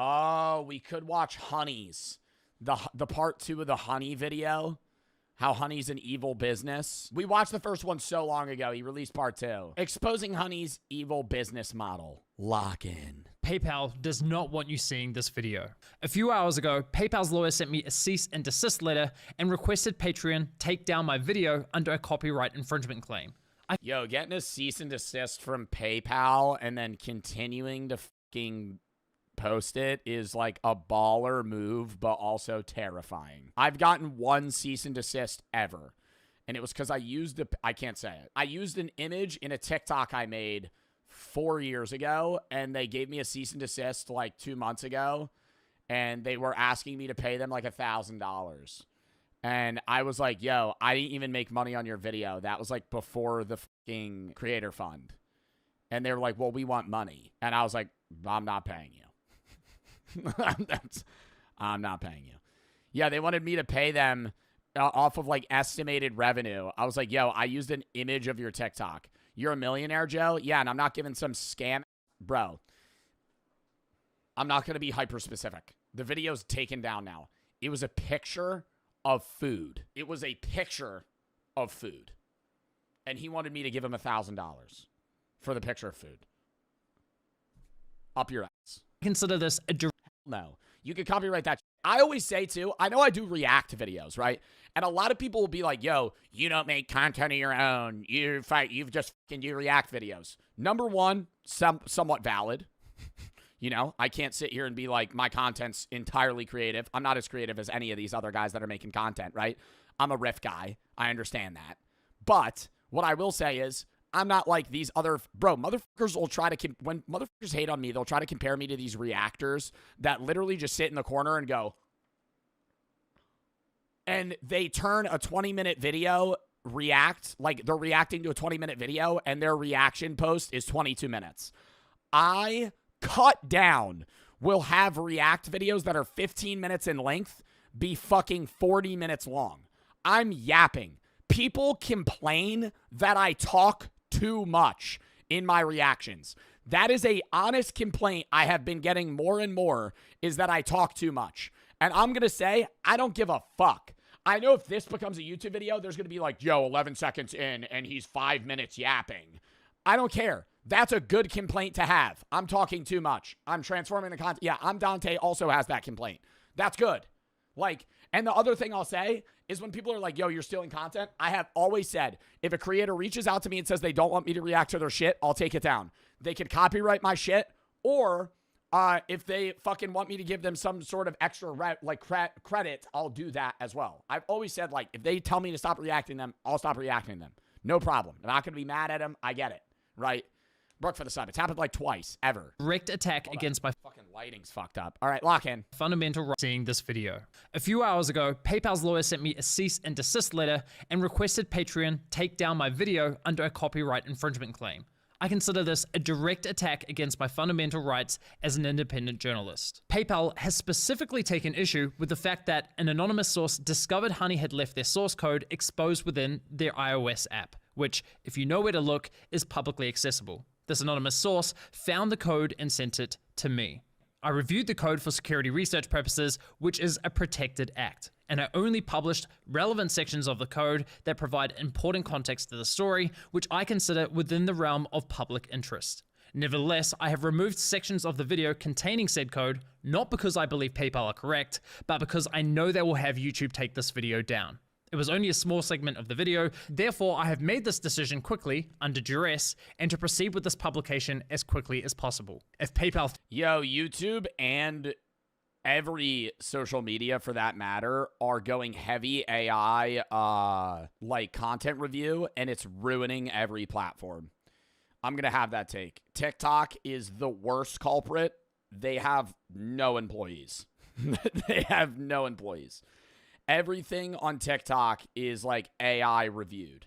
Oh, we could watch Honey's. The part 2 of the Honey video. How Honey's an evil business. We watched the first one so long ago. He released part 2. Exposing Honey's evil business model. Lock in. PayPal does not want you seeing this video. A few hours ago, PayPal's lawyer sent me a cease and desist letter and requested Patreon take down my video under a copyright infringement claim. Yo, getting a cease and desist from PayPal and then continuing to fucking post it is like a baller move, but also terrifying. I've gotten one cease and desist ever, and it was because I used I can't say it. I used an image in a TikTok I made 4 years ago, and they gave me a cease and desist like 2 months ago, and they were asking me to pay them like $1,000. And I was like, yo, I didn't even make money on your video. That was like before the fucking creator fund. And they were like, well, we want money. And I was like, I'm not paying you. I'm not paying you. Yeah, they wanted me to pay them off of like estimated revenue. I was like, yo, I used an image of your TikTok. You're a millionaire, Joe? Yeah, and I'm not giving some scam. Bro, I'm not going to be hyper specific. The video's taken down now. It was a picture of food. It was a picture of food. And he wanted me to give him $1,000 for the picture of food. Up your ass. Consider this a no. You can copyright that. I always say, too, I know I do react videos, right? And a lot of people will be like, yo, you don't make content of your own. You've just fucking do react videos. Number one, somewhat valid. You know, I can't sit here and be like, my content's entirely creative. I'm not as creative as any of these other guys that are making content, right? I'm a riff guy. I understand that. But what I will say is, I'm not like these other, bro, motherfuckers will try to, when motherfuckers hate on me, they'll try to compare me to these reactors that literally just sit in the corner and go, and they turn a 20-minute video like they're reacting to a 20-minute video and their reaction post is 22 minutes. I cut down will have react videos that are 15 minutes in length be fucking 40 minutes long. I'm yapping. People complain that I talk too much in my reactions. That is a honest complaint I have been getting more and more, is that I talk too much. And I'm going to say, I don't give a fuck. I know if this becomes a YouTube video, there's going to be like, yo, 11 seconds in and he's 5 minutes yapping. I don't care. That's a good complaint to have. I'm talking too much. I'm transforming the content. Yeah, Dante also has that complaint. That's good. Like, and the other thing I'll say is when people are like, yo, you're stealing content, I have always said, if a creator reaches out to me and says they don't want me to react to their shit, I'll take it down. They could copyright my shit, or if they fucking want me to give them some sort of extra credit, I'll do that as well. I've always said, like, if they tell me to stop reacting them, I'll stop reacting them. No problem. I'm not going to be mad at them. I get it, right? Brooke for the sub. It's happened like twice, ever. Direct attack against my fucking lighting's fucked up. All right, lock in. Fundamental right. Seeing this video. A few hours ago, PayPal's lawyer sent me a cease and desist letter and requested Patreon take down my video under a copyright infringement claim. I consider this a direct attack against my fundamental rights as an independent journalist. PayPal has specifically taken issue with the fact that an anonymous source discovered Honey had left their source code exposed within their iOS app, which, if you know where to look, is publicly accessible. This anonymous source found the code and sent it to me. I reviewed the code for security research purposes, which is a protected act, and I only published relevant sections of the code that provide important context to the story, which I consider within the realm of public interest. Nevertheless, I have removed sections of the video containing said code, not because I believe PayPal are correct, but because I know they will have YouTube take this video down. It was only a small segment of the video, therefore I have made this decision quickly, under duress, and to proceed with this publication as quickly as possible. If PayPal... Yo, YouTube and every social media for that matter are going heavy AI like content review, and it's ruining every platform. I'm going to have that take. TikTok is the worst culprit. They have no employees. They have no employees. Everything on TikTok is like AI reviewed.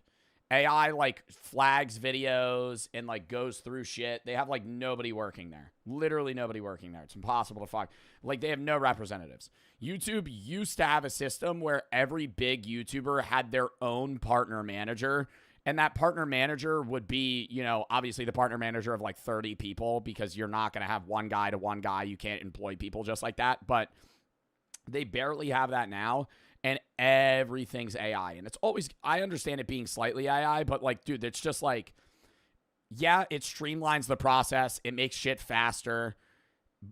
AI like flags videos and like goes through shit. They have like nobody working there. Literally nobody working there. It's impossible to find. Like they have no representatives. YouTube used to have a system where every big YouTuber had their own partner manager, And that partner manager would be, you know, obviously the partner manager of like 30 people, because you're not going to have one guy to one guy. You can't employ people just like that. But they barely have that now. And everything's AI. And it's always, I understand it being slightly AI, but like, dude, it's just like, yeah, it streamlines the process. It makes shit faster.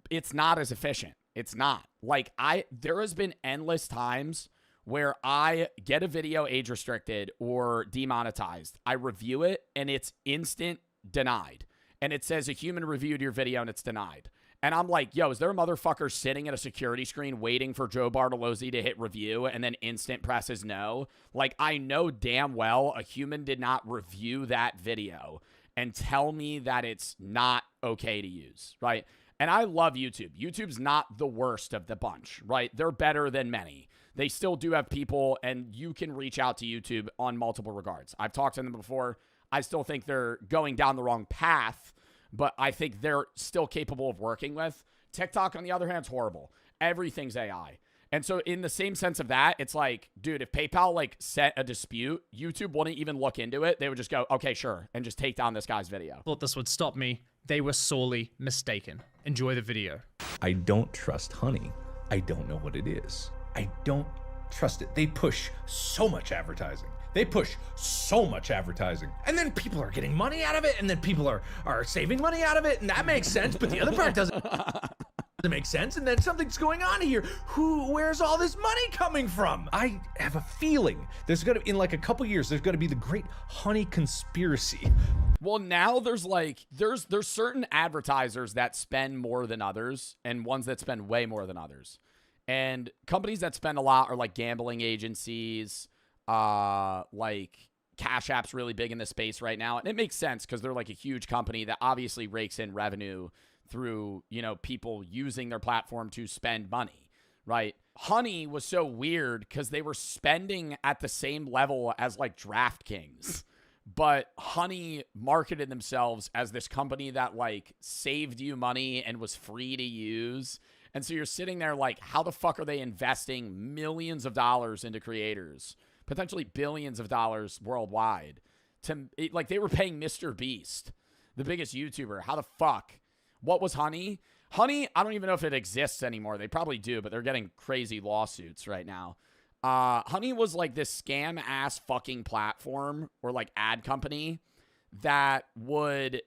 It's not as efficient. It's not. Like, there has been endless times where I get a video age restricted or demonetized. I review it and it's instant denied. And it says a human reviewed your video and it's denied. And I'm like, yo, is there a motherfucker sitting at a security screen waiting for Joe Bartolozzi to hit review and then instant presses no? Like, I know damn well a human did not review that video and tell me that it's not okay to use, right? And I love YouTube. YouTube's not the worst of the bunch, right? They're better than many. They still do have people, and you can reach out to YouTube on multiple regards. I've talked to them before. I still think they're going down the wrong path, but I think they're still capable of working with. TikTok, on the other hand, is horrible. Everything's AI. And so in the same sense of that, it's like, dude, if PayPal like set a dispute, YouTube wouldn't even look into it. They would just go, okay, sure, and just take down this guy's video. Thought this would stop me. They were sorely mistaken. Enjoy the video. I don't trust honey. I don't know what it is. I don't trust it. They push so much advertising. They push so much advertising. And then people are getting money out of it, and then people are saving money out of it, and that makes sense, but the other part doesn't make sense, and then something's going on here. Where's all this money coming from? I have a feeling there's gonna, in like a couple years, there's gonna be the great honey conspiracy. Well, now there's certain advertisers that spend more than others and ones that spend way more than others. And companies that spend a lot are like gambling agencies, like Cash App's really big in this space right now. And it makes sense because they're like a huge company that obviously rakes in revenue through, you know, people using their platform to spend money, right? Honey was so weird because they were spending at the same level as like DraftKings. But Honey marketed themselves as this company that like saved you money and was free to use. And so you're sitting there like, how the fuck are they investing millions of dollars into creators, potentially billions of dollars worldwide? Like they were paying Mr. Beast, the biggest YouTuber. How the fuck? What was Honey? Honey, I don't even know if it exists anymore. They probably do, but they're getting crazy lawsuits right now. Honey was like this scam ass fucking platform or like ad company that would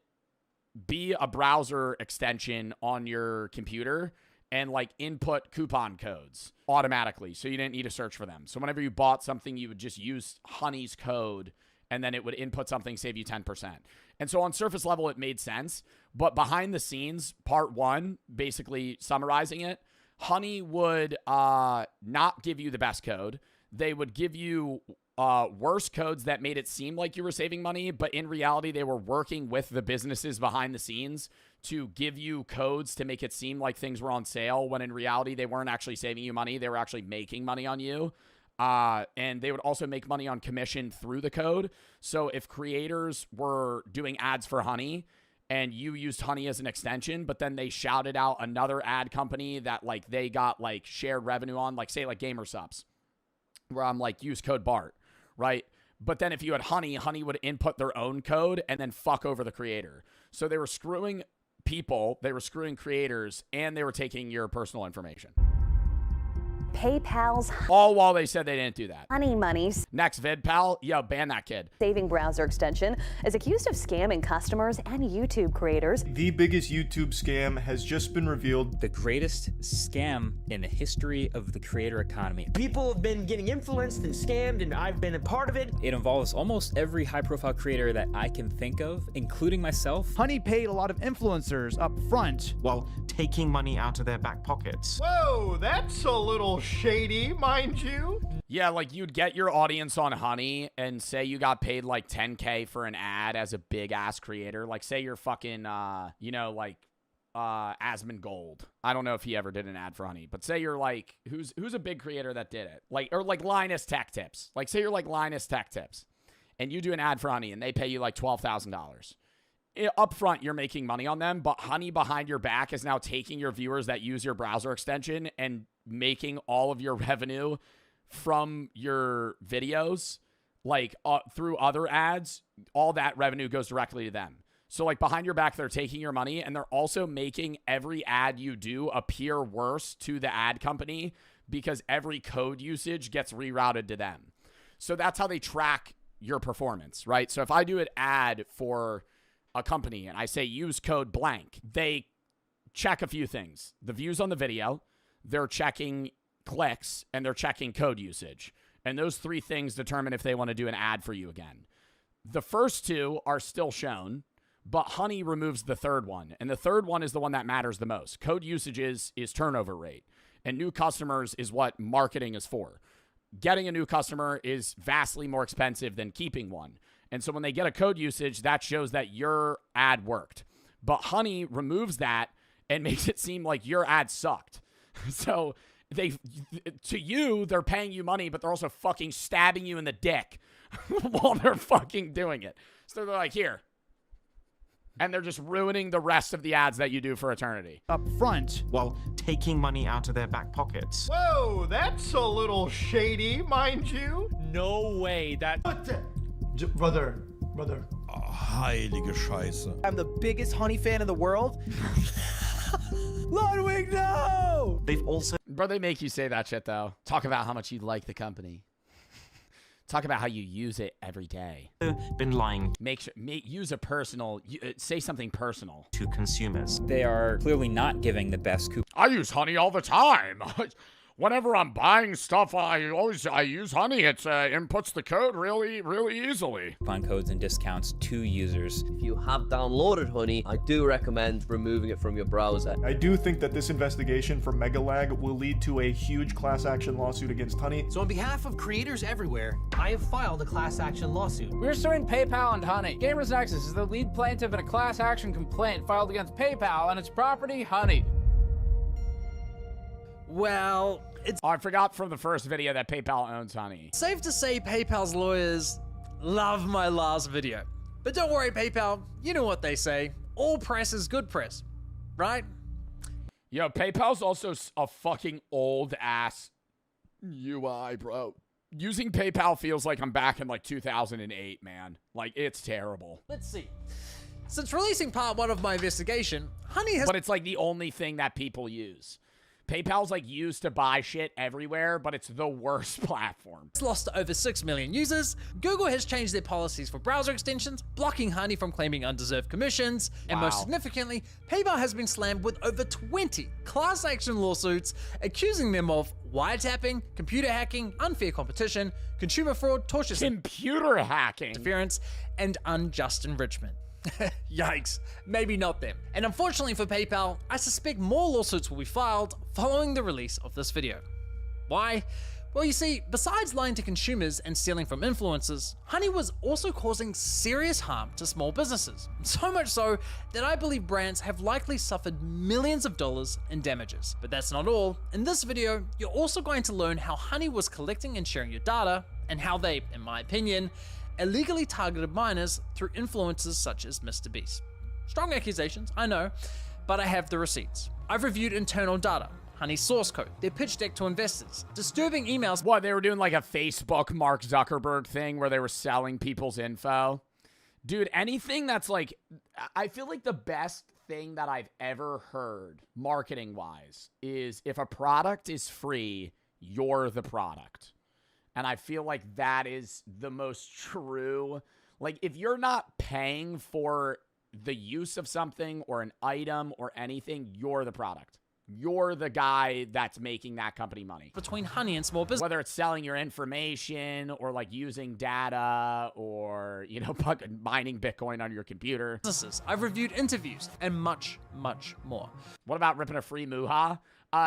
be a browser extension on your computer and like input coupon codes automatically. So you didn't need to search for them. So whenever you bought something, you would just use Honey's code and then it would input something, save you 10%. And so on surface level, it made sense. But behind the scenes, part one, basically summarizing it, Honey would not give you the best code. They would give you worse codes that made it seem like you were saving money, but in reality, they were working with the businesses behind the scenes to give you codes to make it seem like things were on sale, when in reality, they weren't actually saving you money. They were actually making money on you. And they would also make money on commission through the code. So if creators were doing ads for Honey, and you used Honey as an extension, but then they shouted out another ad company that like they got like shared revenue on, like say like Gamer Subs, where I'm like, use code BART, right? But then if you had Honey, Honey would input their own code and then fuck over the creator. So they were screwing people, they were screwing creators, and they were taking your personal information. PayPal's all while they said they didn't do that. Honey Money's next vid, pal. Yo, ban that kid. Saving browser extension is accused of scamming customers and YouTube creators. The biggest YouTube scam has just been revealed. The greatest scam in the history of the creator economy. People have been getting influenced and scammed, and I've been a part of it. It involves almost every high-profile creator that I can think of, including myself. Honey paid a lot of influencers up front while taking money out of their back pockets. Whoa, that's a little shady, mind you. Yeah, like you'd get your audience on Honey and say you got paid like 10K for an ad as a big ass creator. Like say you're fucking, you know, like Asmongold. I don't know if he ever did an ad for Honey, but say you're like, who's a big creator that did it? Like, or like Linus Tech Tips. Like say you're like Linus Tech Tips and you do an ad for Honey and they pay you like $12,000. Up front, you're making money on them, but Honey behind your back is now taking your viewers that use your browser extension and making all of your revenue from your videos like through other ads, all that revenue goes directly to them. So like behind your back, they're taking your money and they're also making every ad you do appear worse to the ad company because every code usage gets rerouted to them. So that's how they track your performance, right? So if I do an ad for a company and I say use code blank, they check a few things. The views on the video, they're checking clicks, and they're checking code usage. And those three things determine if they want to do an ad for you again. The first two are still shown, but Honey removes the third one. And the third one is the one that matters the most. Code usage is turnover rate. And new customers is what marketing is for. Getting a new customer is vastly more expensive than keeping one. And so when they get a code usage, that shows that your ad worked. But Honey removes that and makes it seem like your ad sucked. So to you, they're paying you money, but they're also fucking stabbing you in the dick while they're fucking doing it. So they're like, here. And they're just ruining the rest of the ads that you do for eternity. Up front. While taking money out of their back pockets. Whoa, that's a little shady, mind you. No way. That. Brother. Heilige Scheiße. I'm the biggest Honey fan in the world. Ludwig, no! They've also Bro, they make you say that shit, though. Talk about how much you like the company. Talk about how you use it every day. been lying Use a personal, say something personal. to consumers. They are clearly not giving the best coupon I use Honey all the time. Whenever I'm buying stuff, I use Honey. It inputs the code really easily. codes and discounts to users. If you have downloaded Honey, I do recommend removing it from your browser. I do think that this investigation from Megalag will lead to a huge class action lawsuit against Honey. So on behalf of creators everywhere, I have filed a class action lawsuit. We're suing PayPal and Honey. Gamers Nexus is the lead plaintiff in a class action complaint filed against PayPal and its property, Honey. Well, it's Oh, I forgot from the first video that PayPal owns Honey. safe to say PayPal's lawyers love my last video. But don't worry, PayPal, you know what they say. All press is good press, right? Yo, PayPal's also a fucking old ass UI, bro. Using PayPal feels like I'm back in like 2008, man. Like, it's terrible. Let's see. Since releasing part 1 of my investigation, Honey has But it's like the only thing that people use. PayPal's like used to buy shit everywhere, but it's the worst platform. lost over 6 million users. Google has changed their policies for browser extensions, blocking Honey from claiming undeserved commissions. And most Wow. significantly, PayPal has been slammed with over 20 class action lawsuits accusing them of wiretapping, computer hacking, unfair competition, consumer fraud, tortious Computer hacking. interference, and unjust enrichment. Yikes, maybe not them. And unfortunately for PayPal, I suspect more lawsuits will be filed following the release of this video. Why? Well, you see, besides lying to consumers and stealing from influencers, Honey was also causing serious harm to small businesses. So much so that I believe brands have likely suffered millions of dollars in damages. But that's not all. In this video, you're also going to learn how Honey was collecting and sharing your data, and how they, in my opinion, illegally targeted minors through influencers such as Mr. Beast. Strong accusations, I know, but I have the receipts. I've reviewed internal data, Honey's source code, their pitch deck to investors, disturbing emails. What, they were doing like a Facebook Mark Zuckerberg thing where they were selling people's info? Dude, anything that's like, I feel like the best thing that I've ever heard marketing-wise is if a product is free, you're the product. And I feel like that is the most true. Like, if you're not paying for the use of something or an item or anything, you're the product. You're the guy that's making that company money. Between Honey and small business. Whether it's selling your information or like using data or, you know, fucking mining Bitcoin on your computer. I've reviewed interviews and much, much more. What about ripping a free Muha?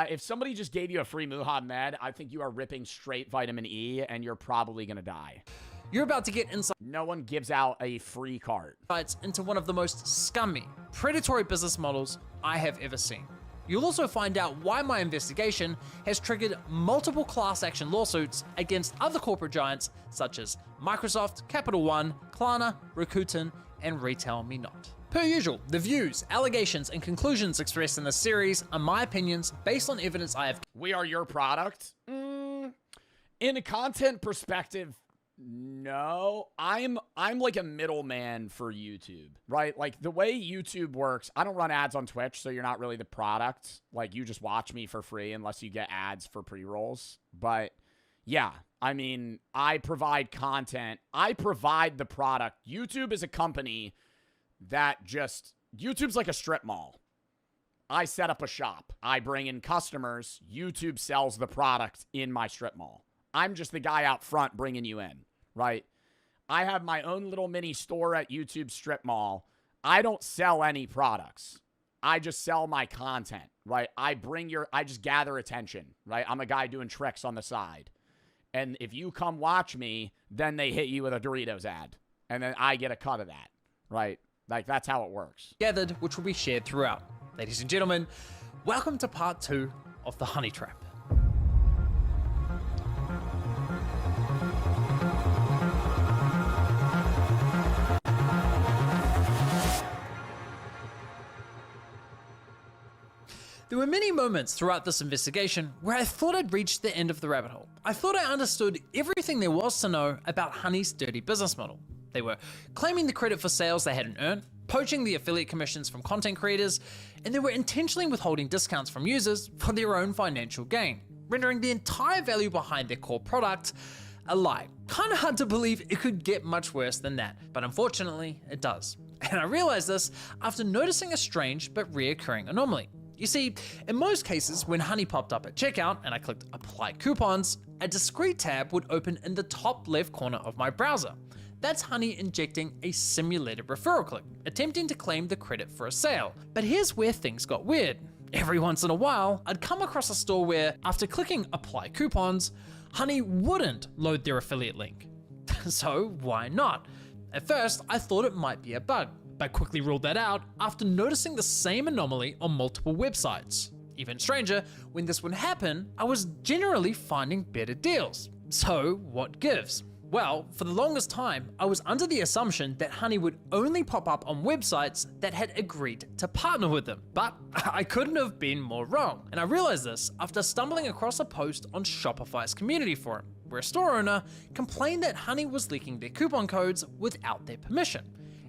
If somebody just gave you a free Muha med, I think you are ripping straight vitamin E and you're probably going to die. You're about to get insights No one gives out a free card. into one of the most scummy, predatory business models I have ever seen. You'll also find out why my investigation has triggered multiple class action lawsuits against other corporate giants such as Microsoft, Capital One, Klarna, Rakuten, and Retail Me Not. Per usual, the views, allegations, and conclusions expressed in this series are my opinions based on evidence I have. We are your product. In a content perspective, No, I'm like a middleman for YouTube, right? Like the way YouTube works, I don't run ads on Twitch, so you're not really the product. Like you just watch me for free unless you get ads for pre-rolls. But yeah, I mean, I provide content. I provide the product. YouTube is a company that YouTube's like a strip mall. I set up a shop. I bring in customers. YouTube sells the product in my strip mall. I'm just the guy out front bringing you in, right? I have my own little mini store at YouTube Strip Mall. I don't sell any products. I just sell my content, right? I just gather attention, right? I'm a guy doing tricks on the side. And if you come watch me, then they hit you with a Doritos ad. And then I get a cut of that, right? Like, that's how it works. Gathered, which will be shared throughout. Ladies and gentlemen, welcome to part 2 of the honey trap. There were many moments throughout this investigation where I thought I'd reached the end of the rabbit hole. I thought I understood everything there was to know about Honey's dirty business model. They were claiming the credit for sales they hadn't earned, poaching the affiliate commissions from content creators, and they were intentionally withholding discounts from users for their own financial gain, rendering the entire value behind their core product a lie. Kinda hard to believe it could get much worse than that, but unfortunately it does. And I realized this after noticing a strange but reoccurring anomaly. You see, in most cases, when Honey popped up at checkout and I clicked apply coupons, a discrete tab would open in the top left corner of my browser. That's Honey injecting a simulated referral click, attempting to claim the credit for a sale. But here's where things got weird. Every once in a while, I'd come across a store where, after clicking apply coupons, Honey wouldn't load their affiliate link. So why not? At first, I thought it might be a bug, but quickly ruled that out after noticing the same anomaly on multiple websites. Even stranger, when this would happen, I was generally finding better deals. So what gives? Well, for the longest time, I was under the assumption that Honey would only pop up on websites that had agreed to partner with them, but I couldn't have been more wrong. And I realized this after stumbling across a post on Shopify's community forum, where a store owner complained that Honey was leaking their coupon codes without their permission.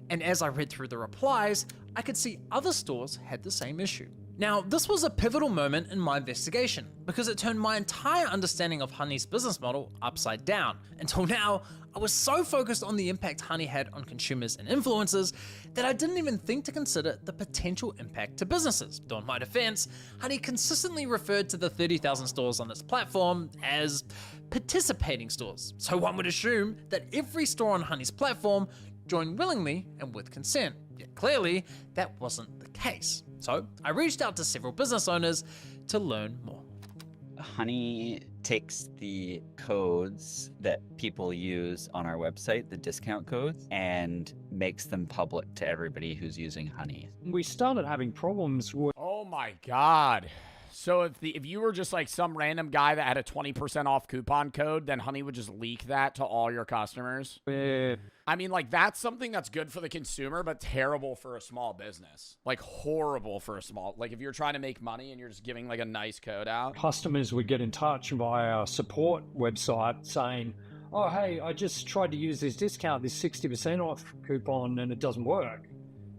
And as I read through the replies, I could see other stores had the same issue. Now, this was a pivotal moment in my investigation because it turned my entire understanding of Honey's business model upside down. Until now, I was so focused on the impact Honey had on consumers and influencers that I didn't even think to consider the potential impact to businesses. Though in my defense, Honey consistently referred to the 30,000 stores on its platform as participating stores. So one would assume that every store on Honey's platform joined willingly and with consent. Yet clearly, that wasn't the case. So I reached out to several business owners to learn more. Honey takes the codes that people use on our website, the discount codes, and makes them public to everybody who's using Honey. We started having problems with... Oh my God. So if you were just like some random guy that had a 20% off coupon code, then Honey would just leak that to all your customers? I mean, like, that's something that's good for the consumer, but terrible for a small business. Like, horrible for a small... Like, if you're trying to make money and you're just giving, like, a nice code out. Customers would get in touch via our support website saying, oh, hey, I just tried to use this discount, this 60% off coupon, and it doesn't work.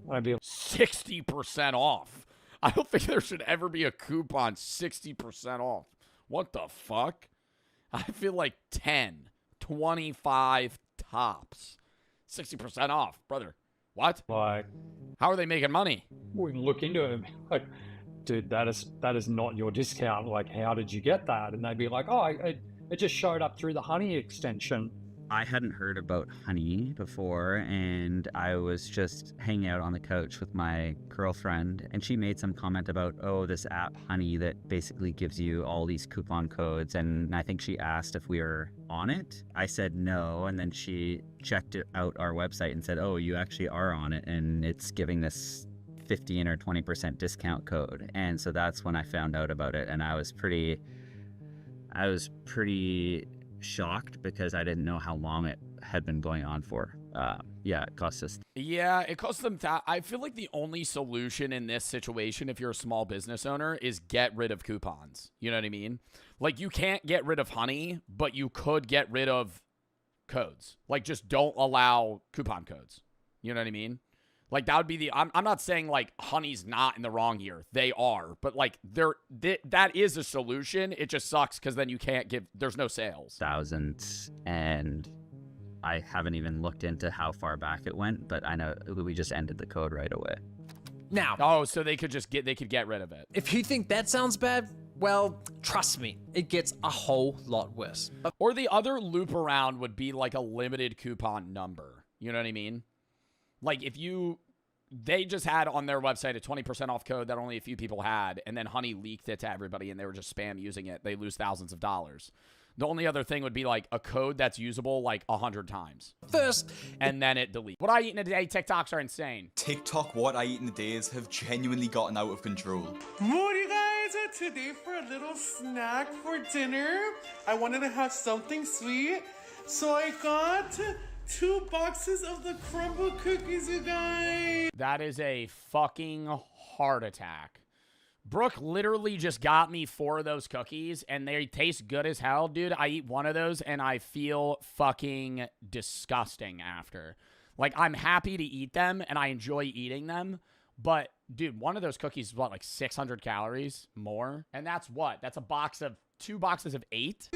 And I'd be like, 60% off? I don't think there should ever be a coupon 60% off. What the fuck? I feel like 10, 25 tops. 60% off, brother. What? Like, how are they making money? We can look into it. Like, dude, that is not your discount. Like, how did you get that? And they'd be like, oh, it just showed up through the Honey extension. I hadn't heard about Honey before, and I was just hanging out on the couch with my girlfriend, and she made some comment about, oh, this app Honey that basically gives you all these coupon codes, and I think she asked if we were on it. I said no, and then she checked out our website and said, oh, you actually are on it, and it's giving this 15 or 20% discount code. And so that's when I found out about it, and I was pretty shocked because I didn't know how long it had been going on for. Yeah, it cost us. Yeah, it costs them. I feel like the only solution in this situation, if you're a small business owner, is get rid of coupons. You know what I mean? Like, you can't get rid of Honey, but you could get rid of codes. Like, just don't allow coupon codes. You know what I mean? Like, that would be the... I'm not saying, like, Honey's not in the wrong here. They are. But, like, that is a solution. It just sucks because then you can't give... There's no sales. Thousands, and I haven't even looked into how far back it went, but I know we just ended the code right away. Now, oh, so they could get rid of it. If you think that sounds bad, well, trust me, it gets a whole lot worse. Or the other loop around would be like a limited coupon number. You know what I mean? Like if they just had on their website a 20% off code that only a few people had, and then Honey leaked it to everybody and they were just spam using it, they lose thousands of dollars. The only other thing would be like a code that's usable like 100 times. First, and then it deletes. What I eat in a day, TikToks are insane. TikTok what I eat in a days have genuinely gotten out of control. What you guys are today for a little snack for dinner? I wanted to have something sweet, so I got 2 boxes of the crumble cookies, you guys. That is a fucking heart attack. Brooke literally just got me 4 of those cookies, and they taste good as hell, dude. I eat one of those, and I feel fucking disgusting after. Like, I'm happy to eat them, and I enjoy eating them, but, dude, one of those cookies is, what, like 600 calories more? And that's what? That's a box of 2 boxes of 8?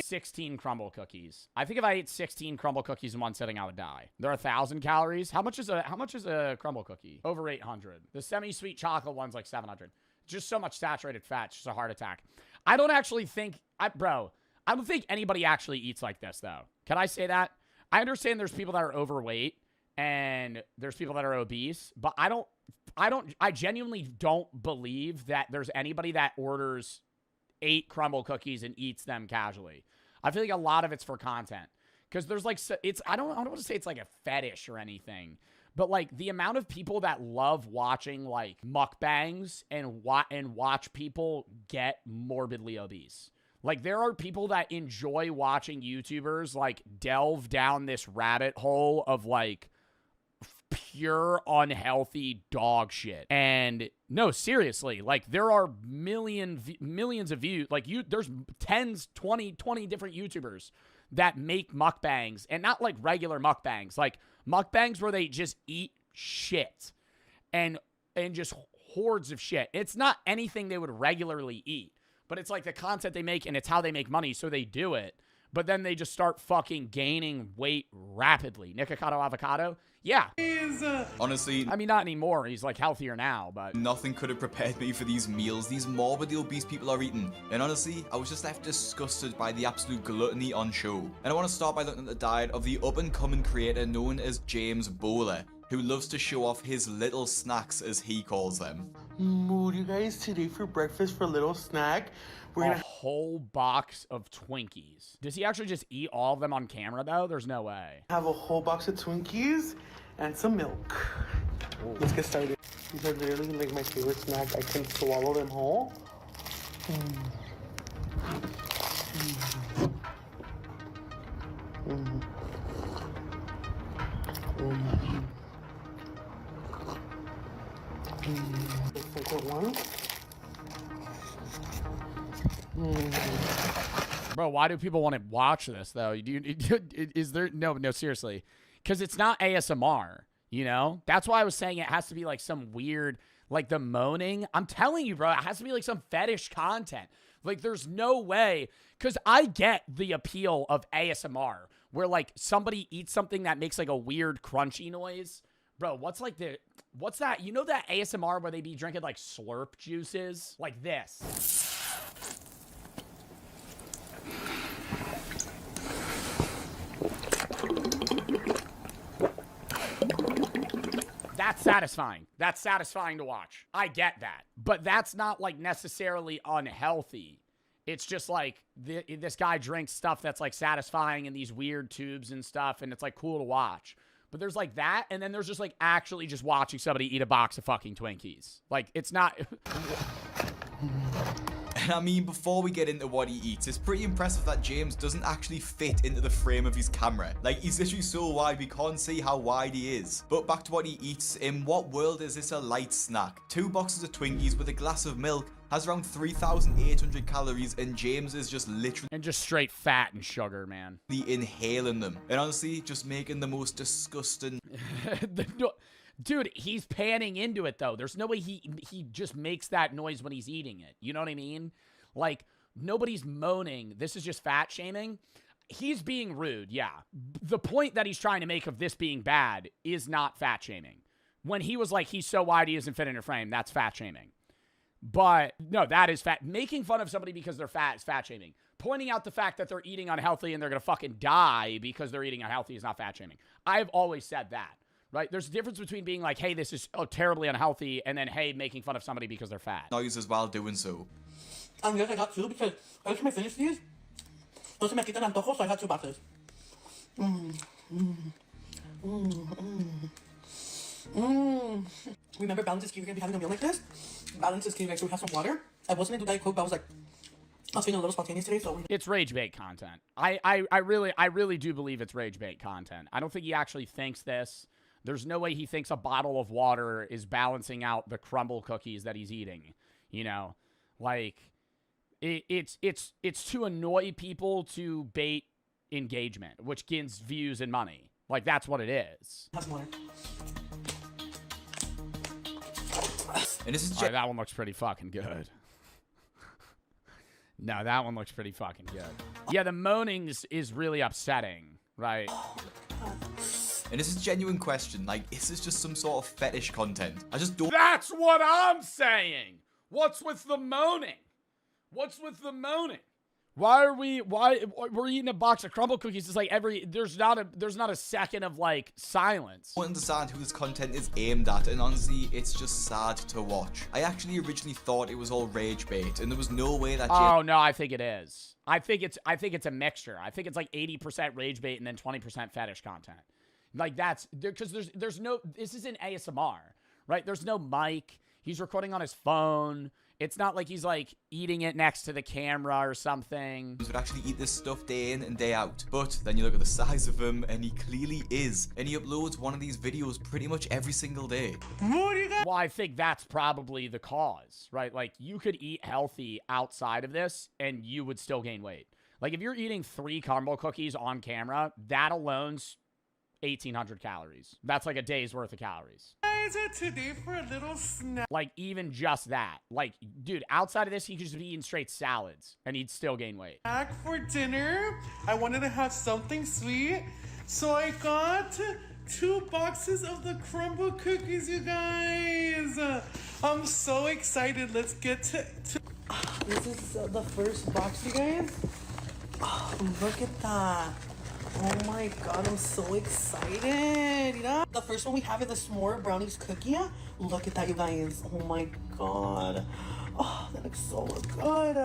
16 crumble cookies. I think if I ate 16 crumble cookies in one sitting, I would die. They're 1,000 calories. How much is a crumble cookie? Over 800. The semi-sweet chocolate one's like 700. Just so much saturated fat. It's just a heart attack. I don't actually think, I don't think anybody actually eats like this though. Can I say that? I understand there's people that are overweight and there's people that are obese, but I genuinely don't believe that there's anybody that orders 8 crumble cookies and eats them casually. I feel like a lot of it's for content because there's like, I don't want to say it's like a fetish or anything, but like the amount of people that love watching like mukbangs and watch people get morbidly obese. Like there are people that enjoy watching YouTubers like delve down this rabbit hole of like pure unhealthy dog shit. And no, seriously, like there are millions of views. Like there's 20 different YouTubers that make mukbangs, and not like regular mukbangs, like mukbangs where they just eat shit and just hordes of shit. It's not anything they would regularly eat, but it's like the content they make and it's how they make money, so they do it. But then they just start fucking gaining weight rapidly. Nikocado avocado? Yeah. Honestly, I mean, not anymore. He's like healthier now, but nothing could have prepared me for these meals these morbidly obese people are eating. And honestly, I was just left disgusted by the absolute gluttony on show. And I want to start by looking at the diet of the up-and-coming creator known as James Bowler, who loves to show off his little snacks, as he calls them. What you guys today for breakfast for a little snack? A whole box of Twinkies. Does he actually just eat all of them on camera, though? There's no way. Have a whole box of Twinkies and some milk. Let's get started. These are literally like my favorite snack. I can swallow them whole. Second one. Bro, why do people want to watch this though? Is there no seriously? Because it's not ASMR, you know? That's why I was saying it has to be like some weird, like the moaning. I'm telling you, bro, it has to be like some fetish content. Like there's no way, because I get the appeal of ASMR where like somebody eats something that makes like a weird crunchy noise. Bro, what's that? You know that ASMR where they be drinking like slurp juices? Like this. That's satisfying. That's satisfying to watch. I get that. But that's not like necessarily unhealthy. It's just like this guy drinks stuff that's like satisfying in these weird tubes and stuff, and it's like cool to watch. But there's like that, and then there's just like actually just watching somebody eat a box of fucking Twinkies. Like it's not... And I mean, before we get into what he eats, it's pretty impressive that James doesn't actually fit into the frame of his camera. Like, he's literally so wide, we can't see how wide he is. But back to what he eats, in what world is this a light snack? 2 boxes of Twinkies with a glass of milk has around 3,800 calories, and James is just literally And just straight fat and sugar, man. inhaling them. And honestly, just making the most disgusting... Dude, he's panning into it, though. There's no way he just makes that noise when he's eating it. You know what I mean? Like, nobody's moaning. This is just fat shaming. He's being rude, yeah. The point that he's trying to make of this being bad is not fat shaming. When he was like, he's so wide he doesn't fit in a frame, that's fat shaming. But, no, that is fat. Making fun of somebody because they're fat is fat shaming. Pointing out the fact that they're eating unhealthy and they're going to fucking die because they're eating unhealthy is not fat shaming. I've always said that, right? There's a difference between being like, hey, this is terribly unhealthy, and then, hey, making fun of somebody because they're fat. noises while doing so. Yes, I got two because every time I finish these, no se me quitan antojos, so I got 2 boxes. Remember Balance is key, we're gonna be having a meal like this? Balance is key, like, so we have some water. I wasn't gonna do Diet Coke, but I was like, I was feeling a little spontaneous today, so... It's rage bait content. I really do believe it's rage bait content. I don't think he actually thinks this. There's no way he thinks a bottle of water is balancing out the crumble cookies that he's eating. You know? Like... It's to annoy people to bait engagement, which gains views and money. Like, that's what it is. And this is right, that one looks pretty fucking good. No, that one looks pretty fucking good. Yeah, the moaning is really upsetting, right? And this is a genuine question. Like, is this just some sort of fetish content? I just don't... That's what I'm saying! What's with the moaning? What's with the moaning? Why we're eating a box of crumble cookies? It's like there's not a second of like silence. I don't understand who this content is aimed at, and honestly, it's just sad to watch. I actually originally thought it was all rage bait, and there was no way that... Oh no, I think it is. I think it's a mixture. I think it's like 80% rage bait and then 20% fetish content. Like that's because there's no, this isn't ASMR, right? There's no mic. He's recording on his phone. It's not like he's like eating it next to the camera or something. Would actually eat this stuff day in and day out. But then you look at the size of him, and he clearly is. And he uploads one of these videos pretty much every single day. Well, I think that's probably the cause, right? Like, you could eat healthy outside of this, and you would still gain weight. Like, if you're eating 3 caramel cookies on camera, that alone's 1,800 calories. That's like a day's worth of calories. Today for a little snack. Like, even just that. Like, dude, outside of this, he could just be eating straight salads, and he'd still gain weight. For dinner, I wanted to have something sweet, so I got 2 boxes of the crumble cookies, you guys. I'm so excited. Let's get to... This is the first box, you guys. Oh, look at that. Oh my god, I'm so excited. You know? The first one we have is the s'more brownies cookie. Look at that, you guys. Oh my god. Oh, that looks so good.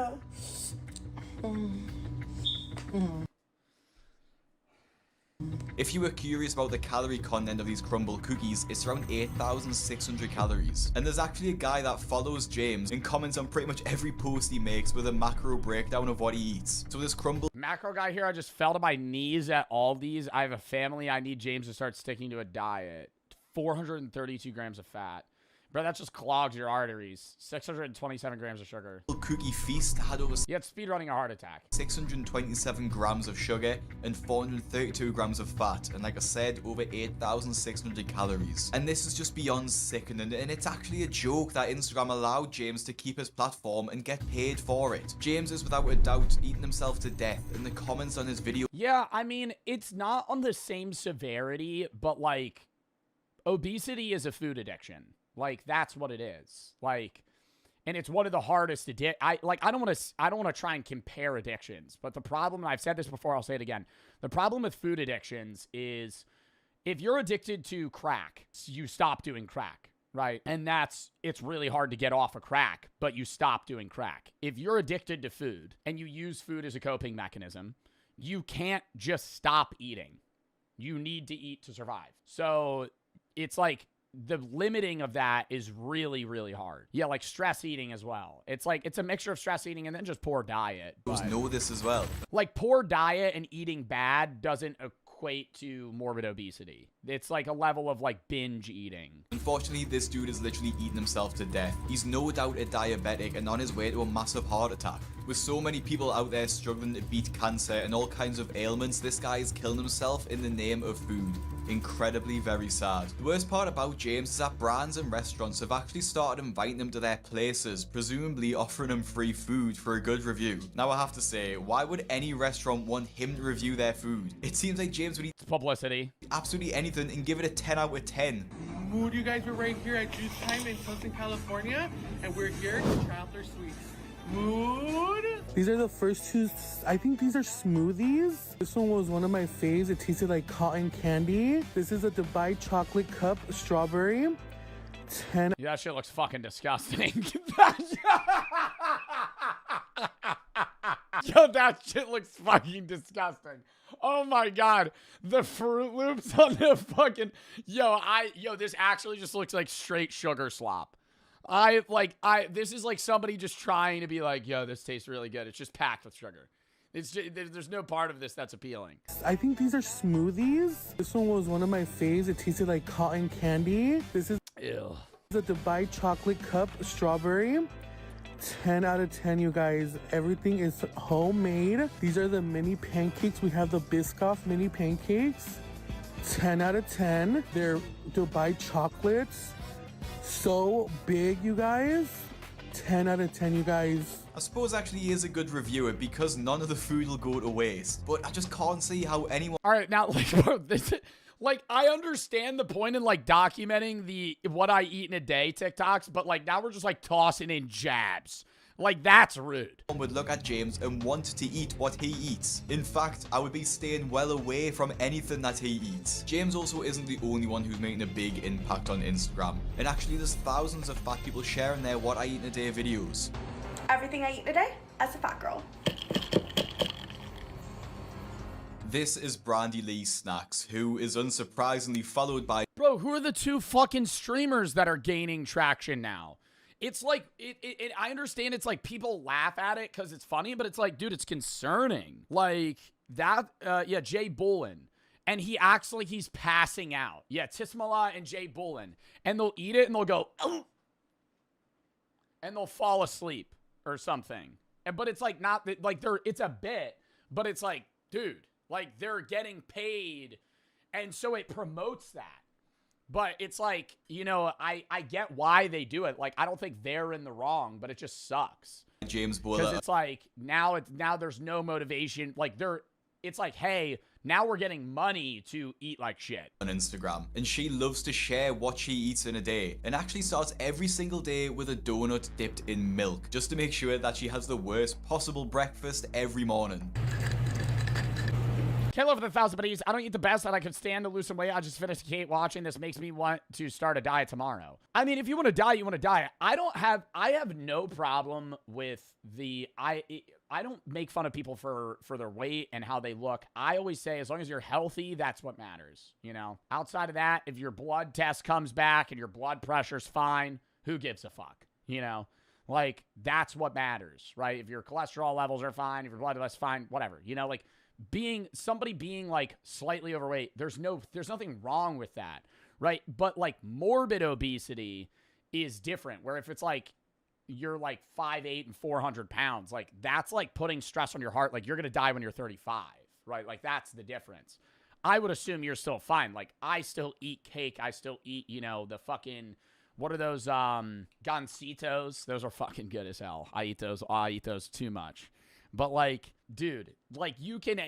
If you were curious about the calorie content of these crumble cookies, it's around 8,600 calories. And there's actually a guy that follows James and comments on pretty much every post he makes with a macro breakdown of what he eats. So this crumble macro guy here, I just fell to my knees at all these. I have a family. I need James to start sticking to a diet. 432 grams of fat. Bro, that just clogs your arteries. 627 grams of sugar. Cookie feast had over... Yeah, it's speedrunning a heart attack. 627 grams of sugar and 432 grams of fat. And like I said, over 8,600 calories. And this is just beyond sickening. And it's actually a joke that Instagram allowed James to keep his platform and get paid for it. James is without a doubt eating himself to death. And the comments on his video... Yeah, I mean, it's not on the same severity, but like, obesity is a food addiction. Like, that's what it is. Like, and it's one of the hardest to I don't want to try and compare addictions, but the problem, and I've said this before, I'll say it again. The problem with food addictions is if you're addicted to crack, you stop doing crack, right? And it's really hard to get off of crack, but you stop doing crack. If you're addicted to food and you use food as a coping mechanism, you can't just stop eating. You need to eat to survive. So it's like, the limiting of that is really, really hard. Yeah, like stress eating as well. It's like, it's a mixture of stress eating and then just poor diet. Know this as well. Like, poor diet and eating bad doesn't equate to morbid obesity. It's like a level of like binge eating. Unfortunately, this dude is literally eating himself to death. He's no doubt a diabetic and on his way to a massive heart attack. With so many people out there struggling to beat cancer and all kinds of ailments, this guy is killing himself in the name of food. Incredibly very sad. The worst part about James is that brands and restaurants have actually started inviting him to their places, presumably offering him free food for a good review. Now I have to say, why would any restaurant want him to review their food? It seems like James would eat publicity, absolutely anything and give it a 10 out of 10. Mood, you guys were right here at Juice Time in Southern California, and we're here at Traveler Suites. Mood? These are the first two, I think these are smoothies. This one was one of my faves. It tasted like cotton candy. This is a Dubai chocolate cup strawberry. 10. Yeah, that shit looks fucking disgusting. Yo, that shit looks fucking disgusting. Oh my god. The Fruit Loops on the fucking... Yo, this actually just looks like straight sugar slop. This is like somebody just trying to be like, yo, this tastes really good. It's just packed with sugar. It's just, there's no part of this that's appealing. I think these are smoothies. This one was one of my faves. It tasted like cotton candy. This is Ew. The Dubai chocolate cup strawberry. 10 out of 10, you guys. Everything is homemade. These are the mini pancakes. We have the Biscoff mini pancakes. 10 out of 10. They're Dubai chocolates. So big, you guys. 10 out of 10, you guys. I suppose actually he is a good reviewer because none of the food will go to waste. But I just can't see how anyone... Alright, now, like, I understand the point in, like, documenting the what I eat in a day TikToks, but, like, now we're just, like, tossing in jabs. Like, that's rude. I would look at James and want to eat what he eats. In fact, I would be staying well away from anything that he eats. James also isn't the only one who's making a big impact on Instagram. And actually, there's thousands of fat people sharing their what I eat in a day videos. Everything I eat today as a fat girl. This is Brandy Lee Snacks, who is unsurprisingly followed by... Bro, who are the two fucking streamers that are gaining traction now? It's like, I understand it's like people laugh at it because it's funny, but it's like, dude, it's concerning. Like, that, yeah, Jay Bullen. And he acts like he's passing out. Yeah, Tismala and Jay Bullen. And they'll eat it and they'll go, oh! And they'll fall asleep or something. But it's like not, like it's a bit, but it's like, dude, like they're getting paid. And so it promotes that. But it's like, you know, I get why they do it. Like, I don't think they're in the wrong, but it just sucks. James Buller. Because it's like, now there's no motivation. Like, it's like, hey, now we're getting money to eat like shit. On Instagram. And she loves to share what she eats in a day. And actually starts every single day with a donut dipped in milk. Just to make sure that she has the worst possible breakfast every morning. Kayla for the 1,000 buddies. I don't eat the best that I could stand to lose some weight. I just finished Kate watching. This makes me want to start a diet tomorrow. I mean, if you want to diet, you want to diet. I have no problem with I don't make fun of people for their weight and how they look. I always say, as long as you're healthy, that's what matters. You know, outside of that, if your blood test comes back and your blood pressure's fine, who gives a fuck? You know, like that's what matters, right? If your cholesterol levels are fine, if your blood level's fine, whatever, you know, like, somebody being like slightly overweight, there's nothing wrong with that, right? But like morbid obesity is different, where if it's like you're like 5'8" and 400 pounds, like that's like putting stress on your heart, like you're gonna die when you're 35, right? Like that's the difference. I would assume you're still fine. Like I still eat cake, I still eat, you know, the fucking, what are those gancitos? Those are fucking good as hell. I eat those too much. But like, dude, like you can,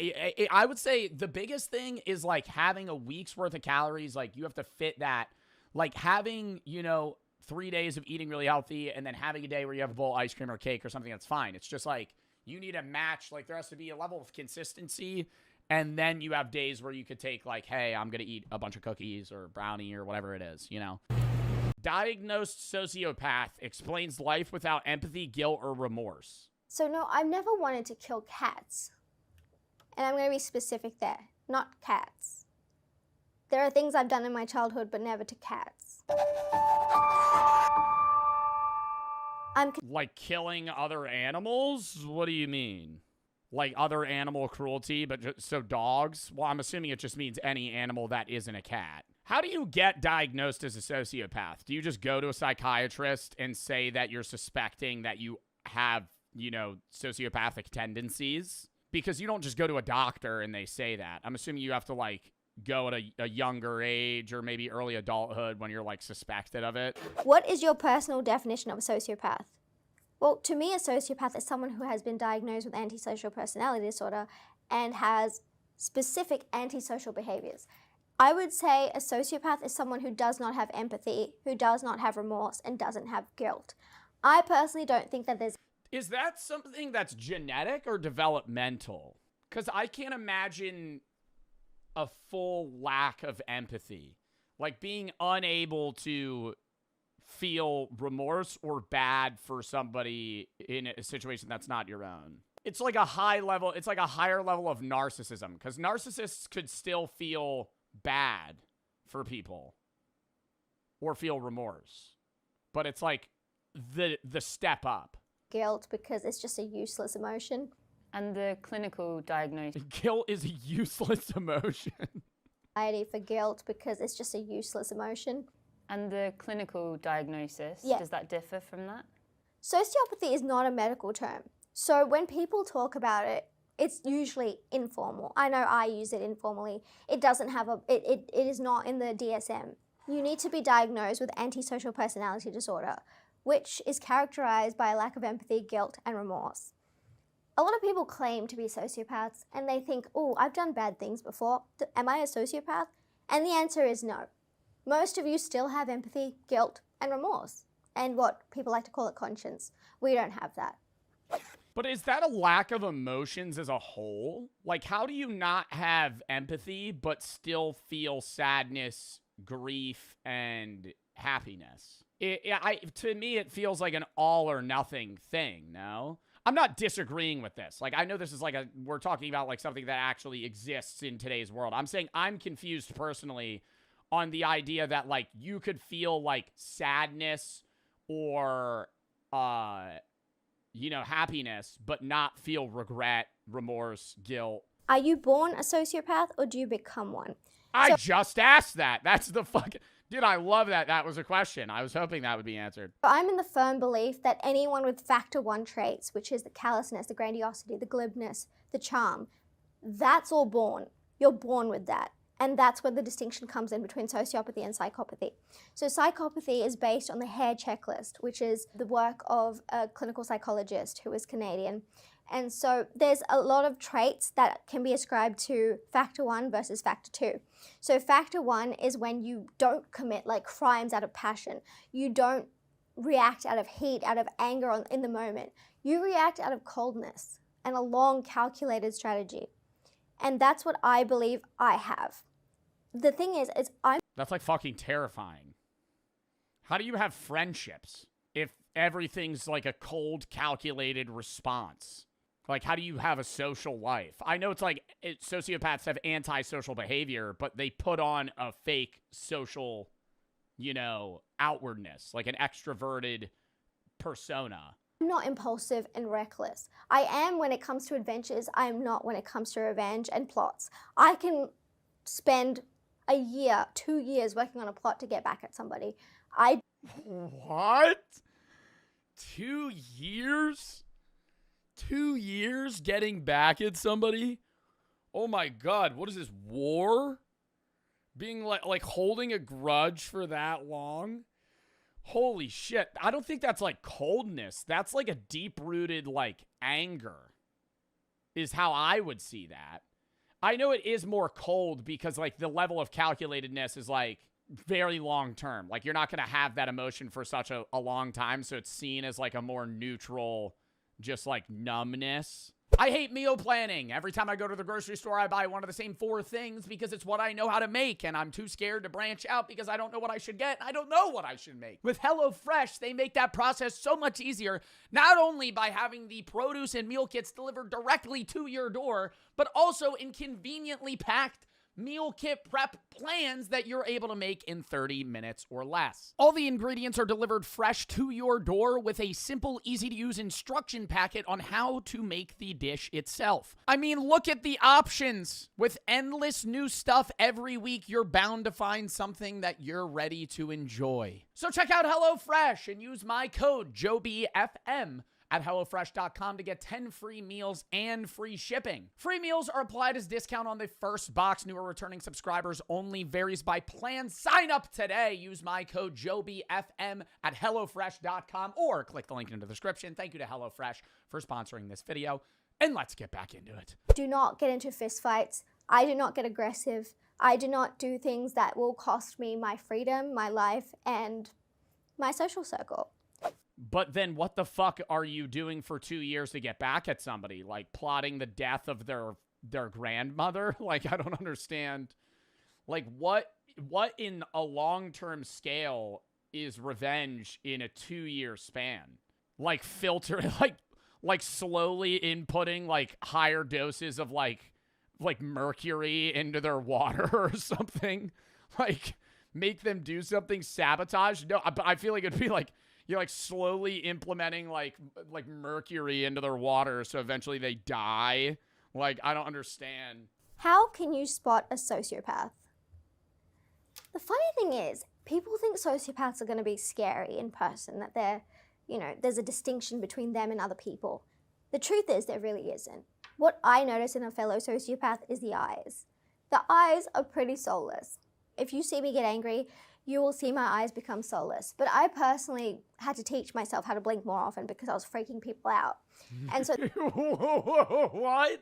I would say the biggest thing is like having a week's worth of calories. Like you have to fit that, like having, you know, 3 days of eating really healthy and then having a day where you have a bowl of ice cream or cake or something, that's fine. It's just like, you need a match. Like there has to be a level of consistency. And then you have days where you could take like, hey, I'm going to eat a bunch of cookies or brownie or whatever it is, you know? Diagnosed sociopath explains life without empathy, guilt, or remorse. So no, I've never wanted to kill cats. And I'm going to be specific there, not cats. There are things I've done in my childhood, but never to cats. Like killing other animals? What do you mean? like other animal cruelty, but so dogs. Well, I'm assuming it just means any animal that isn't a cat. How do you get diagnosed as a sociopath? Do you just go to a psychiatrist and say that you're suspecting that you have, you know, sociopathic tendencies? Because you don't just go to a doctor and they say that. I'm assuming you have to, like, go at a younger age or maybe early adulthood when you're, like, suspected of it. What is your personal definition of a sociopath? Well, to me, a sociopath is someone who has been diagnosed with antisocial personality disorder and has specific antisocial behaviors. I would say a sociopath is someone who does not have empathy, who does not have remorse, and doesn't have guilt. I personally don't think that there's... Is that something that's genetic or developmental? Because I can't imagine a full lack of empathy. Like being unable to feel remorse or bad for somebody in a situation that's not your own. It's like a high level, it's like a higher level of narcissism, because narcissists could still feel bad for people or feel remorse, but it's like the step up. Guilt, because it's just a useless emotion. And the clinical diagnosis. Guilt is a useless emotion. Anxiety for guilt, because it's just a useless emotion. And the clinical diagnosis, Yeah. does that differ from that? Sociopathy is not a medical term. So when people talk about it, it's usually informal. I know I use it informally. It doesn't have it is not in the DSM. You need to be diagnosed with antisocial personality disorder, which is characterized by a lack of empathy, guilt, and remorse. A lot of people claim to be sociopaths and they think, oh, I've done bad things before. Am I a sociopath? And the answer is no. Most of you still have empathy, guilt, and remorse, and what people like to call it conscience. We don't have that. But is that a lack of emotions as a whole? Like, how do you not have empathy but still feel sadness, grief, and happiness? To me, it feels like an all or nothing thing, no? I'm not disagreeing with this. Like, I know this is like we're talking about like something that actually exists in today's world. I'm saying I'm confused personally on the idea that like you could feel like sadness or, you know, happiness, but not feel regret, remorse, guilt. Are you born a sociopath or do you become one? I just asked that. That's the fucking... Dude, I love that. That was a question. I was hoping that would be answered. I'm in the firm belief that anyone with factor 1 traits, which is the callousness, the grandiosity, the glibness, the charm, that's all born. You're born with that. And that's where the distinction comes in between sociopathy and psychopathy. So psychopathy is based on the Hare checklist, which is the work of a clinical psychologist who is Canadian. And so there's a lot of traits that can be ascribed to factor 1 versus factor 2. So factor 1 is when you don't commit like crimes out of passion. You don't react out of heat, out of anger in the moment. You react out of coldness and a long calculated strategy. And that's what I believe I have. The thing is I'm... That's like fucking terrifying. How do you have friendships if everything's like a cold, calculated response? Like, how do you have a social life? I know it's like sociopaths have antisocial behavior, but they put on a fake social, you know, outwardness, like an extroverted persona. I'm not impulsive and reckless. I am when it comes to adventures. I am not when it comes to revenge and plots. I can spend a year, 2 years working on a plot to get back at somebody. What? 2 years? 2 years getting back at somebody? Oh my God, what is this, war? Being like holding a grudge for that long? Holy shit. I don't think that's like coldness. That's like a deep-rooted like anger is how I would see that. I know it is more cold because like the level of calculatedness is like very long term. Like you're not going to have that emotion for such a long time. So it's seen as like a more neutral, just like numbness. I hate meal planning. Every time I go to the grocery store, I buy one of the same 4 things because it's what I know how to make. And I'm too scared to branch out because I don't know what I should get. I don't know what I should make. With HelloFresh, they make that process so much easier, not only by having the produce and meal kits delivered directly to your door, but also in conveniently packed meal kit prep plans that you're able to make in 30 minutes or less. All the ingredients are delivered fresh to your door with a simple, easy-to-use instruction packet on how to make the dish itself. I mean, look at the options. With endless new stuff every week, you're bound to find something that you're ready to enjoy. So check out HelloFresh and use my code JoeBFM at HelloFresh.com to get 10 free meals and free shipping. Free meals are applied as discount on the first box. New or returning subscribers only. Varies by plan. Sign up today. Use my code JoeBFM at HelloFresh.com or click the link in the description. Thank you to HelloFresh for sponsoring this video. And let's get back into it. Do not get into fistfights. I do not get aggressive. I do not do things that will cost me my freedom, my life, and my social circle. But then what the fuck are you doing for 2 years to get back at somebody? Like plotting the death of their grandmother? Like, I don't understand. Like, what in a long-term scale is revenge in a 2-year span? Like like slowly inputting like higher doses of like mercury into their water or something? Like make them do something, sabotage? No, I feel like it'd be like you're like slowly implementing like mercury into their water so eventually they die. Like, I don't understand. How can you spot a sociopath? The funny thing is, people think sociopaths are going to be scary in person, that they're, there's a distinction between them and other people. The truth is, there really isn't. What I notice in a fellow sociopath is the eyes. The eyes are pretty soulless. If you see me get angry, you will see my eyes become soulless. But I personally had to teach myself how to blink more often because I was freaking people out. And so... What?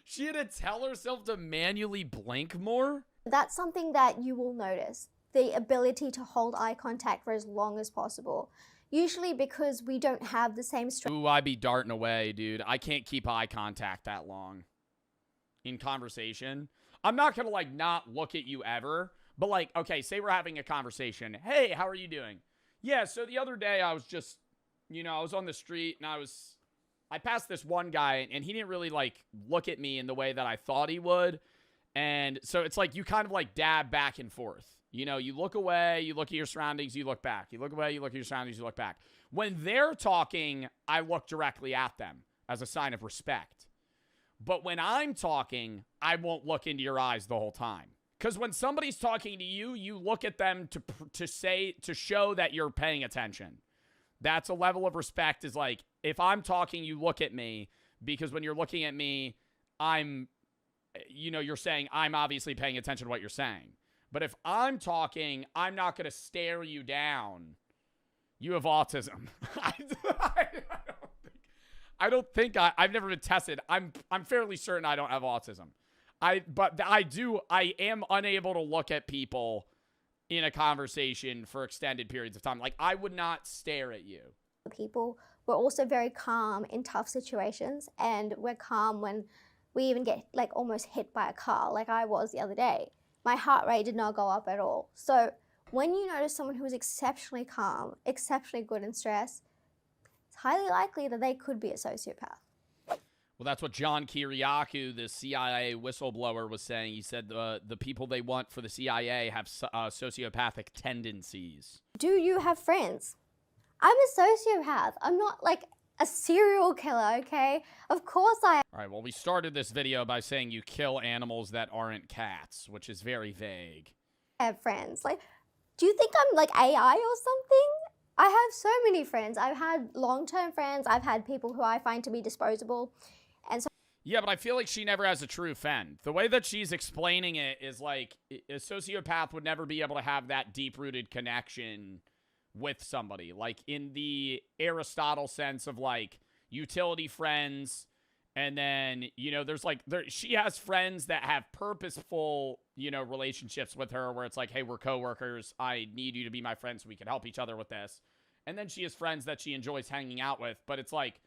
She had to tell herself to manually blink more? That's something that you will notice. The ability to hold eye contact for as long as possible. Usually because we don't have the same strength. Ooh, I be darting away, dude. I can't keep eye contact that long. In conversation. I'm not gonna, like, not look at you ever. But, like, okay, say we're having a conversation. Hey, how are you doing? Yeah, so the other day I was just, I was on the street and I passed this one guy and he didn't really, like, look at me in the way that I thought he would. And so it's like you kind of, like, dab back and forth. You look away, you look at your surroundings, you look back. You look away, you look at your surroundings, you look back. When they're talking, I look directly at them as a sign of respect. But when I'm talking, I won't look into your eyes the whole time. Because when somebody's talking to you, you look at them to show that you're paying attention. That's a level of respect, is like, if I'm talking, you look at me, because when you're looking at me, you're saying I'm obviously paying attention to what you're saying. But if I'm talking, I'm not going to stare you down. You have autism. I've never been tested. I'm fairly certain I don't have autism. I am unable to look at people in a conversation for extended periods of time. Like, I would not stare at you. People were also very calm in tough situations, and we're calm when we even get, like, almost hit by a car, like I was the other day. My heart rate did not go up at all. So when you notice someone who is exceptionally calm, exceptionally good in stress, it's highly likely that they could be a sociopath. Well, that's what John Kiriakou, the CIA whistleblower, was saying. He said the people they want for the CIA have sociopathic tendencies. Do you have friends? I'm a sociopath. I'm not like a serial killer, okay? Of course I am. All right, well, we started this video by saying you kill animals that aren't cats, which is very vague. I have friends. Like, do you think I'm like AI or something? I have so many friends. I've had long-term friends. I've had people who I find to be disposable. And so yeah, but I feel like she never has a true friend. The way that she's explaining it is like a sociopath would never be able to have that deep-rooted connection with somebody. Like in the Aristotle sense of like utility friends, and then, she has friends that have purposeful, relationships with her where it's like, hey, we're coworkers. I need you to be my friend so we can help each other with this. And then she has friends that she enjoys hanging out with, but it's like,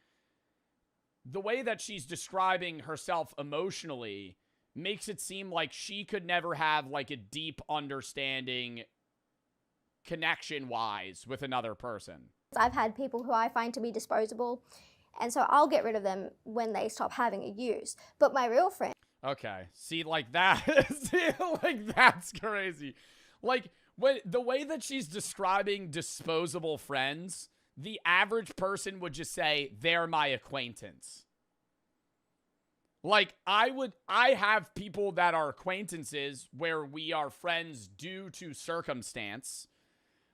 the way that she's describing herself emotionally makes it seem like she could never have like a deep understanding connection-wise with another person. I've had people who I find to be disposable, and so I'll get rid of them when they stop having a use. But my real friend... Okay. See, like that. See, like that's crazy. Like when the way that she's describing disposable friends, the average person would just say they're my acquaintance. Like I have people that are acquaintances where we are friends due to circumstance,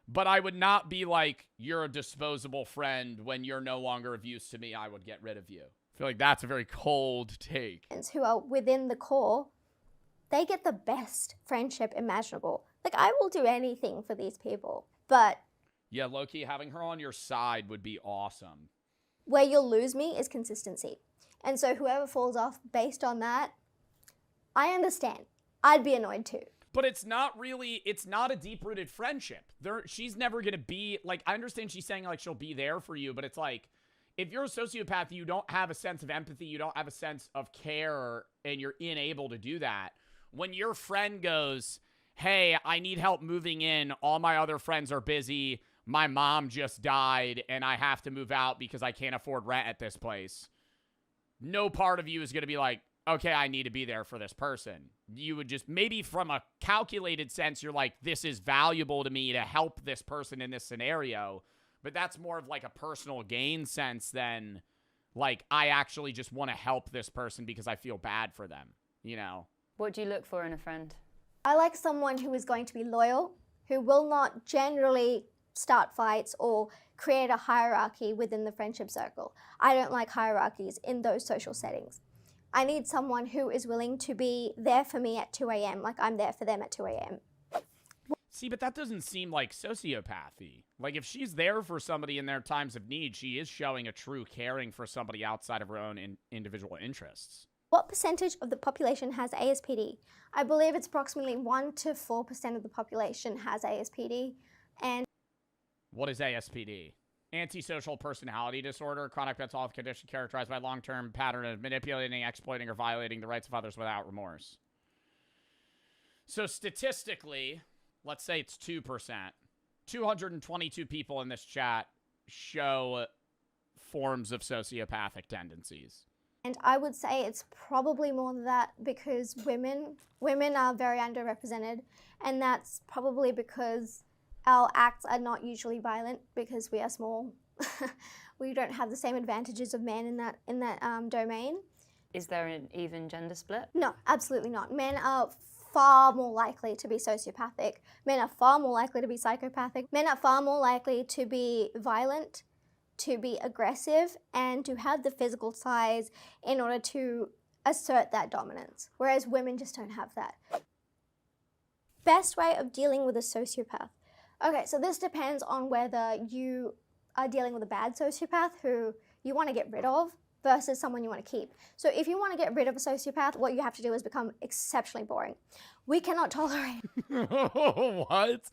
but I would not be like, you're a disposable friend when you're no longer of use to me. I would get rid of you. I feel like that's a very cold take. Who are within the core, they get the best friendship imaginable. Like, I will do anything for these people, but Yeah, low-key, having her on your side would be awesome. where you'll lose me is consistency. And so whoever falls off based on that, I understand. I'd be annoyed too. But it's not a deep-rooted friendship. She's never going to be, like, I understand she's saying, like, she'll be there for you, but it's like, if you're a sociopath, you don't have a sense of empathy, you don't have a sense of care, and you're unable to do that. When your friend goes, hey, I need help moving in, all my other friends are busy, my mom just died, and I have to move out because I can't afford rent at this place. No part of you is going to be like, okay, I need to be there for this person. You would just, maybe from a calculated sense, you're like, this is valuable to me to help this person in this scenario. But that's more of like a personal gain sense than like, I actually just want to help this person because I feel bad for them, you know? What do you look for in a friend? I like someone who is going to be loyal, who will not generally start fights or create a hierarchy within the friendship circle. I don't like hierarchies in those social settings. I need someone who is willing to be there for me at 2 a.m. like I'm there for them at 2 a.m. See, but that doesn't seem like sociopathy. Like, if she's there for somebody in their times of need, she is showing a true caring for somebody outside of her own individual interests. What percentage of the population has ASPD? I believe it's approximately 1 to 4% of the population has ASPD. And what is ASPD? Antisocial personality disorder, chronic mental health condition characterized by long-term pattern of manipulating, exploiting, or violating the rights of others without remorse. So statistically, let's say it's 2%. 222 people in this chat show forms of sociopathic tendencies. And I would say it's probably more than that because women are very underrepresented, and that's probably because our acts are not usually violent because we are small. We don't have the same advantages of men in that domain. Is there an even gender split? No, absolutely not. Men are far more likely to be sociopathic. Men are far more likely to be psychopathic. Men are far more likely to be violent, to be aggressive, and to have the physical size in order to assert that dominance, whereas women just don't have that. Best way of dealing with a sociopath. Okay, so this depends on whether you are dealing with a bad sociopath who you want to get rid of versus someone you want to keep. So if you want to get rid of a sociopath, what you have to do is become exceptionally boring. We cannot tolerate. What?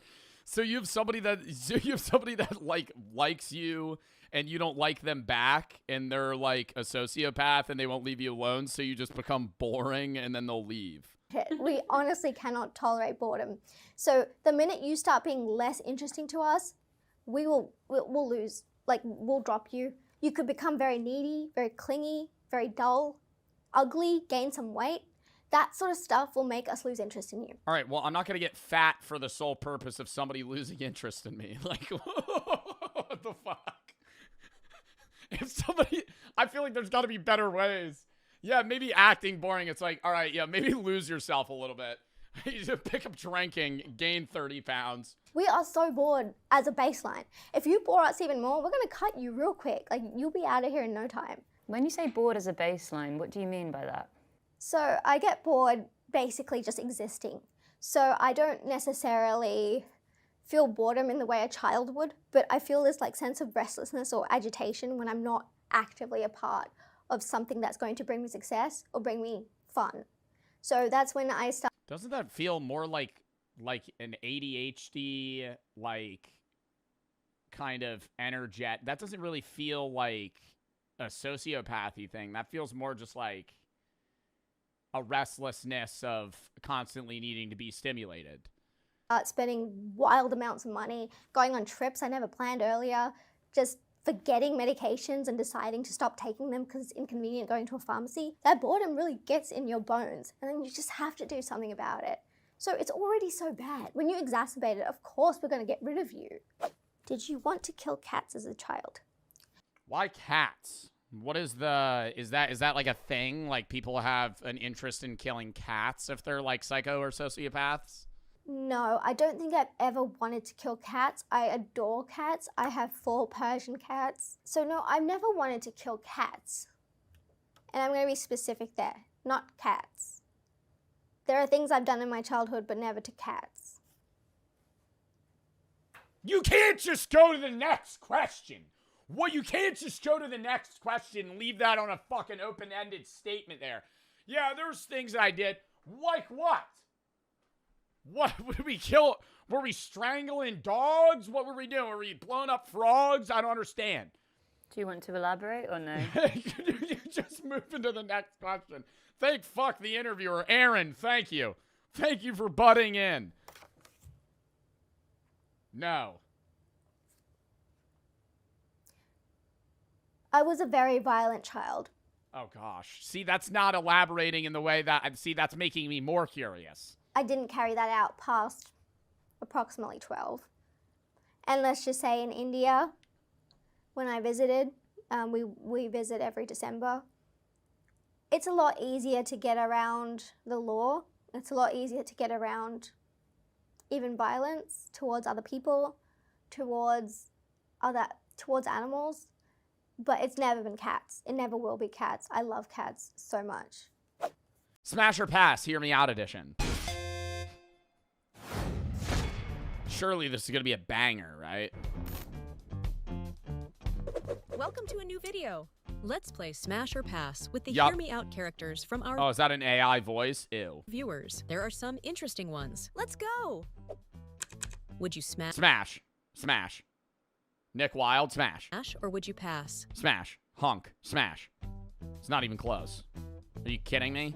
So you have somebody that like likes you and you don't like them back and they're like a sociopath and they won't leave you alone, so you just become boring and then they'll leave. We honestly cannot tolerate boredom. So the minute you start being less interesting to us, we'll lose. Like, we'll drop you. You could become very needy, very clingy, very dull, ugly, gain some weight. That sort of stuff will make us lose interest in you. All right, well, I'm not going to get fat for the sole purpose of somebody losing interest in me. Like, what the fuck? If somebody, I feel like there's got to be better ways. Yeah, maybe acting boring. It's like, all right, yeah, maybe lose yourself a little bit. You just pick up drinking, gain 30 pounds. We are so bored as a baseline. If you bore us even more, we're going to cut you real quick. Like, you'll be out of here in no time. When you say bored as a baseline, what do you mean by that? So I get bored basically just existing. So I don't necessarily feel boredom in the way a child would, but I feel this like sense of restlessness or agitation when I'm not actively a part of something that's going to bring me success or bring me fun. So that's when I start. Doesn't that feel more like an ADHD, like, kind of energetic? That doesn't really feel like a sociopathy thing. That feels more just like a restlessness of constantly needing to be stimulated. Spending wild amounts of money, going on trips I never planned earlier, just forgetting medications and deciding to stop taking them because it's inconvenient going to a pharmacy, that boredom really gets in your bones, and then you just have to do something about it. So it's already so bad. When you exacerbate it, of course we're going to get rid of you. Did you want to kill cats as a child? Why cats? What is the, is that like a thing? Like people have an interest in killing cats if they're like psycho or sociopaths? No, I don't think I've ever wanted to kill cats. I adore cats. I have 4 Persian cats. So no, I've never wanted to kill cats. And I'm going to be specific there, not cats. There are things I've done in my childhood, but never to cats. You can't just go to the next question. What, you can't just go to the next question and leave that on a fucking open-ended statement there. Yeah, there's things that I did. Like what? What, did we kill? Were we strangling dogs? What were we doing? Were we blowing up frogs? I don't understand. Do you want to elaborate or no? You just move into the next question. Thank fuck the interviewer. Aaron, thank you. Thank you for butting in. No. I was a very violent child. Oh, gosh. See, that's not elaborating in the way that... See, that's making me more curious. I didn't carry that out past approximately 12. And let's just say in India, when I visited, we visit every December, it's a lot easier to get around the law. It's a lot easier to get around even violence towards other people, towards animals. But it's never been cats. It never will be cats. I love cats so much. Smash or pass, hear me out edition. Surely this is going to be a banger, right? Welcome to a new video. Let's play Smash or Pass with the Hear Me Out characters from our... Oh, is that an AI voice? Ew. ...viewers. There are some interesting ones. Let's go! Would you smash... Smash. Smash. Nick Wilde, smash. Smash, or would you pass? Smash. Hunk. Smash. It's not even close. Are you kidding me?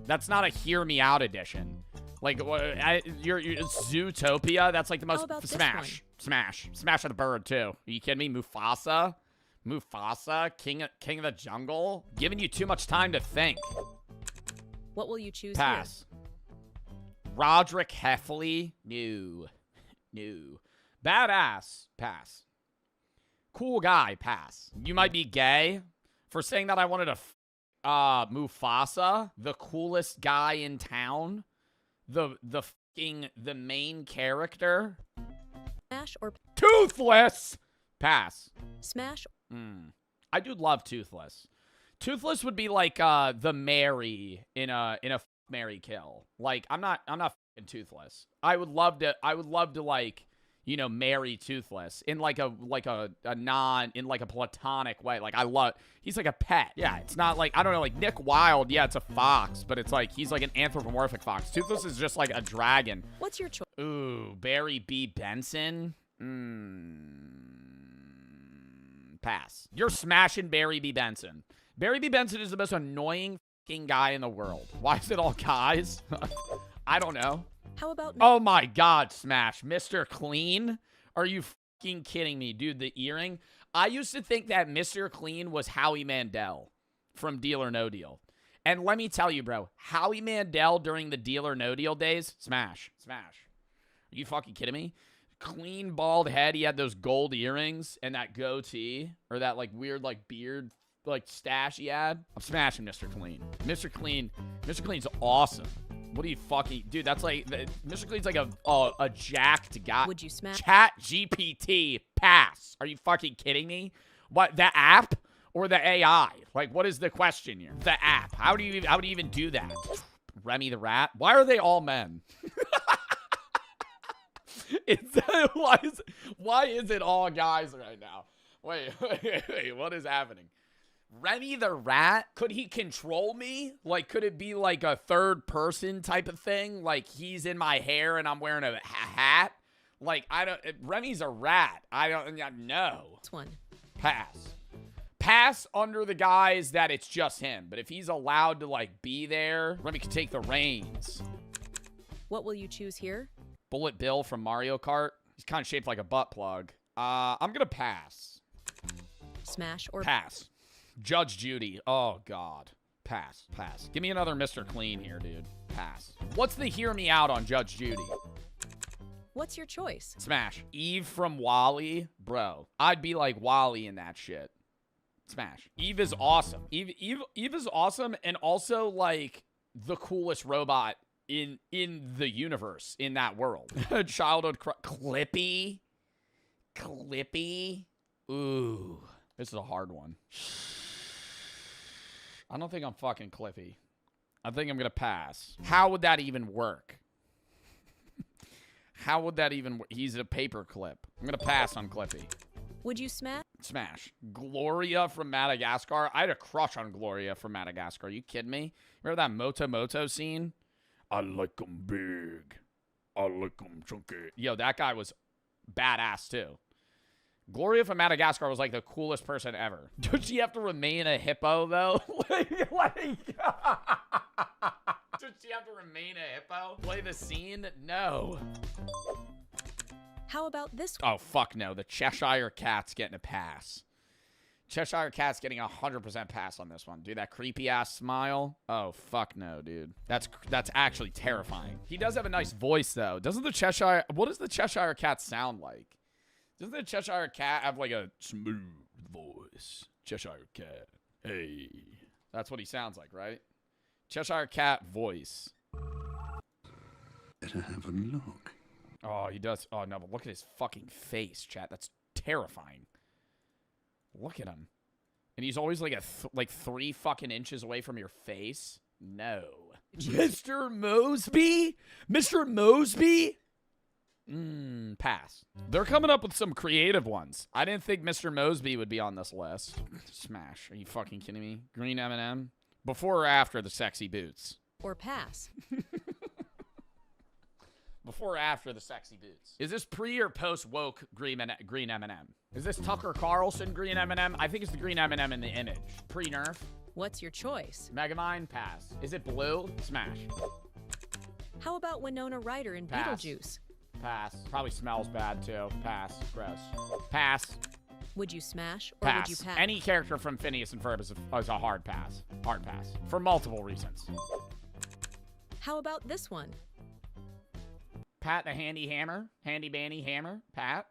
That's not a Hear Me Out edition. Like, you're Zootopia? That's like the most... Smash. Smash. Smash of the Bird, too. Are you kidding me? Mufasa? Mufasa? King of the Jungle? Giving you too much time to think. What will you choose Pass. Here? Roderick Heffley? No. No. Badass? Pass. Cool guy? Pass. You might be gay for saying that I wanted to Mufasa, the coolest guy in town, the main character. Smash or Toothless. Pass. Smash. I do love Toothless. Toothless would be like the Mary in a Mary kill. Like I'm not f***ing Toothless. I would love to like, you know, marry Toothless in like a platonic way. Like he's like a pet. Yeah, it's not like, I don't know, like Nick Wilde, yeah, it's a fox, but it's like he's like an anthropomorphic fox. Toothless is just like a dragon. What's your choice? Ooh, Barry B. Benson? Pass. You're smashing Barry B. Benson. Barry B. Benson is the most annoying fucking guy in the world. Why is it all guys? I don't know. How about... Oh my God, Smash. Mr. Clean? Are you fucking kidding me? Dude, the earring? I used to think that Mr. Clean was Howie Mandel from Deal or No Deal. And let me tell you, bro, Howie Mandel during the Deal or No Deal days, smash. Smash. Are you fucking kidding me? Clean, bald head. He had those gold earrings and that goatee. Or that, like, weird, like, beard, like, stash he had. I'm smashing Mr. Clean. Mr. Clean's awesome. What are you fucking... Dude, that's like... Mr. Clean's like a jacked guy. Would you smash... Chat GPT. Pass. Are you fucking kidding me? What, the app or the AI? Like, what is the question here? The app. How do you even do that? Remy the Rat? Why are they all men? Why is it all guys right now? Wait, what is happening? Remy the Rat? Could he control me? Like, could it be like a third person type of thing? Like, he's in my hair and I'm wearing a hat? Like, Remy's a rat. I don't know. This one. Pass. Pass under the guise that it's just him. But if he's allowed to, like, be there, Remy can take the reins. What will you choose here? Bullet Bill from Mario Kart. He's kind of shaped like a butt plug. I'm going to pass. Smash or pass. Judge Judy. Oh, God. Pass. Pass. Give me another Mr. Clean here, dude. Pass. What's the hear me out on Judge Judy? What's your choice? Smash. Eve from Wall-E. Bro, I'd be like Wall-E in that shit. Smash. Eve is awesome. Eve is awesome and also like the coolest robot in the universe, in that world. Childhood Clippy. Clippy. Ooh. This is a hard one. I don't think I'm fucking Clippy. I think I'm going to pass. How would that even work? How would that even work? He's a paper clip. I'm going to pass on Clippy. Would you smash? Smash. Gloria from Madagascar. I had a crush on Gloria from Madagascar. Are you kidding me? Remember that Moto scene? I like them big. I like them chunky. Yo, that guy was badass too. Gloria from Madagascar was like the coolest person ever. Does she have to remain a hippo though? Does she have to remain a hippo? Play the scene? No. How about this? Oh, fuck no. The Cheshire Cat's getting a pass. Cheshire Cat's getting 100% pass on this one. Dude, that creepy-ass smile. Oh, fuck no, dude. That's actually terrifying. He does have a nice voice, though. Doesn't the Cheshire... What does the Cheshire Cat sound like? Doesn't the Cheshire Cat have, like, a smooth voice? Cheshire Cat. Hey. That's what he sounds like, right? Cheshire Cat voice. Better have a look. Oh, he does. Oh, no, but look at his fucking face, chat. That's terrifying. Look at him. And he's always like like 3 fucking inches away from your face. No. Mr. Mosby? Mr. Mosby? Pass. They're coming up with some creative ones. I didn't think Mr. Mosby would be on this list. Smash. Are you fucking kidding me? Green M&M? Before or after the sexy boots? Or pass? Before or after the sexy boots? Is this pre or post woke green M&M? Is this Tucker Carlson green M&M? I think it's the green M&M in the image. Pre-nerf. What's your choice? Megamind, pass. Is it blue? Smash. How about Winona Ryder in Pass. Beetlejuice? Pass. Probably smells bad too. Pass. Gross. Pass. Would you smash or Pass. would you pass? Any character from Phineas and Ferb is a hard pass. Hard pass. For multiple reasons. How about this one? Pat the handy hammer. Handy bandy hammer. Pat.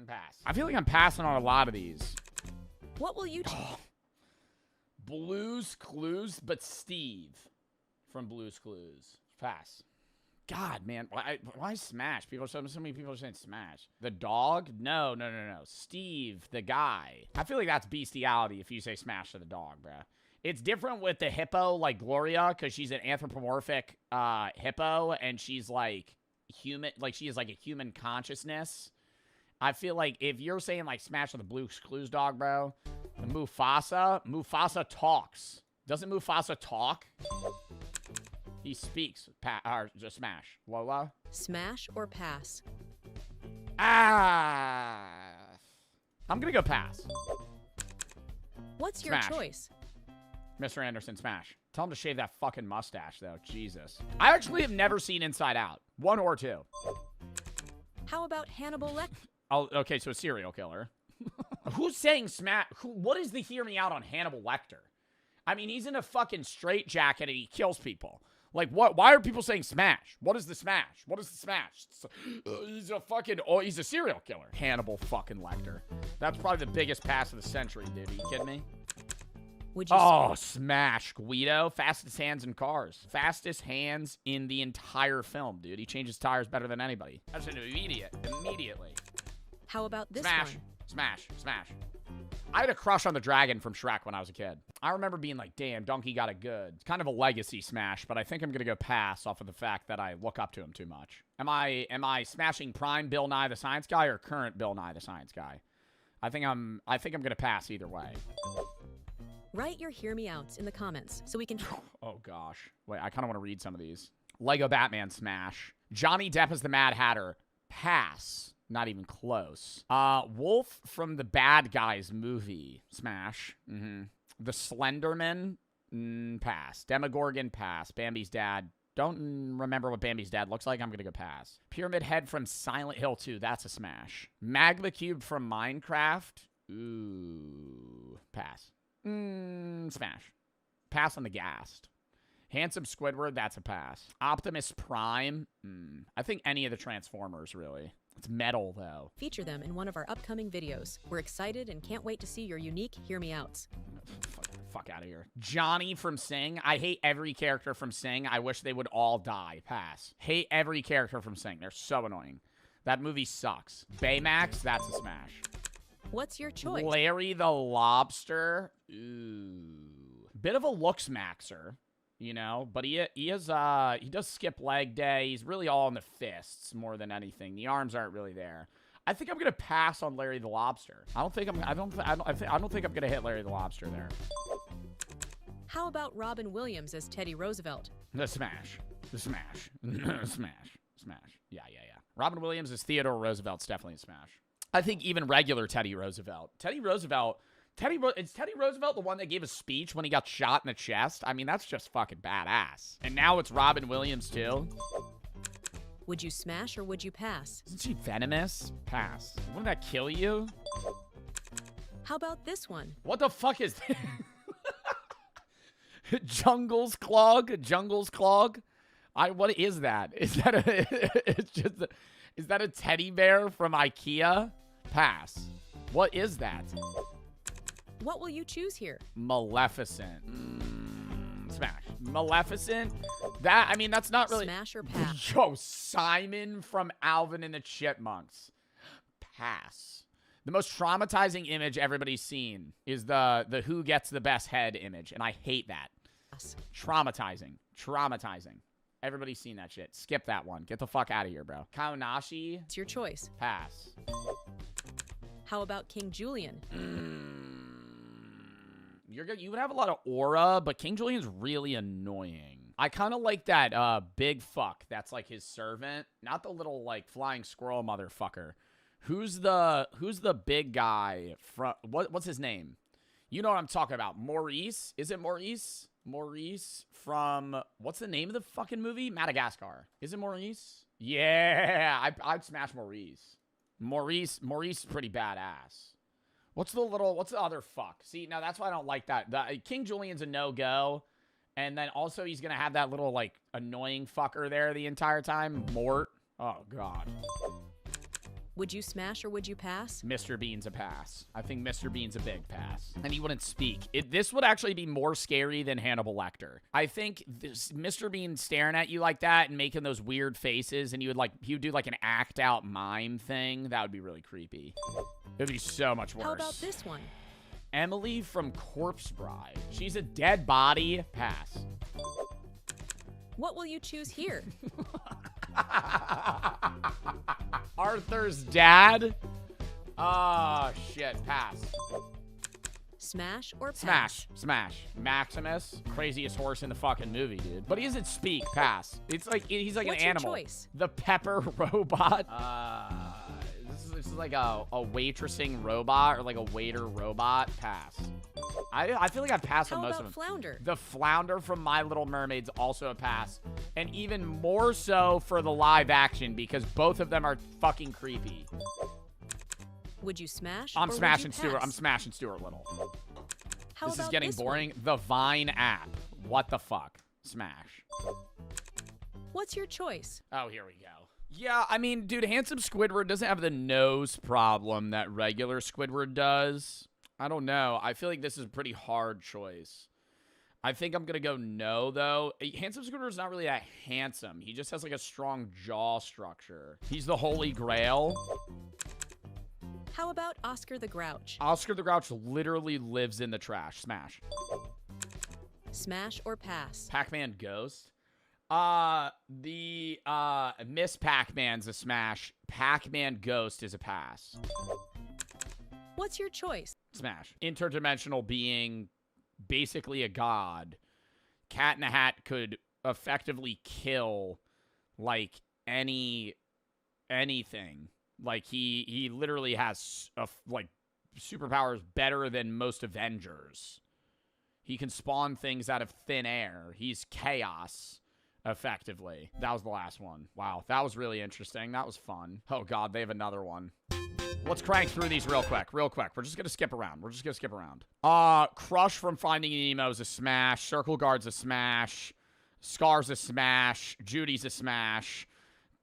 Pass. I feel like I'm passing on a lot of these. What will you choose? Blue's Clues, but Steve from Blue's Clues. Pass. God, man. Why Smash? So many people are saying Smash. The dog? No. Steve, the guy. I feel like that's bestiality if you say Smash to the dog, bruh. It's different with the hippo, like Gloria, because she's an anthropomorphic hippo, and she's like human, like she is like a human consciousness. I feel like if you're saying like Smash with the Blue's Clues dog, bro, Mufasa talks. Doesn't Mufasa talk? He speaks. Just Smash. Lola? Smash or pass? I'm gonna go pass. What's your Smash. choice? Mr. Anderson, Smash. Tell him to shave that fucking mustache, though. Jesus. I actually have never seen Inside Out. 1 or 2. How about Hannibal Lecter? Oh, okay, so a serial killer. Who's saying Smash? What is the hear me out on Hannibal Lecter? I mean, he's in a fucking straitjacket and he kills people. Like, what? Why are people saying Smash? What is the Smash? What is the Smash? He's a fucking... Oh, he's a serial killer. Hannibal fucking Lecter. That's probably the biggest pass of the century, dude. Are you kidding me? Would you Smash. Guido. Fastest hands in cars. Fastest hands in the entire film, dude. He changes tires better than anybody. That's an immediately. How about this Smash. one? Smash. I had a crush on the dragon from Shrek when I was a kid. I remember being like, damn, Donkey got it good. It's kind of a legacy Smash, but I think I'm going to go pass off of the fact that I look up to him too much. Am I smashing prime Bill Nye the Science Guy or current Bill Nye the Science Guy? I think I'm going to pass either way. Write your hear me outs in the comments so we can... Oh, gosh. Wait, I kind of want to read some of these. Lego Batman Smash. Johnny Depp as the Mad Hatter. Pass. Not even close. Wolf from the Bad Guys movie. Smash. The Slenderman. Pass. Demogorgon. Pass. Bambi's dad. Don't remember what Bambi's dad looks like. I'm going to go pass. Pyramid Head from Silent Hill 2. That's a smash. Magma Cube from Minecraft. Ooh. Pass. Smash. Pass on the Ghast. Handsome Squidward. That's a pass. Optimus Prime. I think any of the Transformers, really. It's metal, though. Feature them in one of our upcoming videos. We're excited and can't wait to see your unique Hear Me Outs. Fuck out of here. Johnny from Sing. I hate every character from Sing. I wish they would all die. Pass. Hate every character from Sing. They're so annoying. That movie sucks. Baymax. That's a smash. What's your choice? Larry the Lobster. Ooh. Bit of a looks maxer. You know, but he does skip leg day. He's really all in the fists more than anything. The arms aren't really there. I think I'm gonna pass on Larry the Lobster. I don't think I'm gonna hit Larry the Lobster there. How about Robin Williams as Teddy Roosevelt? The smash. The smash. Smash. Yeah. Robin Williams as Theodore Roosevelt's definitely a smash. I think even regular Teddy Roosevelt. Is Teddy Roosevelt the one that gave a speech when he got shot in the chest? I mean, that's just fucking badass. And now it's Robin Williams, too. Would you smash or would you pass? Isn't she venomous? Pass. Wouldn't that kill you? How about this one? What the fuck is that? Jungle's Clog? What is that? Is that a teddy bear from IKEA? Pass. What is that? What will you choose here? Maleficent. Smash. Maleficent? That's not really... Smash or pass? Yo, Simon from Alvin and the Chipmunks. Pass. The most traumatizing image everybody's seen is the who gets the best head image, and I hate that. Pass. Traumatizing. Everybody's seen that shit. Skip that one. Get the fuck out of here, bro. Kaonashi? It's your choice. Pass. How about King Julian? You would have a lot of aura, but King Julian's really annoying. I kind of like that big fuck that's like his servant, not the little like flying squirrel motherfucker. Who's the big guy from what's his name? You know what I'm talking about. Maurice? Is it Maurice? Maurice from what's the name of the fucking movie? Madagascar. Is it Maurice? Yeah, I'd smash Maurice. Maurice is pretty badass. What's the other fuck? See, now that's why I don't like that. King Julian's a no-go. And then also he's going to have that little, like, annoying fucker there the entire time. Mort. Oh, God. Would you smash or would you pass? Mr. Bean's a pass. I think Mr. Bean's a big pass. And he wouldn't speak. This would actually be more scary than Hannibal Lecter. I think Mr. Bean staring at you like that and making those weird faces, and he would do like an act-out mime thing. That would be really creepy. It would be so much worse. How about this one? Emily from Corpse Bride. She's a dead body. Pass. What will you choose here? Arthur's dad? Oh, shit. Pass. Smash or pass? Smash. Maximus, craziest horse in the fucking movie, dude. But he doesn't speak. Pass. It's like he's like What's an animal. Your choice? The pepper robot. This is like a waitressing robot or like a waiter robot. Pass. I feel like I've passed on most of them. Flounder? The Flounder from My Little Mermaid's also a pass. And even more so for the live action because both of them are fucking creepy. Would you smash? I'm smashing Stuart. I'm smashing Stuart Little. This is getting boring. The Vine app. What the fuck? Smash. What's your choice? Oh, here we go. Yeah, I mean, dude, Handsome Squidward doesn't have the nose problem that regular Squidward does. I don't know. I feel like this is a pretty hard choice. I think I'm going to go no, though. Handsome Squidward's not really that handsome. He just has, like, a strong jaw structure. He's the Holy Grail. How about Oscar the Grouch? Oscar the Grouch literally lives in the trash. Smash. Smash or pass? Pac-Man Ghost. Miss Pac-Man's a smash. Pac-Man Ghost is a pass. What's your choice? Smash. Interdimensional being, basically a god. Cat in the Hat could effectively kill, like, anything. Like, he literally has, like, superpowers better than most Avengers. He can spawn things out of thin air. He's chaos. effectively. That was the last one. Wow, that was really interesting. That was fun. Oh God, they have another one. Let's crank through these real quick. We're just gonna skip around. Crush from Finding Nemo is a smash. Circle Guard's a smash. Scar's a smash. Judy's a smash.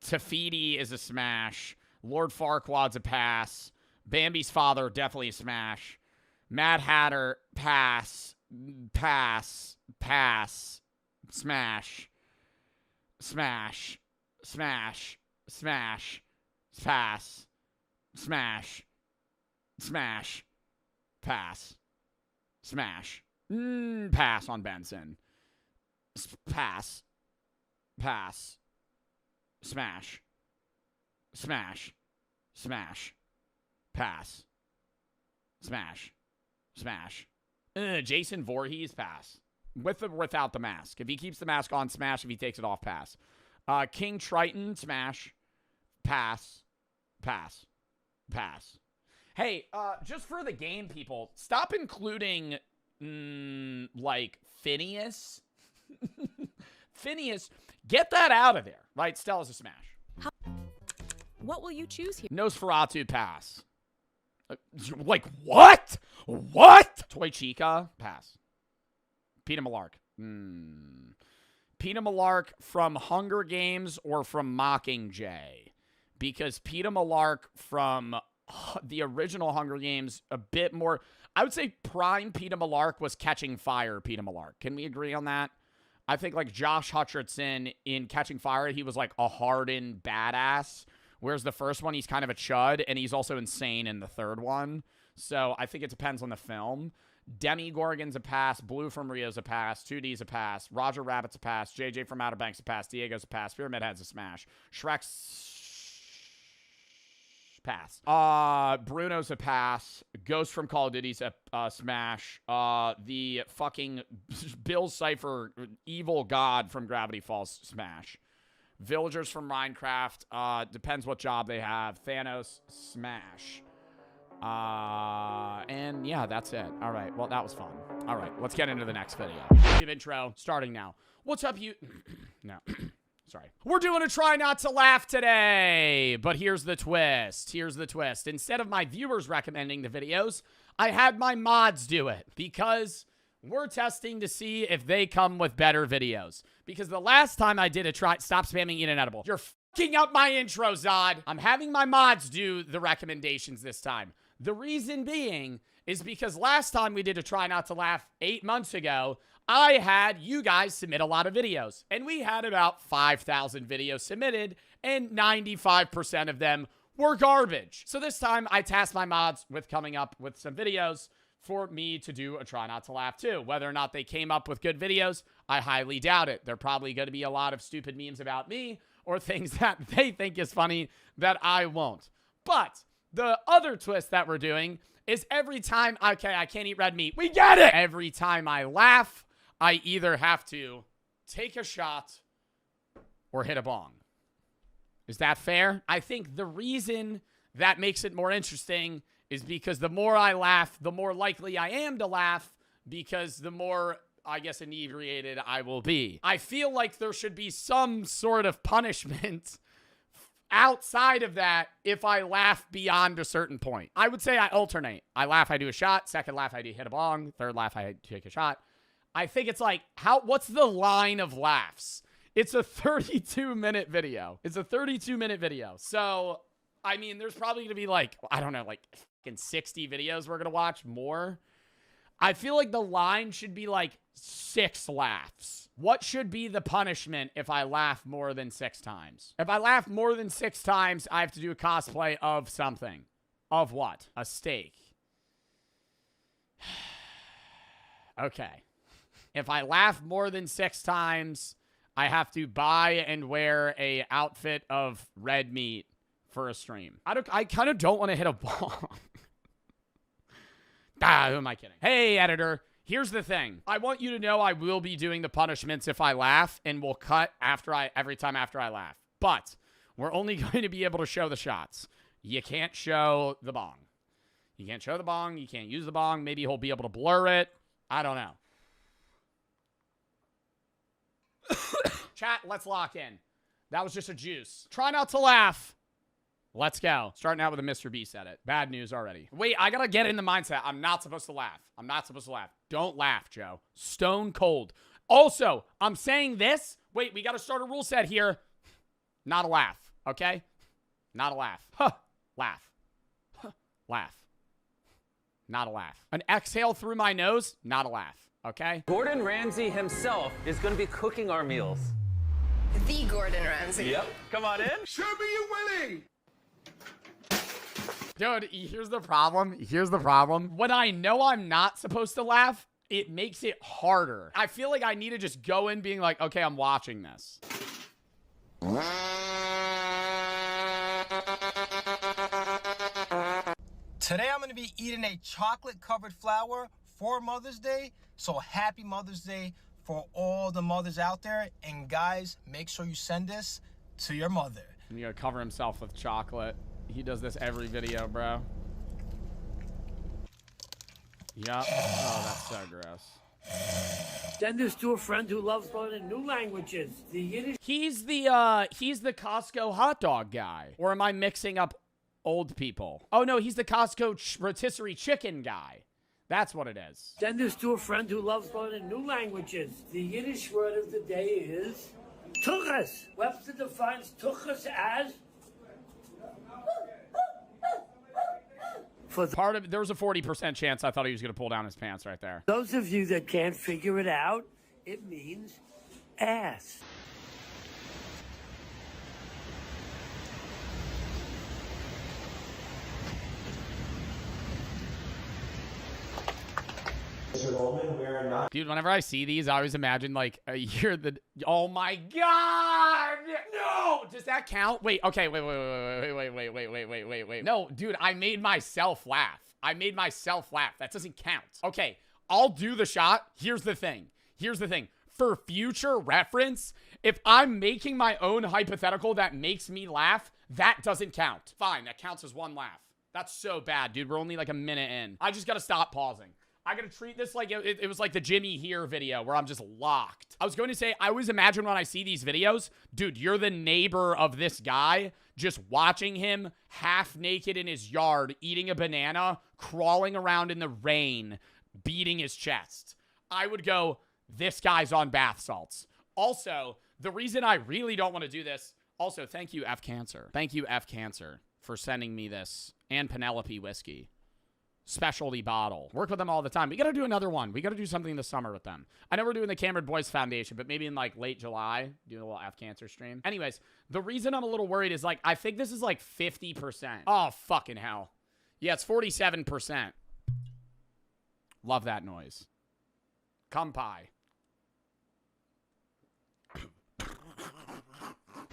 Tafiti is a smash. Lord Farquaad's a pass. Bambi's father, definitely a smash. Mad Hatter, pass. Pass. Pass. Smash. Smash. Smash. Smash. Pass. Smash. Smash. Pass. Smash. Pass on Benson. Pass. Pass. Smash. Smash. Smash. Pass. Smash. Smash. Jason Voorhees, pass. With or without the mask. If he keeps the mask on, smash. If he takes it off, pass. King Triton, smash. Pass. Pass. Pass. Hey, just for the game, people, stop including, like, Phineas. Phineas, get that out of there. Right? Stella's a smash. What will you choose here? Nosferatu, pass. Like, what? What? Toy Chica, pass. Peter Malark. Peter Malark from Hunger Games or from Mockingjay? Because Peter Malark from the original Hunger Games, a bit more... I would say prime Peter Malark was Catching Fire Peter Malark. Can we agree on that? I think, like, Josh Hutcherson in Catching Fire, he was, like, a hardened badass. Whereas the first one, he's kind of a chud, and he's also insane in the third one. So I think it depends on the film. Demigorgon's a pass. Blue from Rio's a pass. 2D's a pass. Roger Rabbit's a pass. JJ from Outer Banks a pass. Diego's a pass. Pyramid Head's a smash. Shrek's pass. Bruno's a pass. Ghost from Call of Duty's a smash. The fucking Bill Cipher, evil god from Gravity Falls, smash. Villagers from Minecraft, depends what job they have. Thanos, smash. And yeah, that's it. All right, well, that was fun. All right, let's get into the next video. YouTube intro, starting now. What's up, you? No. Sorry. We're doing a try not to laugh today, but here's the twist. Here's the twist. Instead of my viewers recommending the videos, I had my mods do it because we're testing to see if they come with better videos. Because the last time I did a try, stop spamming Eat an Edible. You're fucking up my intro, Zod. I'm having my mods do the recommendations this time. The reason being is because last time we did a try not to laugh 8 months ago, I had you guys submit a lot of videos. And we had about 5,000 videos submitted, and 95% of them were garbage. So this time I tasked my mods with coming up with some videos for me to do a try not to laugh too. Whether or not they came up with good videos, I highly doubt it. They're probably going to be a lot of stupid memes about me or things that they think is funny that I won't. But the other twist that we're doing is every time, okay, I can't eat red meat. We get it! Every time I laugh, I either have to take a shot or hit a bong. Is that fair? I think the reason that makes it more interesting is because the more I laugh, the more likely I am to laugh, because the more, I guess, inebriated I will be. I feel like there should be some sort of punishment outside of that if I laugh beyond a certain point. I would say I alternate. I laugh, I do a shot. Second laugh, I do hit a bong. Third laugh, I take a shot. I think it's like, what's the line of laughs? It's a 32-minute video. It's a 32-minute video. So, I mean, there's probably going to be like, I don't know, like fucking 60 videos we're going to watch more. I feel like the line should be like 6 laughs. What should be the punishment if I laugh more than 6 times? If I laugh more than 6 times, I have to do a cosplay of something. Of what? A steak. Okay. If I laugh more than 6 times, I have to buy and wear a outfit of red meat for a stream. I kind of don't want to hit a bong. Who am I kidding? Hey, editor. Here's the thing. I want you to know I will be doing the punishments if I laugh, and we'll cut every time after I laugh. But we're only going to be able to show the shots. You can't show the bong. You can't show the bong. You can't use the bong. Maybe he'll be able to blur it. I don't know. Chat, let's lock in. That was just a juice. Try not to laugh. Let's go. Starting out with a Mr. Beast edit. Bad news already. Wait, I gotta get in the mindset. I'm not supposed to laugh. I'm not supposed to laugh. Don't laugh, Joe. Stone cold. Also, I'm saying this. Wait, we gotta start a rule set here. Not a laugh, okay? Not a laugh. Huh. Laugh. Huh. Laugh. Not a laugh. An exhale through my nose. Not a laugh, okay? Gordon Ramsay himself is going to be cooking our meals. The Gordon Ramsay. Yep. Come on in. Show me your willy. Dude, here's the problem. Here's the problem. When I know I'm not supposed to laugh, it makes it harder. I feel like I need to just go in being like, okay, I'm watching this. Today I'm going to be eating a chocolate-covered flower for Mother's Day. So happy Mother's Day for all the mothers out there. And guys, make sure you send this to your mother. And you gotta cover himself with chocolate. He does this every video, bro. Yup. Oh, that's so gross. Send this to a friend who loves learning new languages. The Yiddish. He's the Costco hot dog guy. Or am I mixing up old people? Oh no, he's the Costco rotisserie chicken guy. That's what it is. Send this to a friend who loves learning new languages. The Yiddish word of the day is tuchas. Webster defines tuchas as part of there was a 40% chance I thought he was gonna pull down his pants right there. those of you that can't figure it out. It means ass. Dude, whenever I see these, I always imagine like you're the. Oh my god! No! Does that count? Wait. Okay. Wait. No, dude, I made myself laugh. That doesn't count. Okay, I'll do the shot. Here's the thing. For future reference, if I'm making my own hypothetical that makes me laugh, that doesn't count. Fine, that counts as one laugh. That's so bad, dude. We're only like a minute in. I just gotta stop pausing. I gotta treat this like it was like the Jimmy Here video where I'm just locked. I was going to say, I always imagine when I see these videos, dude, you're the neighbor of this guy, just watching him half naked in his yard, eating a banana, crawling around in the rain, beating his chest. I would go, this guy's on bath salts. Also, the reason I really don't want to do this, also, thank you, F Cancer. Thank you, F Cancer, for sending me this, and Penelope Whiskey. Specialty bottle. Work with them all the time. We got to do another one. We got to do something this summer with them. I know we're doing the Cameron Boys Foundation, but maybe in like late July, do a little F Cancer stream. Anyways, the reason I'm a little worried is like, I think this is like 50%. Oh, fucking hell. Yeah, it's 47%. Love that noise. Come pie.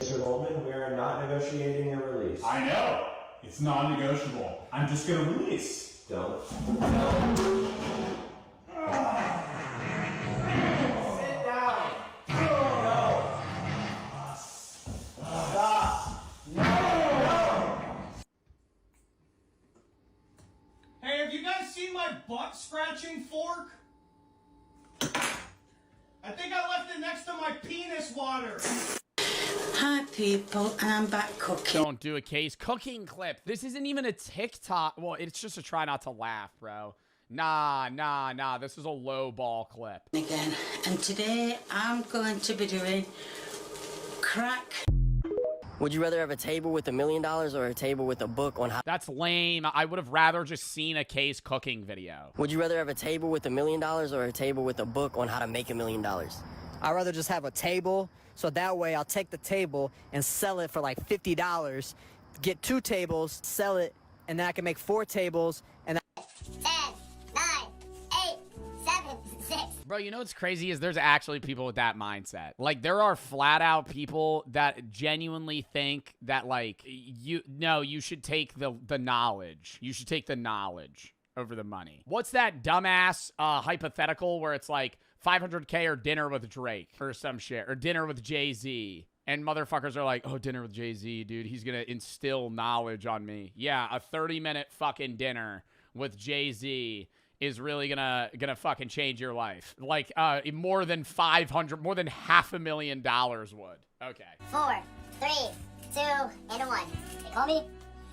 Mr. Goldman, we are not negotiating a release. I know. It's non-negotiable. I'm just going to release. Don't. Sit down. No. Stop. No. Hey, have you guys seen my butt scratching fork? I think I left it next to my penis water. Hi people, I'm back cooking. Don't do a case cooking clip. This isn't even a TikTok. Well, it's just a try not to laugh, bro. Nah. This is a low ball clip. Again, and today I'm going to be doing crack. Would you rather have a table with $1 million or a table with a book on how... That's lame. I would have rather just seen a case cooking video. Would you rather have a table with $1 million or a table with a book on how to make $1 million? I'd rather just have a table, so that way I'll take the table and sell it for like $50, get 2 tables, sell it, and then I can make 4 tables, and 10, 9, 8, 7, 6. Bro, you know what's crazy is there's actually people with that mindset. Like, there are flat out people that genuinely think that, like, you should take the knowledge. You should take the knowledge over the money. What's that dumbass hypothetical where it's like, 500K or dinner with Drake or some shit, or dinner with Jay-Z. And motherfuckers are like, oh, dinner with Jay-Z, dude. He's going to instill knowledge on me. Yeah, a 30-minute fucking dinner with Jay-Z is really gonna fucking change your life. Like, more than $500, more than $500,000 would. Okay. 4, 3, 2, and 1. They call me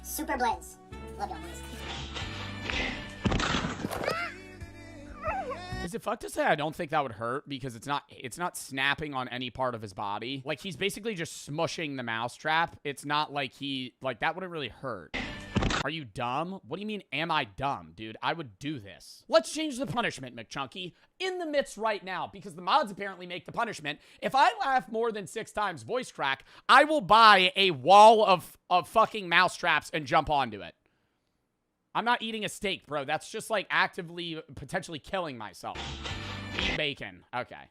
Super Blitz. Love y'all boys. Is it fucked to say I don't think that would hurt because it's not snapping on any part of his body? Like, he's basically just smushing the mousetrap. It's not like that wouldn't really hurt. Are you dumb? What do you mean, am I dumb, dude? I would do this. Let's change the punishment, McChunky. In the midst right now, because the mods apparently make the punishment. If I laugh more than 6 times voice crack, I will buy a wall of fucking mousetraps and jump onto it. I'm not eating a steak, bro. That's just like actively, potentially killing myself. Eat bacon. Okay.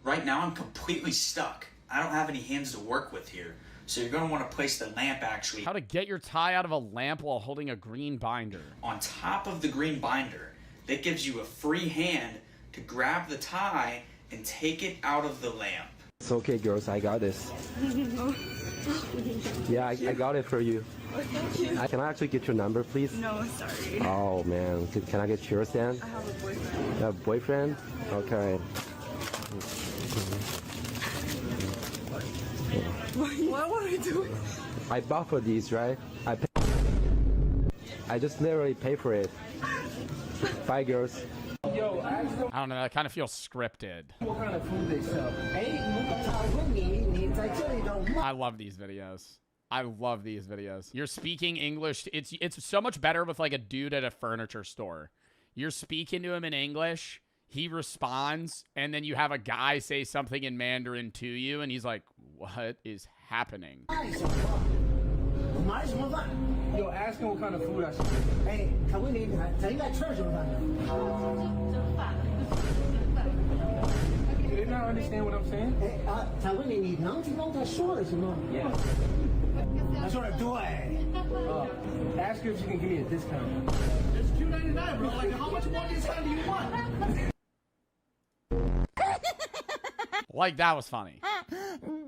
Right now, I'm completely stuck. I don't have any hands to work with here. So you're going to want to place the lamp actually How to get your tie out of a lamp while holding a green binder. on top of the green binder. That gives you a free hand to grab the tie and take it out of the lamp. It's okay, girls. I got this. Yeah, I got it for you. Can I actually get your number, please? No, sorry. Oh, man. Can I get yours then? I have a boyfriend. You have a boyfriend? Okay. What would I do? I bought for these, right? I just literally pay for it. Bye, girls. I don't know. That kind of feels scripted. What kind of food they sell? I love these videos. I love these videos. You're speaking English. It's so much better with like a dude at a furniture store. You're speaking to him in English. He responds, and then you have a guy say something in Mandarin to you, and he's like, what is happening? Yo, ask him what kind of food I should get. Hey, do you not understand what I'm saying? Yeah. Ask her if she can give me a discount. It's $2.99, bro. Like, how much more discount do you want? Like, that was funny.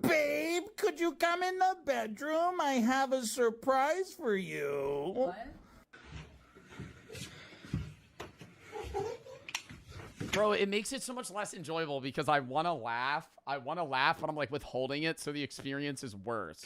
Babe, could you come in the bedroom? I have a surprise for you. What? Bro, it makes it so much less enjoyable because I want to laugh. But I'm like withholding it, so the experience is worse.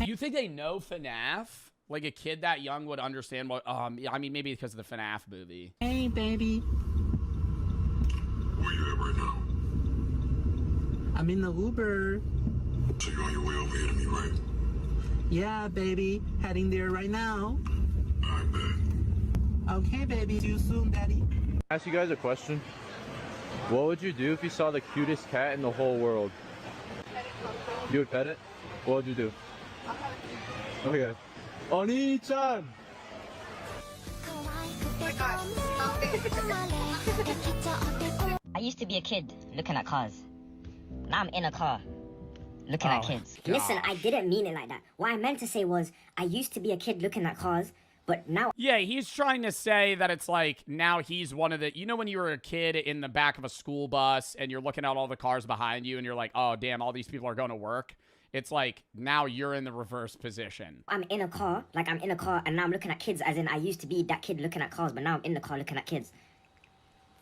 You think they know FNAF? Like a kid that young would understand what? I mean, maybe because of the FNAF movie. Hey, baby. Where you at right now? I'm in the Uber. So you're on your way over here to me, right? Yeah, baby. Heading there right now. I bet. Okay, baby. See you soon, daddy. Ask you guys a question. What would you do if you saw the cutest cat in the whole world? You would pet it? What would you do? Okay. Oni-chan! I used to be a kid looking at cars. Now I'm in a car looking at kids. Listen, I didn't mean it like that. What I meant to say was, I used to be a kid looking at cars, but now... Yeah, he's trying to say that it's like, now he's one of the... You know when you were a kid in the back of a school bus and you're looking at all the cars behind you and you're like, oh, damn, all these people are going to work? It's like, now you're in the reverse position. I'm in a car, and now I'm looking at kids, as in I used to be that kid looking at cars, but now I'm in the car looking at kids.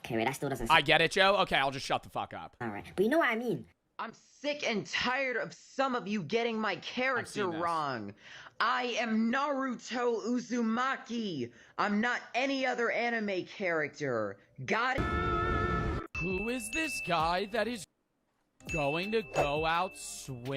Okay, wait, that still doesn't... I get it, Joe. Okay, I'll just shut the fuck up. All right, but you know what I mean. I'm sick and tired of some of you getting my character wrong. I am Naruto Uzumaki. I'm not any other anime character. Got it? Who is this guy that is going to go out swinging?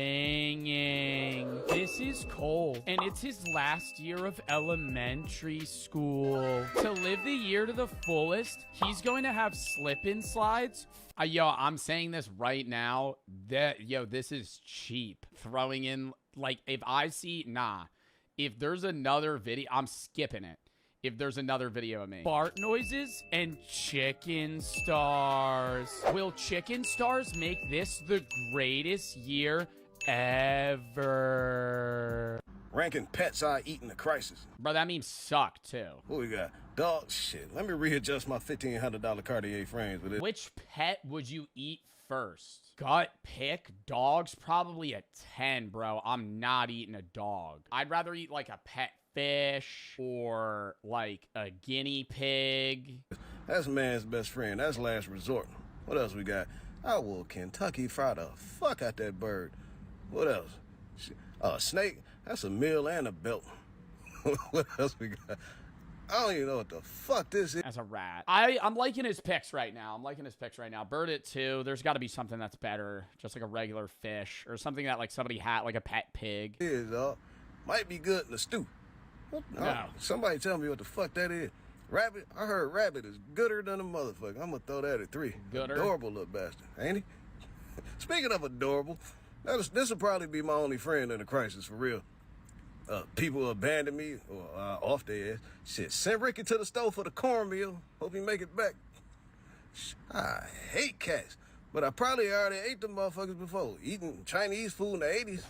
This is Cole, and it's his last year of elementary school. To live the year to the fullest, he's going to have slip-in slides. Yo, I'm saying this right now. This is cheap. Throwing in, like, if I see, if there's another video, I'm skipping it. If there's another video of me. Fart noises and chicken stars. Will chicken stars make this the greatest year ever? ranking pets I eat in the crisis. Bro, that means suck, too. What we got? Dog shit. Let me readjust my $1,500 Cartier frames with it. Which pet would you eat first? Gut pick? Dog's probably a 10, bro. I'm not eating a dog. I'd rather eat like a pet fish or like a guinea pig. That's man's best friend. That's last resort. What else we got? I will Kentucky fry the fuck out that bird. What else? Snake? That's a meal and a belt. What else we got? I don't even know what the fuck this is. As a rat. I'm liking his picks right now. Bird at 2. There's got to be something that's better. Just like a regular fish or something that like somebody had, like a pet pig. Might be good in the stew. No. Somebody tell me what the fuck that is. Rabbit? I heard rabbit is gooder than a motherfucker. I'm gonna throw that at 3. Gooder? Adorable little bastard, ain't he? Speaking of adorable, this will probably be my only friend in a crisis, for real. People abandon me or off their ass. Shit, send Ricky to the store for the cornmeal. Hope he make it back. I hate cats, but I probably already ate them motherfuckers before. Eating Chinese food in the 80s,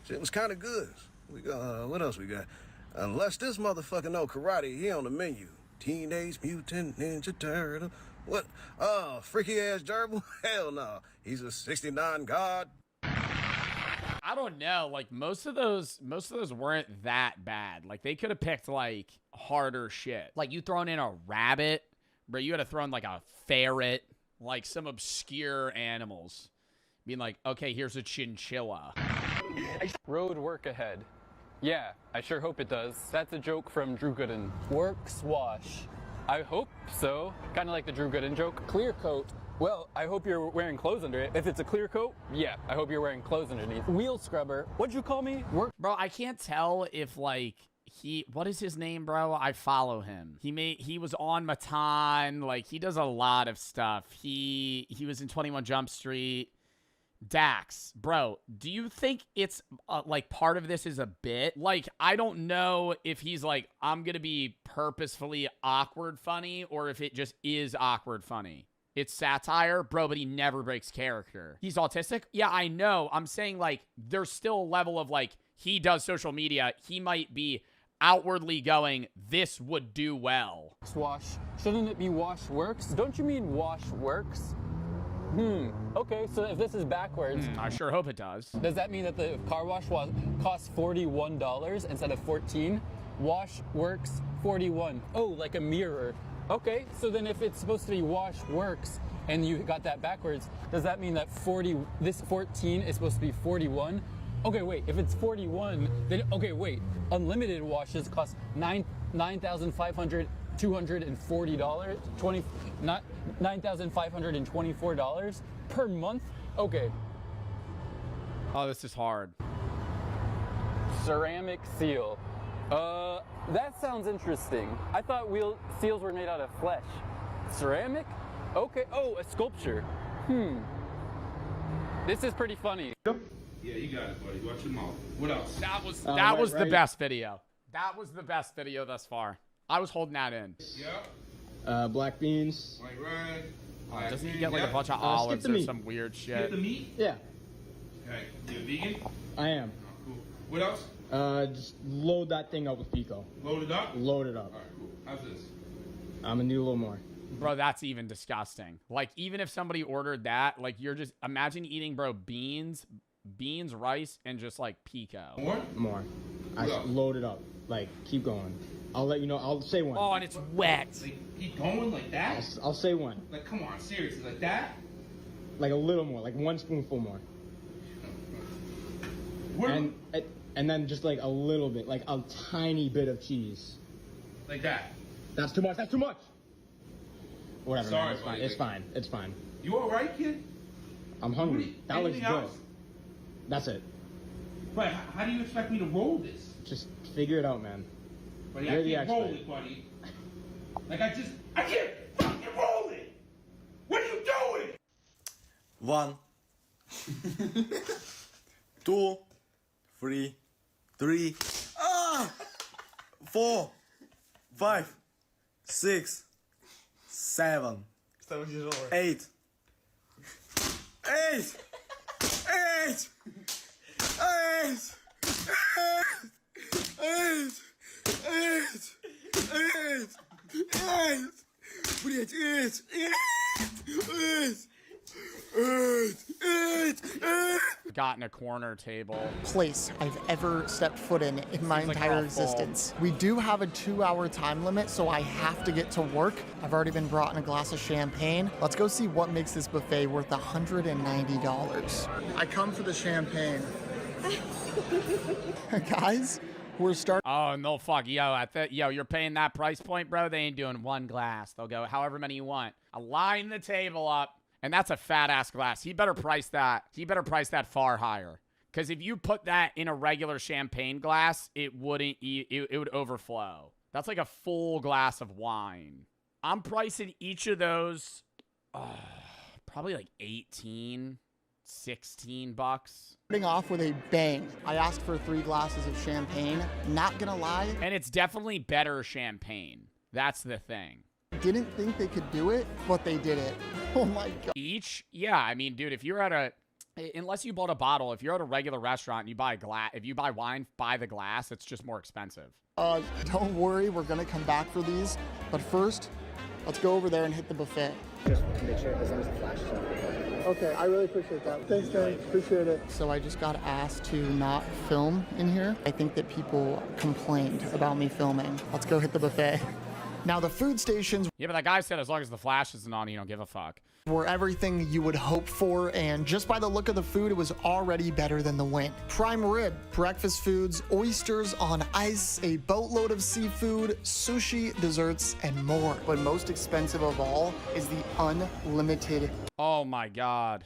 shit was kind of good. We got, what else we got? Unless this motherfucker know karate, he on the menu. Teenage Mutant Ninja Turtle. What? Freaky ass gerbil? Hell no. He's a 69 god. I don't know. Like most of those weren't that bad. Like they could have picked like harder shit. Like you thrown in a rabbit, bro. You had to throw in like a ferret, like some obscure animals. Being like, okay, here's a chinchilla. Road work ahead. Yeah, I sure hope it does. That's a joke from Drew Gooden. Works wash. I hope so. Kind of like the Drew Gooden joke. Clear coat. Well, I hope you're wearing clothes under it. If it's a clear coat, yeah, I hope you're wearing clothes underneath. Wheel scrubber. What'd you call me? Bro, I can't tell if like what is his name, bro? I follow him. He was on Matan. Like he does a lot of stuff. He was in 21 Jump Street. Dax, bro, do you think it's like part of this is a bit? Like, I don't know if he's like, I'm gonna be purposefully awkward funny or if it just is awkward funny. It's satire, bro, but he never breaks character. He's autistic? Yeah, I know. I'm saying like there's still a level of like he does social media. He might be outwardly going, this would do well. Wash. Shouldn't it be wash works? Don't you mean wash works? Okay, so if this is backwards... I sure hope it does. Does that mean that the car wash costs $41 instead of $14? Wash works 41. Oh, like a mirror. Okay, so then if it's supposed to be wash works and you got that backwards, does that mean that this 14 is supposed to be 41? Okay, wait, if it's 41, then, okay, wait, unlimited washes cost $9,500. $240, $9,524 per month. Okay. Oh, this is hard. Ceramic seal. That sounds interesting. I thought seals were made out of flesh. Ceramic? Okay. Oh, a sculpture. This is pretty funny. Yeah, you got it, buddy. Watch your mouth. What else? That was the best video. That was the best video thus far. I was holding that in. Yeah. Black beans. Right. Doesn't he get like a bunch of olives or some weird shit? Skip the meat? Yeah. Okay. You a vegan? I am. Oh, cool. What else? Just load that thing up with pico. Load it up? Load it up. All right, cool. How's this? I'm gonna need a little more. Bro, that's even disgusting. Like, even if somebody ordered that, like, you're just... Imagine eating, bro, beans, rice, and just, like, pico. More. I load it up. Like, keep going. I'll let you know. I'll say one. Oh, and it's wet. Like, keep going like that? I'll say one. Like, come on, seriously, like that? Like a little more, like 1 spoonful more. And then just like a little bit, like a tiny bit of cheese. Like that? That's too much. That's too much. Whatever. Sorry, man. It's fine. It's fine. It's fine. You all right, kid? I'm hungry. That looks good. Else? That's it. But how do you expect me to roll this? Just figure it out, man. Buddy, You're I can't roll it, buddy. Like I can't fucking roll it! What are you doing? 1, 2, 3, 4, 5, 6, 7, 8, 8, 8, 8, Gotten a corner table. Place I've ever stepped foot in my like entire we're all full. existence. We do have a 2-hour time limit, so I have to get to work. I've already been brought in a glass of champagne. Let's go see what makes this buffet worth $190. I come for the champagne. Guys, we're starting. Oh, no, fuck. Yo, you're paying that price point, bro? They ain't doing one glass. They'll go however many you want. I'll line the table up. And that's a fat-ass glass. He better price that. He better price that far higher. Because if you put that in a regular champagne glass, it wouldn't. It would overflow. That's like a full glass of wine. I'm pricing each of those probably like 18, 16 bucks. Starting off with a bang. I asked for 3 glasses of champagne. Not gonna lie. And it's definitely better champagne. That's the thing. Didn't think they could do it, but they did it. Oh my God. Each? Yeah, I mean, dude, if you're at unless you bought a bottle, if you're at a regular restaurant and you buy if you buy wine by the glass, it's just more expensive. Don't worry, we're gonna come back for these. But first, let's go over there and hit the buffet. Just make sure as long as the flash is on. Okay, I really appreciate that. Thanks, guys. Appreciate it. So I just got asked to not film in here. I think that people complained about me filming. Let's go hit the buffet. Now, the food stations... Yeah, but that guy said as long as the flash isn't on, you don't give a fuck. ...were everything you would hope for, and just by the look of the food, it was already better than the Wynn. Prime rib, breakfast foods, oysters on ice, a boatload of seafood, sushi, desserts, and more. But most expensive of all is the unlimited... Oh my God.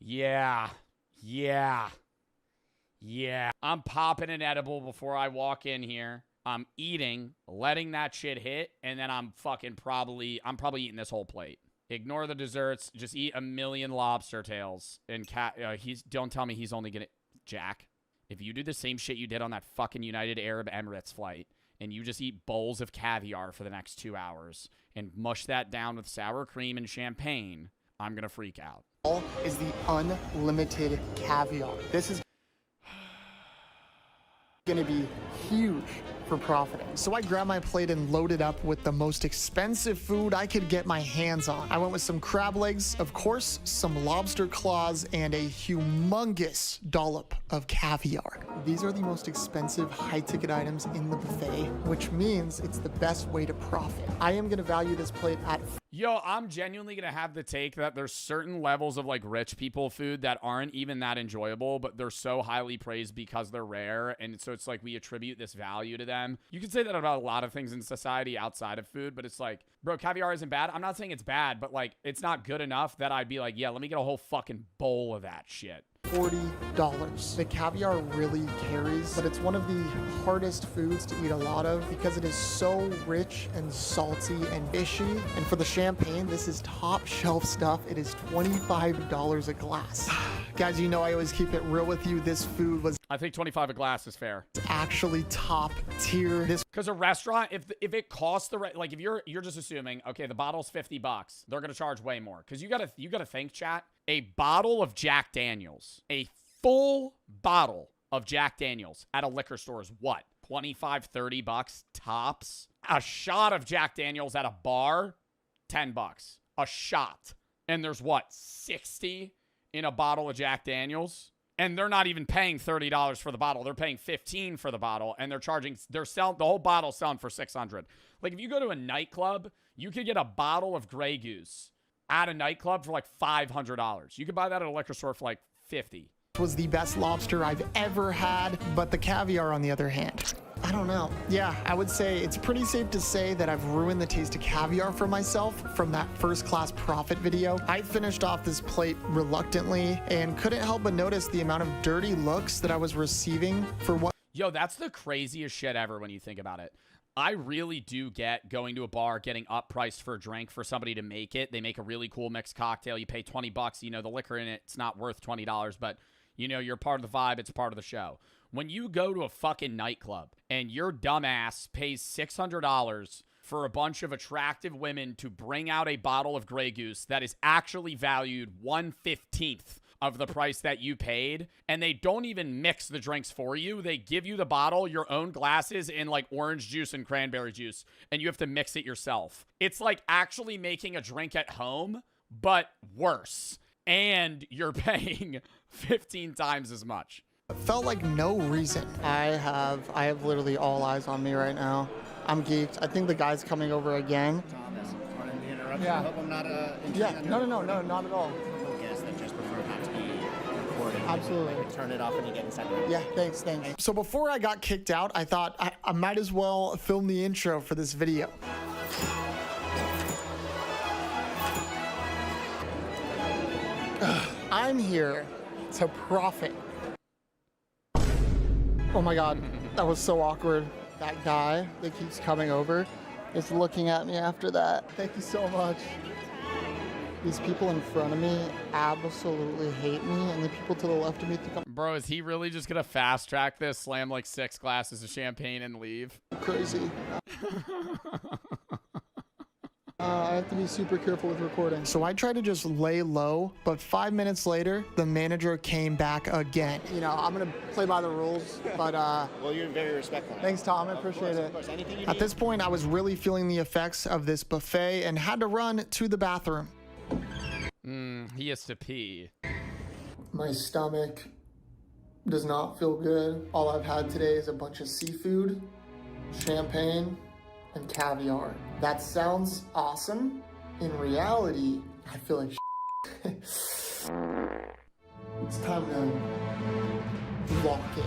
Yeah. Yeah. Yeah. I'm popping an edible before I walk in here. I'm eating, letting that shit hit, and then I'm probably eating this whole plate. Ignore the desserts. Just eat a million lobster tails. And don't tell me he's only gonna... Jack, if you do the same shit you did on that fucking United Arab Emirates flight, and you just eat bowls of caviar for the next 2 hours, and mush that down with sour cream and champagne, I'm gonna freak out. ...is the unlimited caviar. This is... gonna be huge for profiting. So I grabbed my plate and loaded up with the most expensive food I could get my hands on. I went with some crab legs, of course, some lobster claws, and a humongous dollop of caviar. These are the most expensive high-ticket items in the buffet, which means it's the best way to profit. I am gonna value this plate at... Yo, I'm genuinely gonna have the take that there's certain levels of like rich people food that aren't even that enjoyable, but they're so highly praised because they're rare, and so it's like we attribute this value to them. You can say that about a lot of things in society outside of food, but it's like, bro, caviar isn't bad. I'm not saying it's bad, but like it's not good enough that I'd be like, yeah, let me get a whole fucking bowl of that shit. $40. The caviar really carries, but it's one of the hardest foods to eat a lot of because it is so rich and salty and fishy. And for the champagne, this is top shelf stuff. It is $25 a glass. Guys, you know I always keep it real with you. This food was... I think 25 a glass is fair. Actually top tier. Because a restaurant, if it costs like if you're just assuming, okay, the bottle's $50, they're gonna charge way more. Because you gotta think, chat. A bottle of Jack Daniels, a full bottle of Jack Daniels at a liquor store is what? 25, 30 bucks tops. A shot of Jack Daniels at a bar, 10 bucks. A shot. And there's what? 60 in a bottle of Jack Daniels? And they're not even paying $30 for the bottle. They're paying $15 for the bottle, and they're selling the whole bottle selling for $600. Like if you go to a nightclub, you could get a bottle of Grey Goose at a nightclub for like $500. You could buy that at a liquor store for like $50. Was the best lobster I've ever had, but the caviar on the other hand, I don't know. Yeah, I would say it's pretty safe to say that I've ruined the taste of caviar for myself from that first class profit video. I finished off this plate reluctantly and couldn't help but notice the amount of dirty looks that I was receiving for what... Yo, that's the craziest shit ever when you think about it. I really do get going to a bar, getting up priced for a drink for somebody to make it. They make a really cool mixed cocktail. You pay 20 bucks. You know, the liquor in it's not worth $20, but you know, you're part of the vibe. It's part of the show. When you go to a fucking nightclub and your dumbass pays $600 for a bunch of attractive women to bring out a bottle of Grey Goose that is actually valued 1/15 of the price that you paid, and they don't even mix the drinks for you. They give you the bottle, your own glasses in like orange juice and cranberry juice, and you have to mix it yourself. It's like actually making a drink at home, but worse. And you're paying 15 times as much. It felt like no reason. I have literally all eyes on me right now. I'm geeked. I think the guy's coming over again. Thomas, pardon the interruption. Yeah. I hope I'm not Yeah, no, not at all. Guests that just prefer not to be recorded. Absolutely. Turn it off when you get inside the room. Yeah, thanks. So before I got kicked out, I thought I might as well film the intro for this video. I'm here to profit. Oh my God, that was so awkward. That guy that keeps coming over is looking at me after that. Thank you so much. These people in front of me absolutely hate me, and the people to the left of me think I'm Bro, is he really just gonna fast track this, slam like 6 glasses of champagne and leave? crazy. I have to be super careful with recording. So I tried to just lay low, but 5 minutes later, the manager came back again. You know, I'm gonna play by the rules, but Well, you're very respectful. thanks, Tom, I appreciate it. Of course, anything you At need. this point, I was really feeling the effects of this buffet and had to run to the bathroom. He has to pee. My stomach does not feel good. All I've had today is a bunch of seafood, champagne, and caviar. That sounds awesome. In reality, I feel like It's time to walk in.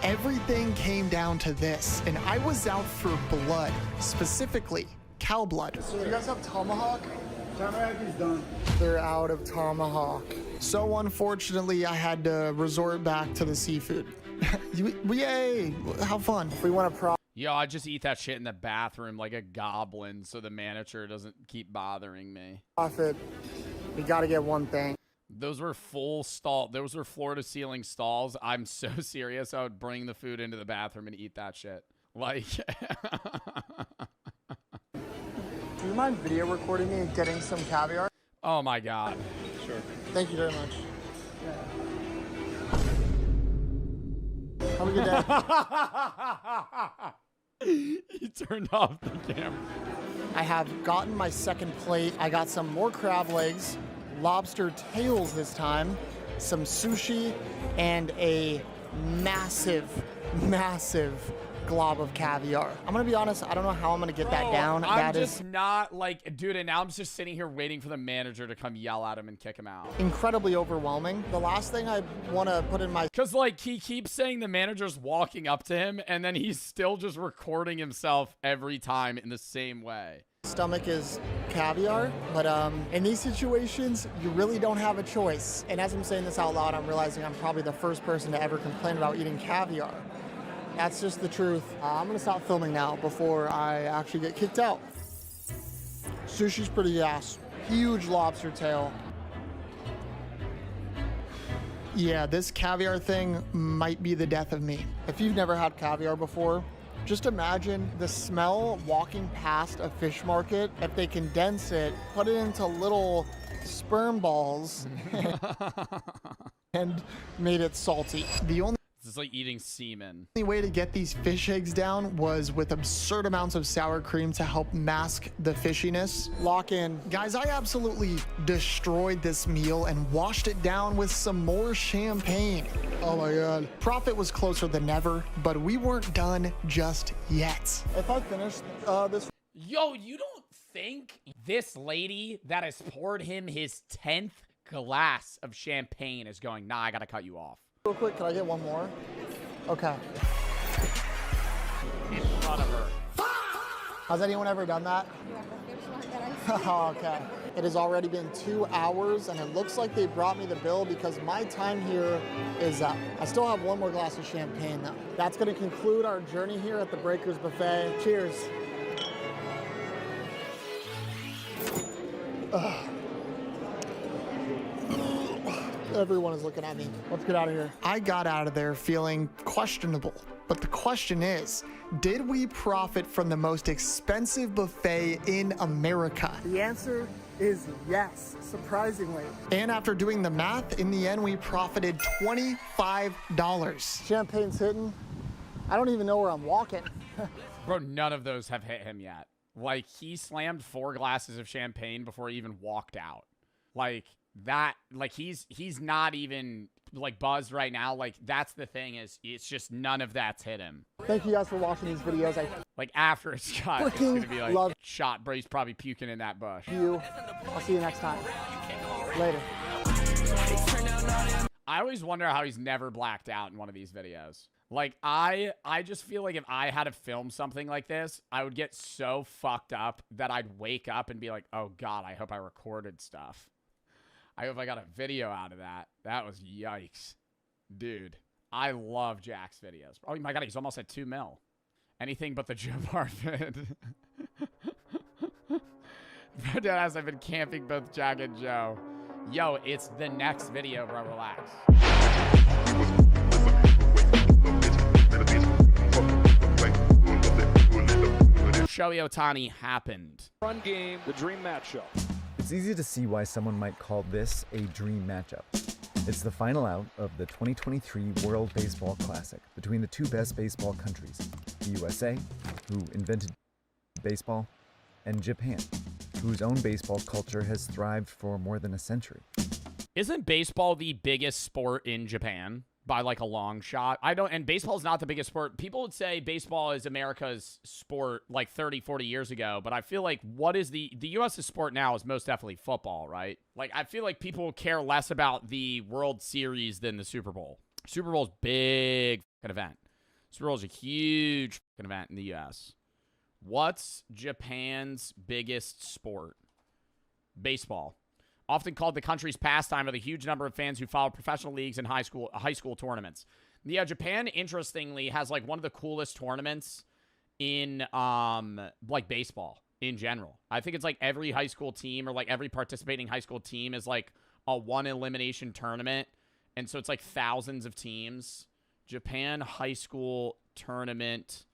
Everything came down to this, and I was out for blood, specifically cow blood. Do you guys have tomahawk? Tomahawk is done. They're out of tomahawk. So unfortunately, I had to resort back to the seafood. Yay! How fun. If we want to Yo, I just eat that shit in the bathroom like a goblin so the manager doesn't keep bothering me. profit, we gotta get one thing. Those were full stall. Those were floor to ceiling stalls. I'm so serious. I would bring the food into the bathroom and eat that shit. Like, Do you mind video recording me and getting some caviar? oh my God. Sure. Thank you very much. Have a good day. He turned off the camera. I have gotten my second plate. I got some more crab legs, lobster tails this time, some sushi, and a massive glob of caviar. I'm gonna be honest, I don't know how I'm gonna get that down. I'm just not like, dude, and now I'm just sitting here waiting for the manager to come yell at him and kick him out. Incredibly overwhelming. The last thing I want to put in my Because, like, he keeps saying the manager's walking up to him, and then he's still just recording himself every time in the same way. stomach is caviar, but in these situations, you really don't have a choice. And as I'm saying this out loud, I'm realizing I'm probably the first person to ever complain about eating caviar. That's just the truth. I'm gonna stop filming now before I actually get kicked out. Sushi's pretty ass. Huge lobster tail. Yeah, this caviar thing might be the death of me. If you've never had caviar before, just imagine the smell walking past a fish market. If they condense it, put it into little sperm balls, and made it salty. The only It's like eating semen. way to get these fish eggs down was with absurd amounts of sour cream to help mask the fishiness. Lock in. Guys, I absolutely destroyed this meal and washed it down with some more champagne. Oh my God. Profit was closer than ever, but we weren't done just yet. If I finish this... Yo, you don't think this lady that has poured him his 10th glass of champagne is going, nah, I gotta cut you off. Real quick, can I get one more? Okay. In front of her. Has anyone ever done that? Oh, okay. It has already been 2 hours, and it looks like they brought me the bill because my time here is up. I still have one more glass of champagne, though. That's going to conclude our journey here at the Breakers Buffet. Cheers. Ugh. Everyone is looking at me. Let's get out of here. I got out of there feeling questionable. But the question is, did we profit from the most expensive buffet in America? The answer is yes, surprisingly. And after doing the math, in the end, we profited $25. Champagne's hitting. I don't even know where I'm walking. Bro, none of those have hit him yet. Like, he slammed 4 glasses of champagne before he even walked out. Like, that, like, he's not even, like, buzzed right now. Like, that's the thing, is it's just none of that's hit him. Thank you guys for watching these videos. Like, after it's shot, it's gonna be like, love shot, bro, he's probably puking in that bush. I'll see you next time. Later. I always wonder how he's never blacked out in one of these videos. Like, I just feel like if I had to film something like this, I would get so fucked up that I'd wake up and be like, oh God, I hope I recorded stuff. I hope I got a video out of that. That was yikes. Dude, I love Jack's videos. Oh my God, he's almost at 2 mil. Anything but the Joe Bart vid. Deadass, I've been camping both Jack and Joe. Yo, it's the next video, bro. Relax. Shohei Ohtani happened. Run game, the dream matchup. It's easy to see why someone might call this a dream matchup. It's the final out of the 2023 World Baseball Classic between the 2 best baseball countries, the USA, who invented baseball, and Japan, whose own baseball culture has thrived for more than a century. Isn't baseball the biggest sport in Japan by like a long shot? And baseball's not the biggest sport. People would say baseball is America's sport like 30, 40 years ago, but I feel like what is the U.S.'s sport now is most definitely football, right? Like, I feel like people care less about the World Series than the Super Bowl. Super Bowl's big fucking event. Super Bowl's a huge fucking event in the U.S. What's Japan's biggest sport? Baseball. Often called the country's pastime with a huge number of fans who follow professional leagues and high school tournaments. Yeah, Japan, interestingly, has like one of the coolest tournaments in like baseball in general. I think it's like every high school team or like every participating high school team is like a 1 elimination tournament. And so it's like thousands of teams. Japan high school tournament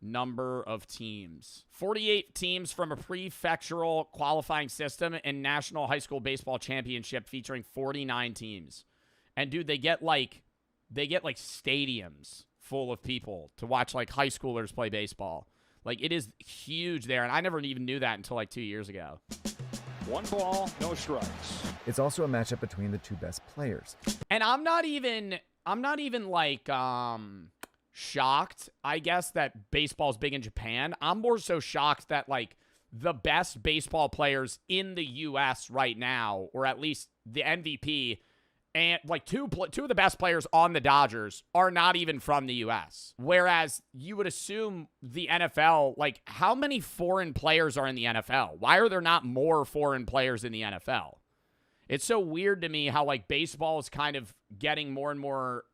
number of teams. 48 teams from a prefectural qualifying system and national high school baseball championship featuring 49 teams. And dude, they get like stadiums full of people to watch like high schoolers play baseball. Like, it is huge there, and I never even knew that until like 2 years ago. 1 ball, no strikes. It's also a matchup between the 2 best players. And I'm not even like shocked, I guess, that baseball's big in Japan. I'm more so shocked that like the best baseball players in the U.S. right now, or at least the MVP, and like two of the best players on the Dodgers are not even from the U.S. Whereas you would assume the NFL, like, how many foreign players are in the NFL? Why are there not more foreign players in the NFL? It's so weird to me how, like, baseball is kind of getting more and more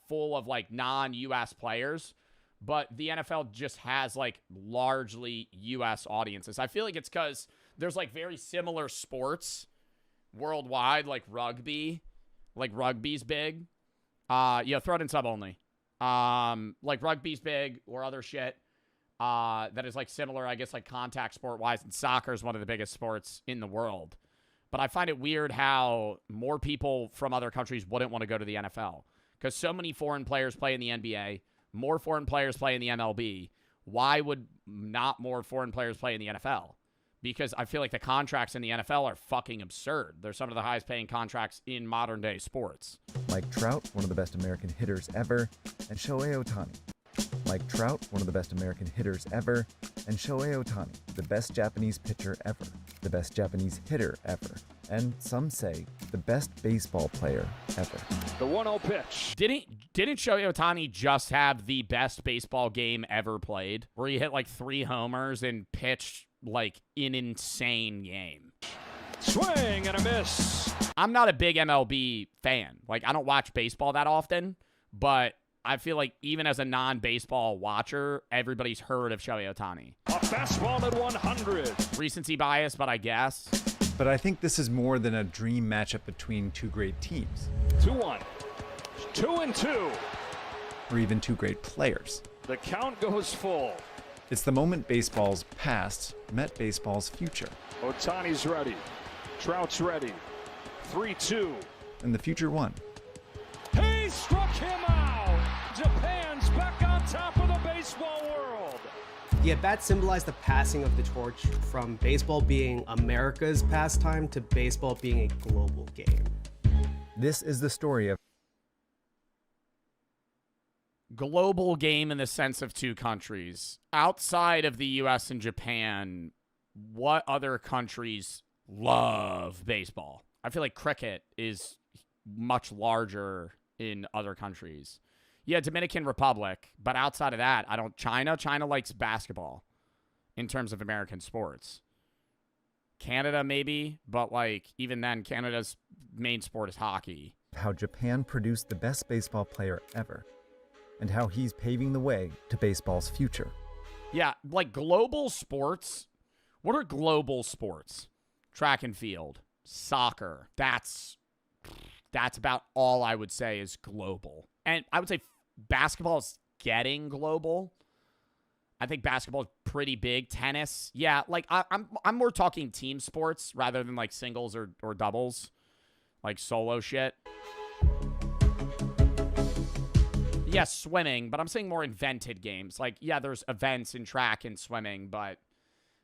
full of, like, non-U.S. players, but the NFL just has, like, largely U.S. audiences. I feel like it's because there's, like, very similar sports worldwide, like rugby. Like, rugby's big. Yeah, throw it in sub only. Like, rugby's big or other shit that is, like, similar, I guess, like, contact sport-wise. And soccer is one of the biggest sports in the world. But I find it weird how more people from other countries wouldn't want to go to the NFL. Because so many foreign players play in the NBA. More foreign players play in the MLB. Why would not more foreign players play in the NFL? Because I feel like the contracts in the NFL are fucking absurd. They're some of the highest paying contracts in modern day sports. Mike Trout, one of the best American hitters ever, and Shohei Ohtani. Mike Trout, one of the best American hitters ever, and Shohei Ohtani, the best Japanese pitcher ever, the best Japanese hitter ever, and some say the best baseball player ever. The 1-0 pitch. Didn't Shohei Ohtani just have the best baseball game ever played, where he hit like 3 homers and pitched like an insane game? Swing and a miss. I'm not a big MLB fan. Like, I don't watch baseball that often, but I feel like even as a non-baseball watcher, everybody's heard of Shohei Ohtani. A fastball at 100. Recency bias, but I guess. But I think this is more than a dream matchup between 2 great teams. 2-1. 2-2. Or even 2 great players. The count goes full. It's the moment baseball's past met baseball's future. Otani's ready. Trout's ready. 3-2. And the future won. He struck him out. Japan's back on top of the baseball world. The at-bat symbolized the passing of the torch from baseball being America's pastime to baseball being a global game. This is the story of global game in the sense of two countries. Outside of the US and Japan, what other countries love baseball? I feel like cricket is much larger in other countries. Yeah, Dominican Republic, but outside of that, China likes basketball in terms of American sports. Canada maybe, but like even then Canada's main sport is hockey. how Japan produced the best baseball player ever, and how he's paving the way to baseball's future. Yeah, like global sports. What are global sports? Track and field, soccer. That's about all I would say is global. And I would say basketball is getting global. I think basketball is pretty big. Tennis, yeah. Like I'm more talking team sports rather than like singles or doubles, like solo shit. Yeah, swimming, but I'm saying more invented games. Like, yeah, there's events in track and swimming, but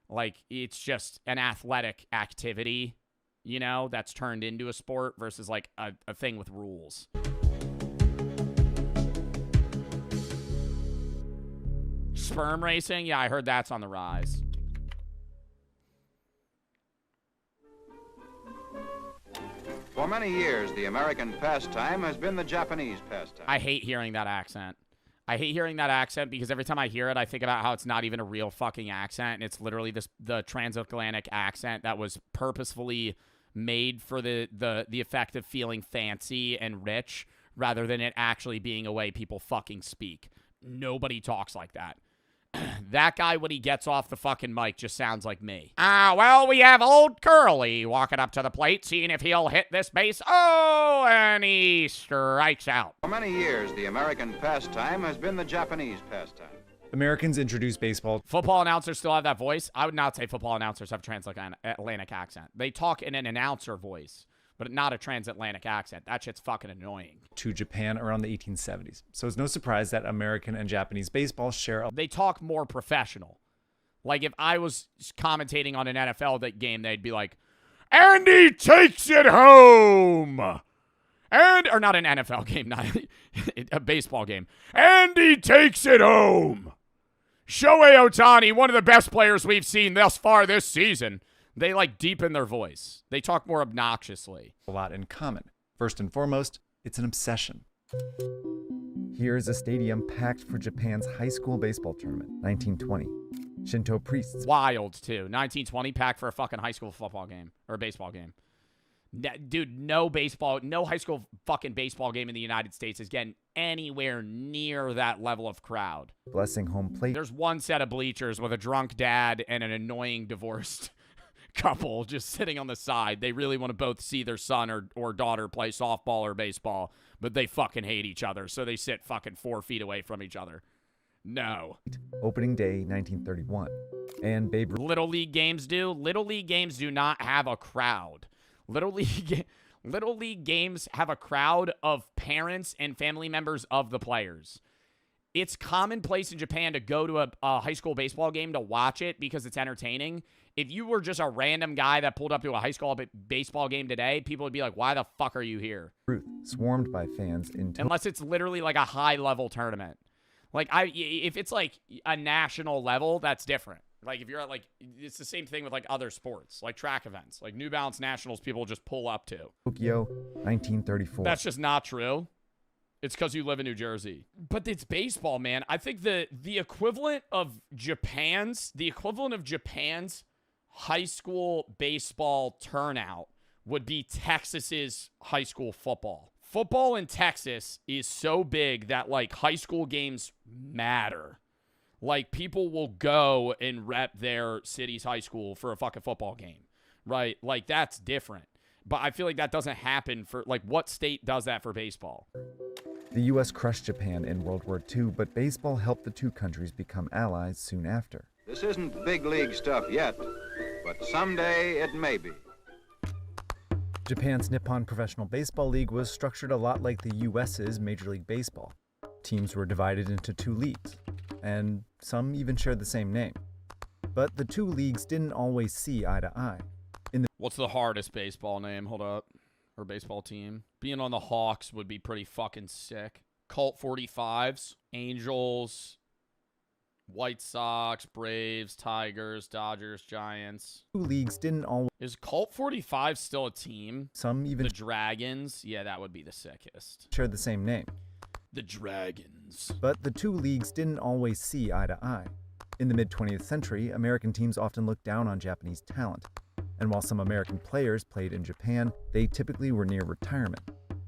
like it's just an athletic activity, you know, that's turned into a sport versus like a thing with rules. Sperm racing? Yeah, I heard that's on the rise. For many years, the American pastime has been the Japanese pastime. I hate hearing that accent. I hate hearing that accent because every time I hear it, I think about how it's not even a real fucking accent, and it's literally the transatlantic accent that was purposefully made for the effect of feeling fancy and rich rather than it actually being a way people fucking speak. Nobody talks like that. That guy, when he gets off the fucking mic, just sounds like me. Well, we have old Curly walking up to the plate, seeing if he'll hit this base. Oh, and he strikes out. For many years, the American pastime has been the Japanese pastime. Americans introduced baseball. Football announcers still have that voice? I would not say football announcers have a transatlantic accent. They talk in an announcer voice, but not a transatlantic accent. That shit's fucking annoying. To Japan around the 1870s. So it's no surprise that American and Japanese baseball share They talk more professional. Like if I was commentating on an NFL game, they'd be like, and he takes it home. Or not an NFL game, not a baseball game. And he takes it home. Shohei Ohtani, one of the best players we've seen thus far this season. They like deepen their voice. They talk more obnoxiously. A lot in common. First and foremost, it's an obsession. Here's a stadium packed for Japan's high school baseball tournament, 1920. Shinto priests. Wild, too. 1920 packed for a fucking high school football game or a baseball game. Dude, no high school fucking baseball game in the United States is getting anywhere near that level of crowd. Blessing home plate. There's one set of bleachers with a drunk dad and an annoying divorced couple just sitting on the side. They really want to both see their son or daughter play softball or baseball, but they fucking hate each other, so they sit fucking 4 feet away from each other. No. Opening day, 1931. And Babe Ruth. Little League games do? Little League games do not have a crowd. Little League games have a crowd of parents and family members of the players. It's commonplace in Japan to go to a high school baseball game to watch it because it's entertaining. If you were just a random guy that pulled up to a high school baseball game today, people would be like, why the fuck are you here? Ruth, swarmed by fans unless it's literally like a high-level tournament. Like, if it's like a national level, that's different. Like, if you're at, like, it's the same thing with, like, other sports, like track events. Like, New Balance Nationals, people just pull up to. Tokyo, 1934. That's just not true. It's because you live in New Jersey. But it's baseball, man. I think the equivalent of Japan's high school baseball turnout would be Texas's high school football. Football in Texas is so big that, like, high school games matter. Like, people will go and rep their city's high school for a fucking football game, right? Like, that's different. But I feel like that doesn't happen for, like, what state does that for baseball? The US crushed Japan in World War II, but baseball helped the two countries become allies soon after. This isn't big league stuff yet, but someday it may be. Japan's Nippon Professional Baseball League was structured a lot like the US's Major League Baseball. Teams were divided into two leagues, and some even shared the same name. But the two leagues didn't always see eye to eye. What's the hardest baseball name? Hold up. Or baseball team? Being on the Hawks would be pretty fucking sick. Colt 45s, Angels, White Sox, Braves, Tigers, Dodgers, Giants. Two leagues didn't always... Is Colt 45 still a team? Some even... The Dragons? Yeah, that would be the sickest. ...shared the same name. The Dragons. But the two leagues didn't always see eye to eye. In the mid-20th century, American teams often looked down on Japanese talent. And while some American players played in Japan, they typically were near retirement.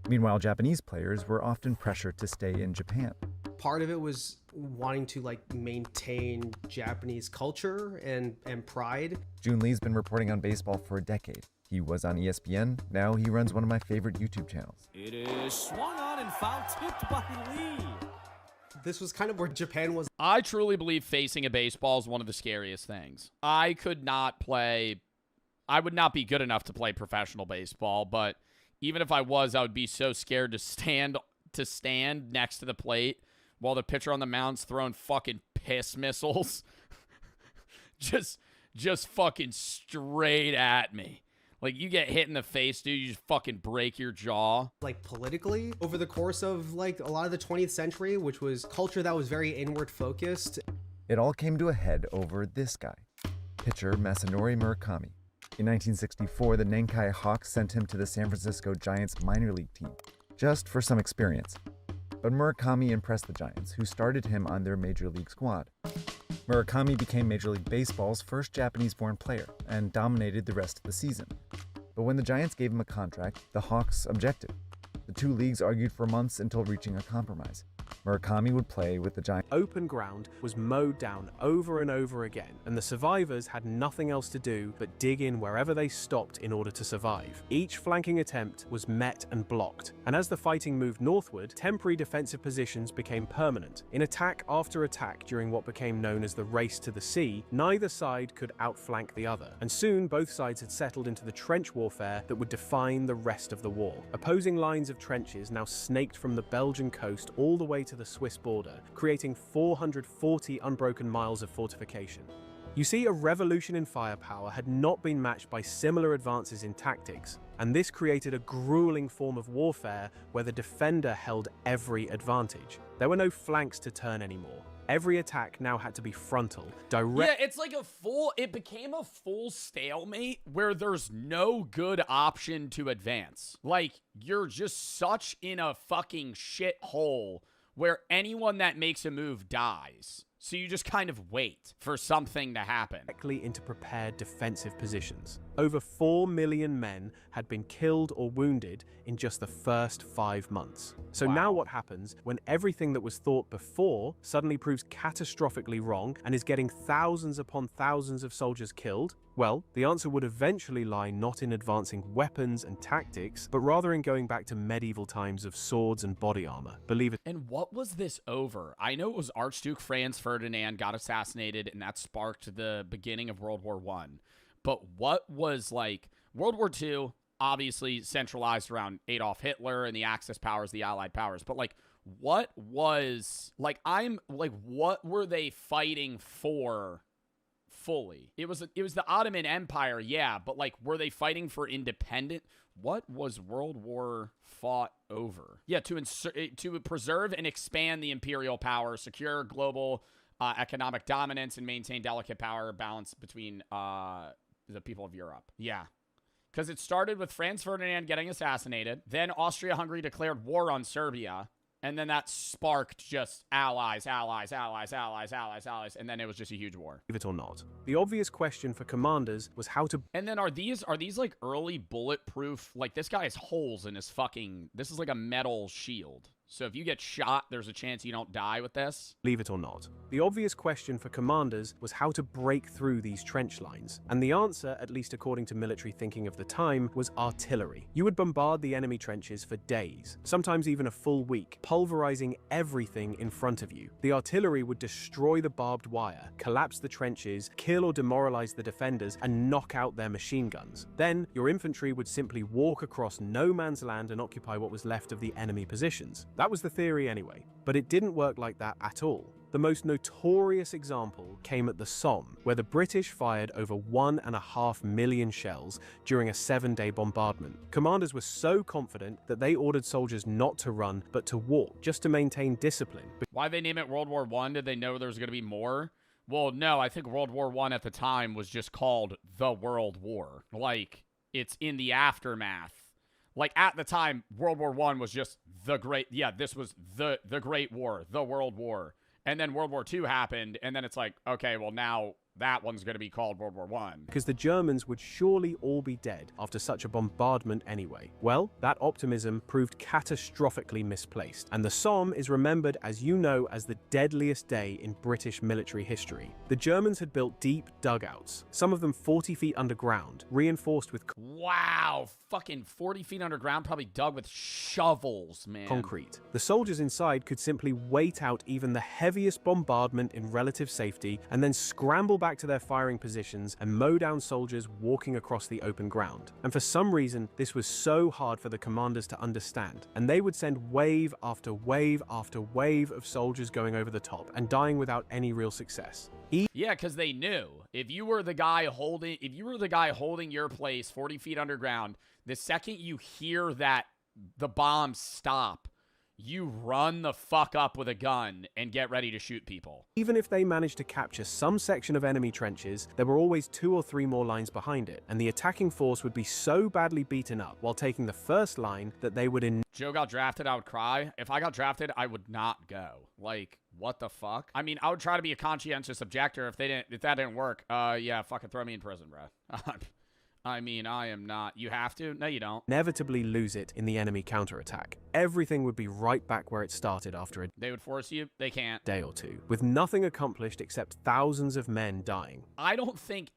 Meanwhile, Japanese players were often pressured to stay in Japan. Part of it was wanting to maintain Japanese culture and pride. Jun Lee's been reporting on baseball for a decade. He was on ESPN. Now he runs one of my favorite YouTube channels. It is swung on and foul tipped by Lee. This was kind of where Japan was. I truly believe facing a baseball is one of the scariest things. I would not be good enough to play professional baseball, but even if I was, I would be so scared to stand next to the plate while the pitcher on the mound's throwing fucking piss missiles. just fucking straight at me. Like, you get hit in the face, dude, you just fucking break your jaw. Politically, over the course of, a lot of the 20th century, which was culture that was very inward focused. It all came to a head over this guy, pitcher Masanori Murakami. In 1964, the Nankai Hawks sent him to the San Francisco Giants minor league team, just for some experience. But Murakami impressed the Giants, who started him on their major league squad. Murakami became Major League Baseball's first Japanese-born player and dominated the rest of the season. But when the Giants gave him a contract, the Hawks objected. The two leagues argued for months until reaching a compromise. Murakami would play with the Giants. Open ground was mowed down over and over again, and the survivors had nothing else to do but dig in wherever they stopped in order to survive. Each flanking attempt was met and blocked, and as the fighting moved northward, temporary defensive positions became permanent. In attack after attack during what became known as the Race to the Sea, neither side could outflank the other, and soon both sides had settled into the trench warfare that would define the rest of the war. Opposing lines of trenches now snaked from the Belgian coast all the way to the Swiss border, creating 440 unbroken miles of fortification. You see, a revolution in firepower had not been matched by similar advances in tactics, and this created a grueling form of warfare where the defender held every advantage. There were no flanks to turn anymore. Every attack now had to be frontal, direct. Yeah, it's like it became a full stalemate where there's no good option to advance. Like, you're just such in a fucking shithole where anyone that makes a move dies. So you just kind of wait for something to happen. Directly into prepared defensive positions. Over 4 million men had been killed or wounded in just the first 5 months. So now what happens when everything that was thought before suddenly proves catastrophically wrong and is getting thousands upon thousands of soldiers killed? Well, the answer would eventually lie not in advancing weapons and tactics, but rather in going back to medieval times of swords and body armor. Believe it. And what was this over? I know it was Archduke Franz Ferdinand got assassinated, and that sparked the beginning of World War I. But what was, World War II, obviously centralized around Adolf Hitler and the Axis powers, the Allied powers. But, what was, what were they fighting for fully? It was the Ottoman Empire, yeah, but, were they fighting for independent? What was World War fought over? Yeah, to preserve and expand the imperial power, secure global economic dominance, and maintain delicate power balance between the people of Europe. Yeah. Because it started with Franz Ferdinand getting assassinated. Then Austria-Hungary declared war on Serbia. And then that sparked just allies. And then it was just a huge war. Believe it or not. The obvious question for commanders was how to... And then are these early bulletproof? This guy has holes in his fucking... This is like a metal shield. So if you get shot, there's a chance you don't die with this. Believe it or not. The obvious question for commanders was how to break through these trench lines, and the answer, at least according to military thinking of the time, was artillery. You would bombard the enemy trenches for days, sometimes even a full week, pulverizing everything in front of you. The artillery would destroy the barbed wire, collapse the trenches, kill or demoralize the defenders, and knock out their machine guns. Then, your infantry would simply walk across no man's land and occupy what was left of the enemy positions. That was the theory anyway, but it didn't work like that at all. The most notorious example came at the Somme, where the British fired over 1.5 million shells during a 7-day bombardment. Commanders were so confident that they ordered soldiers not to run, but to walk, just to maintain discipline. Why'd they name it World War I? Did they know there was going to be more? Well, no, I think World War I at the time was just called the World War. Like, it's in the aftermath. Like, at the time, World War I was just the great, this was the Great War, the World War. And then World War II happened, and then it's like, okay, well, now that one's going to be called World War I. Because the Germans would surely all be dead after such a bombardment anyway. Well, that optimism proved catastrophically misplaced, and the Somme is remembered, as you know, as the deadliest day in British military history. The Germans had built deep dugouts, some of them 40 feet underground, reinforced with wow, fucking 40 feet underground, probably dug with shovels, man. concrete. The soldiers inside could simply wait out even the heaviest bombardment in relative safety and then scramble back to their firing positions and mow down soldiers walking across the open ground. And for some reason, this was so hard for the commanders to understand, and they would send wave after wave after wave of soldiers going over the top and dying without any real success. Yeah, because they knew if you were the guy holding your place 40 feet underground, the second you hear that the bombs stop, you run the fuck up with a gun and get ready to shoot people. Even if they managed to capture some section of enemy trenches, there were always 2 or 3 more lines behind it, and the attacking force would be so badly beaten up while taking the first line that they would Joe got drafted, I would cry. If I got drafted, I would not go. Like, what the fuck? I mean, I would try to be a conscientious objector if that didn't work. Yeah, fucking throw me in prison, bro. I mean, I am not. You have to? No, you don't. inevitably lose it in the enemy counterattack. Everything would be right back where it started after a They would force you? They can't. day or two, with nothing accomplished except thousands of men dying. I don't think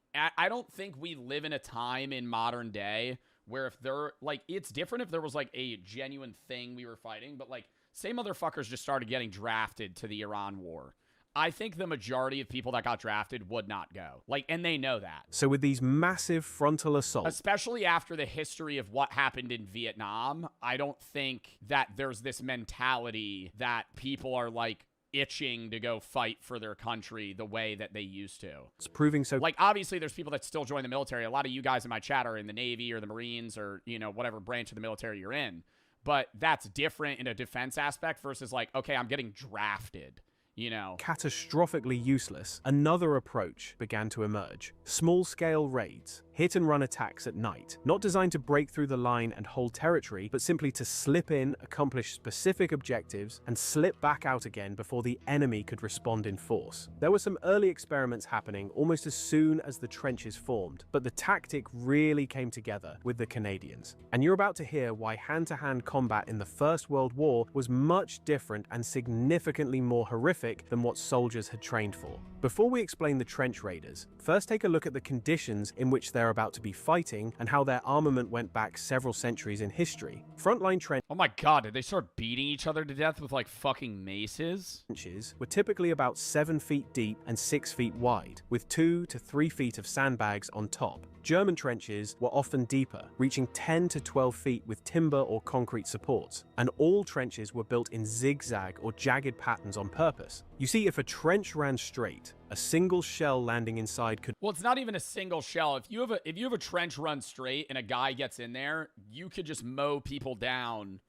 we live in a time in modern day where if there, like, it's different if there was, like, a genuine thing we were fighting, but, like, say motherfuckers just started getting drafted to the Iran war. I think the majority of people that got drafted would not go. Like, and they know that. So with these massive frontal assaults, especially after the history of what happened in Vietnam, I don't think that there's this mentality that people are, like, itching to go fight for their country the way that they used to. It's proving so. Like, obviously, there's people that still join the military. A lot of you guys in my chat are in the Navy or the Marines or, you know, whatever branch of the military you're in. But that's different in a defense aspect versus, like, okay, I'm getting drafted. You know, catastrophically useless, another approach began to emerge. Small-scale raids, hit-and-run attacks at night, not designed to break through the line and hold territory, but simply to slip in, accomplish specific objectives, and slip back out again before the enemy could respond in force. There were some early experiments happening almost as soon as the trenches formed, but the tactic really came together with the Canadians. And you're about to hear why hand-to-hand combat in the First World War was much different and significantly more horrific than what soldiers had trained for. Before we explain the trench raiders, first take a look at the conditions in which they're about to be fighting and how their armament went back several centuries in history. Frontline trenches. Oh my god, did they start beating each other to death with, like, fucking maces? Trenches were typically about 7 feet deep and 6 feet wide, with 2 to 3 feet of sandbags on top. German trenches were often deeper, reaching 10 to 12 feet with timber or concrete supports, and all trenches were built in zigzag or jagged patterns on purpose. You see, if a trench ran straight, a single shell landing inside could... Well, it's not even a single shell. If you have a trench run straight and a guy gets in there, you could just mow people down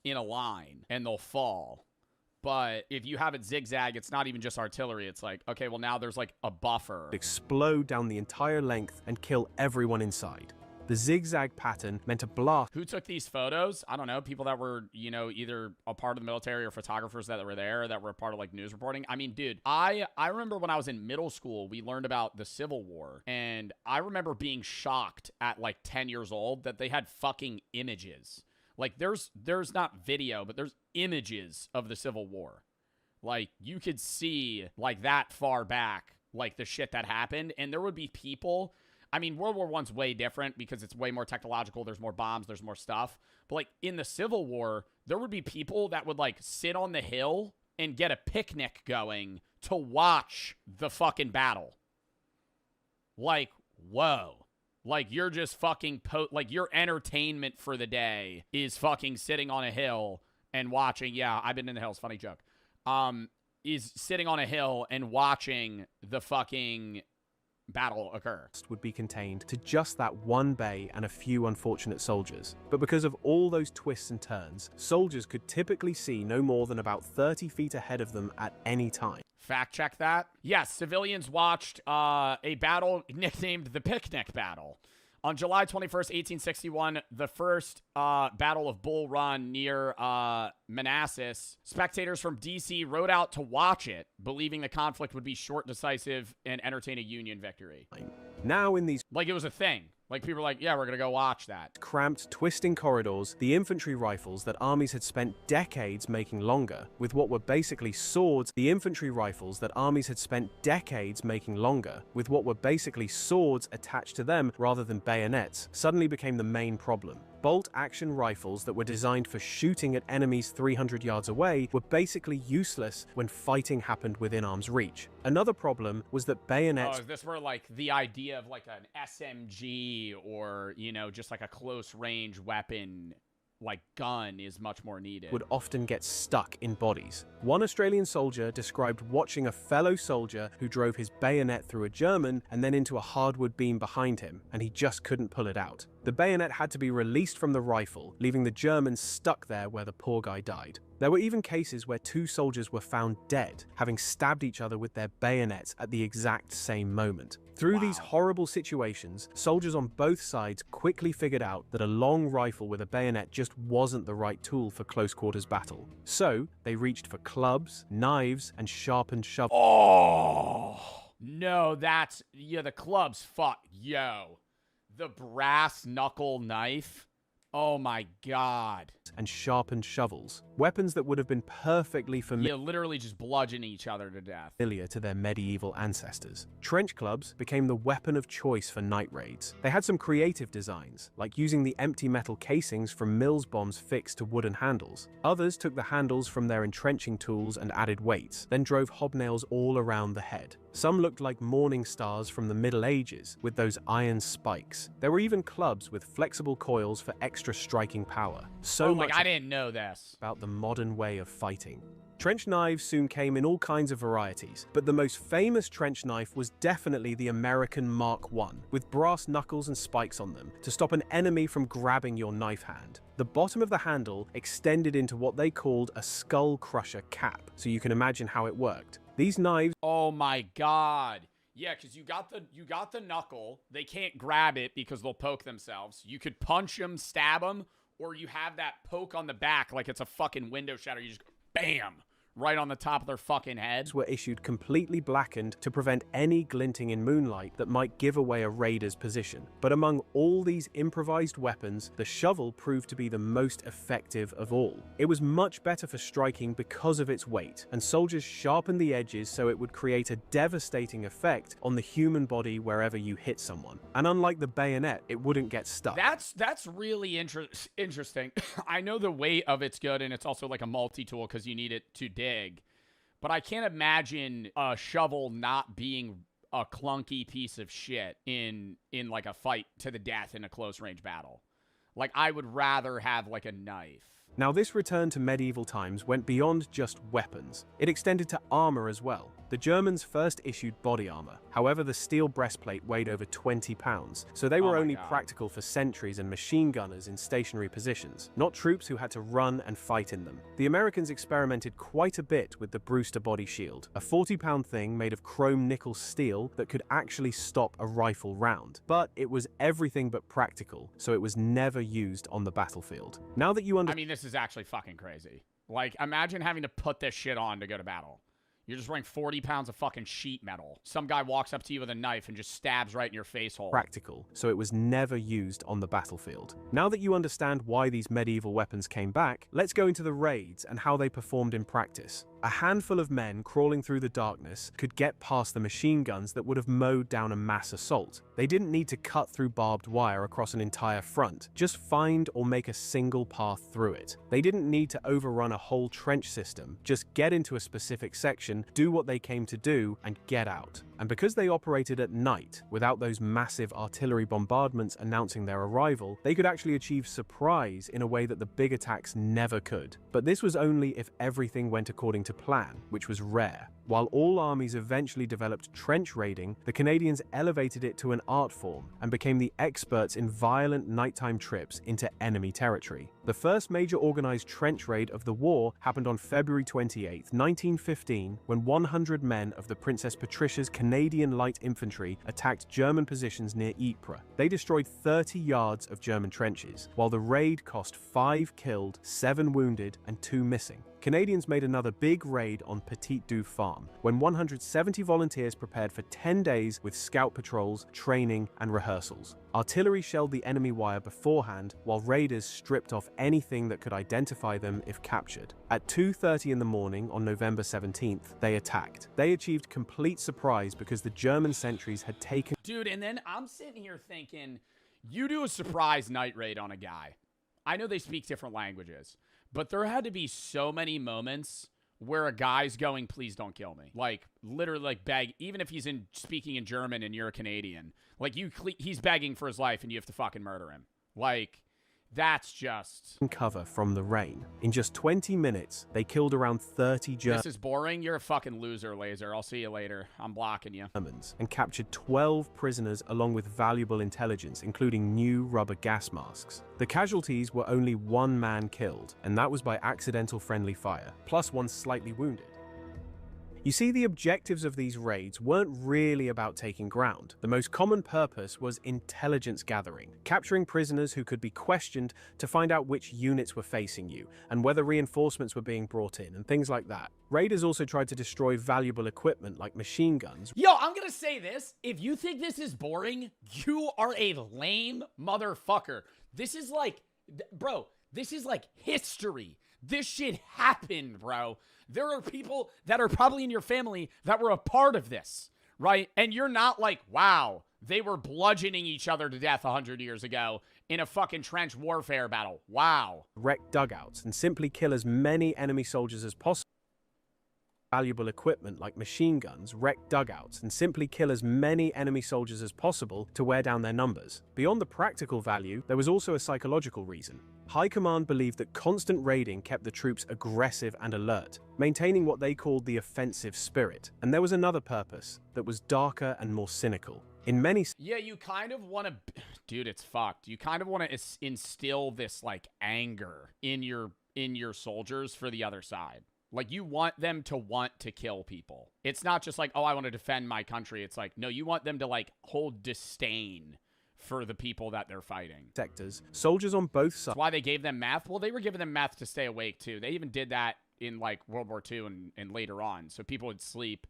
in a line and they'll fall. But if you have it zigzag, it's not even just artillery. It's like, okay, well, now there's like a buffer. Explode down the entire length and kill everyone inside. The zigzag pattern meant a blast. Who took these photos? I don't know. People that were, you know, either a part of the military or photographers that were there that were a part of, like, news reporting. I mean, dude, I remember when I was in middle school, we learned about the Civil War. And I remember being shocked at, like, 10 years old that they had fucking images. Like, there's not video, but there's images of the Civil War. Like, you could see, like, that far back, like, the shit that happened. And there would be people... I mean, World War I's way different because it's way more technological. There's more bombs. There's more stuff. But, like, in the Civil War, there would be people that would, like, sit on the hill and get a picnic going to watch the fucking battle. Like, whoa. Like, you're just fucking... like, your entertainment for the day is fucking sitting on a hill and watching... Yeah, I've been in the hills. Funny joke. Is sitting on a hill and watching the fucking... battle occur. Would be contained to just that one bay and a few unfortunate soldiers. But because of all those twists and turns, soldiers could typically see no more than about 30 feet ahead of them at any time. Fact check that. Yes, civilians watched a battle nicknamed the Picnic Battle. On July 21st, 1861, the first Battle of Bull Run near Manassas, spectators from D.C. rode out to watch it, believing the conflict would be short, decisive, and entertain a Union victory. Now in these... Like, it was a thing. Like, people were like, yeah, we're going to go watch that. Cramped, twisting corridors, the infantry rifles that armies had spent decades making longer, with what were basically swords, attached to them rather than bayonets, suddenly became the main problem. Bolt-action rifles that were designed for shooting at enemies 300 yards away were basically useless when fighting happened within arm's reach. Another problem was that bayonets... Oh, is this where, like, the idea of, like, an SMG or, you know, just, like, a close-range weapon... like gun is much more needed. Would often get stuck in bodies. One Australian soldier described watching a fellow soldier who drove his bayonet through a German and then into a hardwood beam behind him, and he just couldn't pull it out. The bayonet had to be released from the rifle, leaving the German stuck there where the poor guy died. There were even cases where two soldiers were found dead, having stabbed each other with their bayonets at the exact same moment. Through these horrible situations, soldiers on both sides quickly figured out that a long rifle with a bayonet just wasn't the right tool for close-quarters battle. So, they reached for clubs, knives, and sharpened shovels. Oh! No, that's... Yeah, the clubs, fuck. Yo. The brass knuckle knife? Oh my god. And sharpened shovels. Weapons that would have been perfectly familiar. Yeah, literally just bludgeoning each other to death. To their medieval ancestors. Trench clubs became the weapon of choice for night raids. They had some creative designs, like using the empty metal casings from Mills bombs fixed to wooden handles. Others took the handles from their entrenching tools and added weights, then drove hobnails all around the head. Some looked like morning stars from the Middle Ages, with those iron spikes. There were even clubs with flexible coils for extra striking power. I didn't know this. About the modern way of fighting. Trench knives soon came in all kinds of varieties, but the most famous trench knife was definitely the American Mark I, with brass knuckles and spikes on them, to stop an enemy from grabbing your knife hand. The bottom of the handle extended into what they called a skull crusher cap, so you can imagine how it worked. These knives... Oh my god. Yeah, because you got the knuckle. They can't grab it because they'll poke themselves. You could punch them, stab them, or you have that poke on the back like it's a fucking window shatter. You just go, bam, right on the top of their fucking heads. Were issued completely blackened to prevent any glinting in moonlight that might give away a raider's position. But among all these improvised weapons, the shovel proved to be the most effective of all. It was much better for striking because of its weight, and soldiers sharpened the edges so it would create a devastating effect on the human body wherever you hit someone. And unlike the bayonet, it wouldn't get stuck. That's really interesting. I know the weight of it's good, and it's also like a multi-tool because you need it to dig. But I can't imagine a shovel not being a clunky piece of shit in like a fight to the death in a close range battle. Like, I would rather have like a knife. Now, this return to medieval times went beyond just weapons. It extended to armor as well. The Germans first issued body armor. However, the steel breastplate weighed over 20 pounds, so they were only practical for sentries and machine gunners in stationary positions, not troops who had to run and fight in them. The Americans experimented quite a bit with the Brewster body shield, a 40-pound thing made of chrome nickel steel that could actually stop a rifle round. But it was everything but practical, so it was never used on the battlefield. Now that you understand... I mean, this is actually fucking crazy. Like, imagine having to put this shit on to go to battle. You're just wearing 40 pounds of fucking sheet metal. Some guy walks up to you with a knife and just stabs right in your face hole. Practical, so it was never used on the battlefield. Now that you understand why these medieval weapons came back, let's go into the raids and how they performed in practice. A handful of men crawling through the darkness could get past the machine guns that would have mowed down a mass assault. They didn't need to cut through barbed wire across an entire front, just find or make a single path through it. They didn't need to overrun a whole trench system, just get into a specific section, do what they came to do, and get out. And because they operated at night, without those massive artillery bombardments announcing their arrival, they could actually achieve surprise in a way that the big attacks never could. But this was only if everything went according to plan, which was rare. While all armies eventually developed trench raiding, the Canadians elevated it to an art form and became the experts in violent nighttime trips into enemy territory. The first major organized trench raid of the war happened on February 28, 1915, when 100 men of the Princess Patricia's Canadian Light Infantry attacked German positions near Ypres. They destroyed 30 yards of German trenches, while the raid cost 5 killed, 7 wounded, and 2 missing. Canadians made another big raid on Petit Du Farm, when 170 volunteers prepared for 10 days with scout patrols, training, and rehearsals. Artillery shelled the enemy wire beforehand, while raiders stripped off anything that could identify them if captured. At 2:30 in the morning on November 17th, they attacked. They achieved complete surprise because the German sentries had taken... Dude, and then I'm sitting here thinking, you do a surprise night raid on a guy. I know they speak different languages, but there had to be so many moments where a guy's going, please don't kill me. Like, literally, like, beg, even if he's speaking in German and you're a Canadian. Like, he's begging for his life and you have to fucking murder him. Like, that's just... cover from the rain. In just 20 minutes, they killed around 30 Germans. This is boring. You're a fucking loser, Laser. I'll see you later. I'm blocking you. And captured 12 prisoners along with valuable intelligence, including new rubber gas masks. The casualties were only 1 man killed, and that was by accidental friendly fire, plus 1 slightly wounded. You see, the objectives of these raids weren't really about taking ground. The most common purpose was intelligence gathering, capturing prisoners who could be questioned to find out which units were facing you, and whether reinforcements were being brought in, and things like that. Raiders also tried to destroy valuable equipment like machine guns. Yo, I'm gonna say this. If you think this is boring, you are a lame motherfucker. This is like, bro, this is like history. This shit happened, bro. There are people that are probably in your family that were a part of this, right? And you're not like, wow, they were bludgeoning each other to death 100 years ago in a fucking trench warfare battle. Wow. Wreck dugouts and simply kill as many enemy soldiers as possible. Valuable equipment like machine guns, wreck dugouts, and simply kill as many enemy soldiers as possible to wear down their numbers. Beyond the practical value, there was also a psychological reason. High Command believed that constant raiding kept the troops aggressive and alert, maintaining what they called the offensive spirit. And there was another purpose that was darker and more cynical. In many... Yeah, you kind of want to... Dude, it's fucked. You kind of want to instill this, like, anger in your soldiers for the other side. Like, you want them to want to kill people. It's not just like, oh, I want to defend my country. It's like, no, you want them to, like, hold disdain for the people that they're fighting. Sectors, soldiers on both sides... That's why they gave them meth. Well, they were giving them meth to stay awake, too. They even did that in, like, World War II and later on. So people would sleep.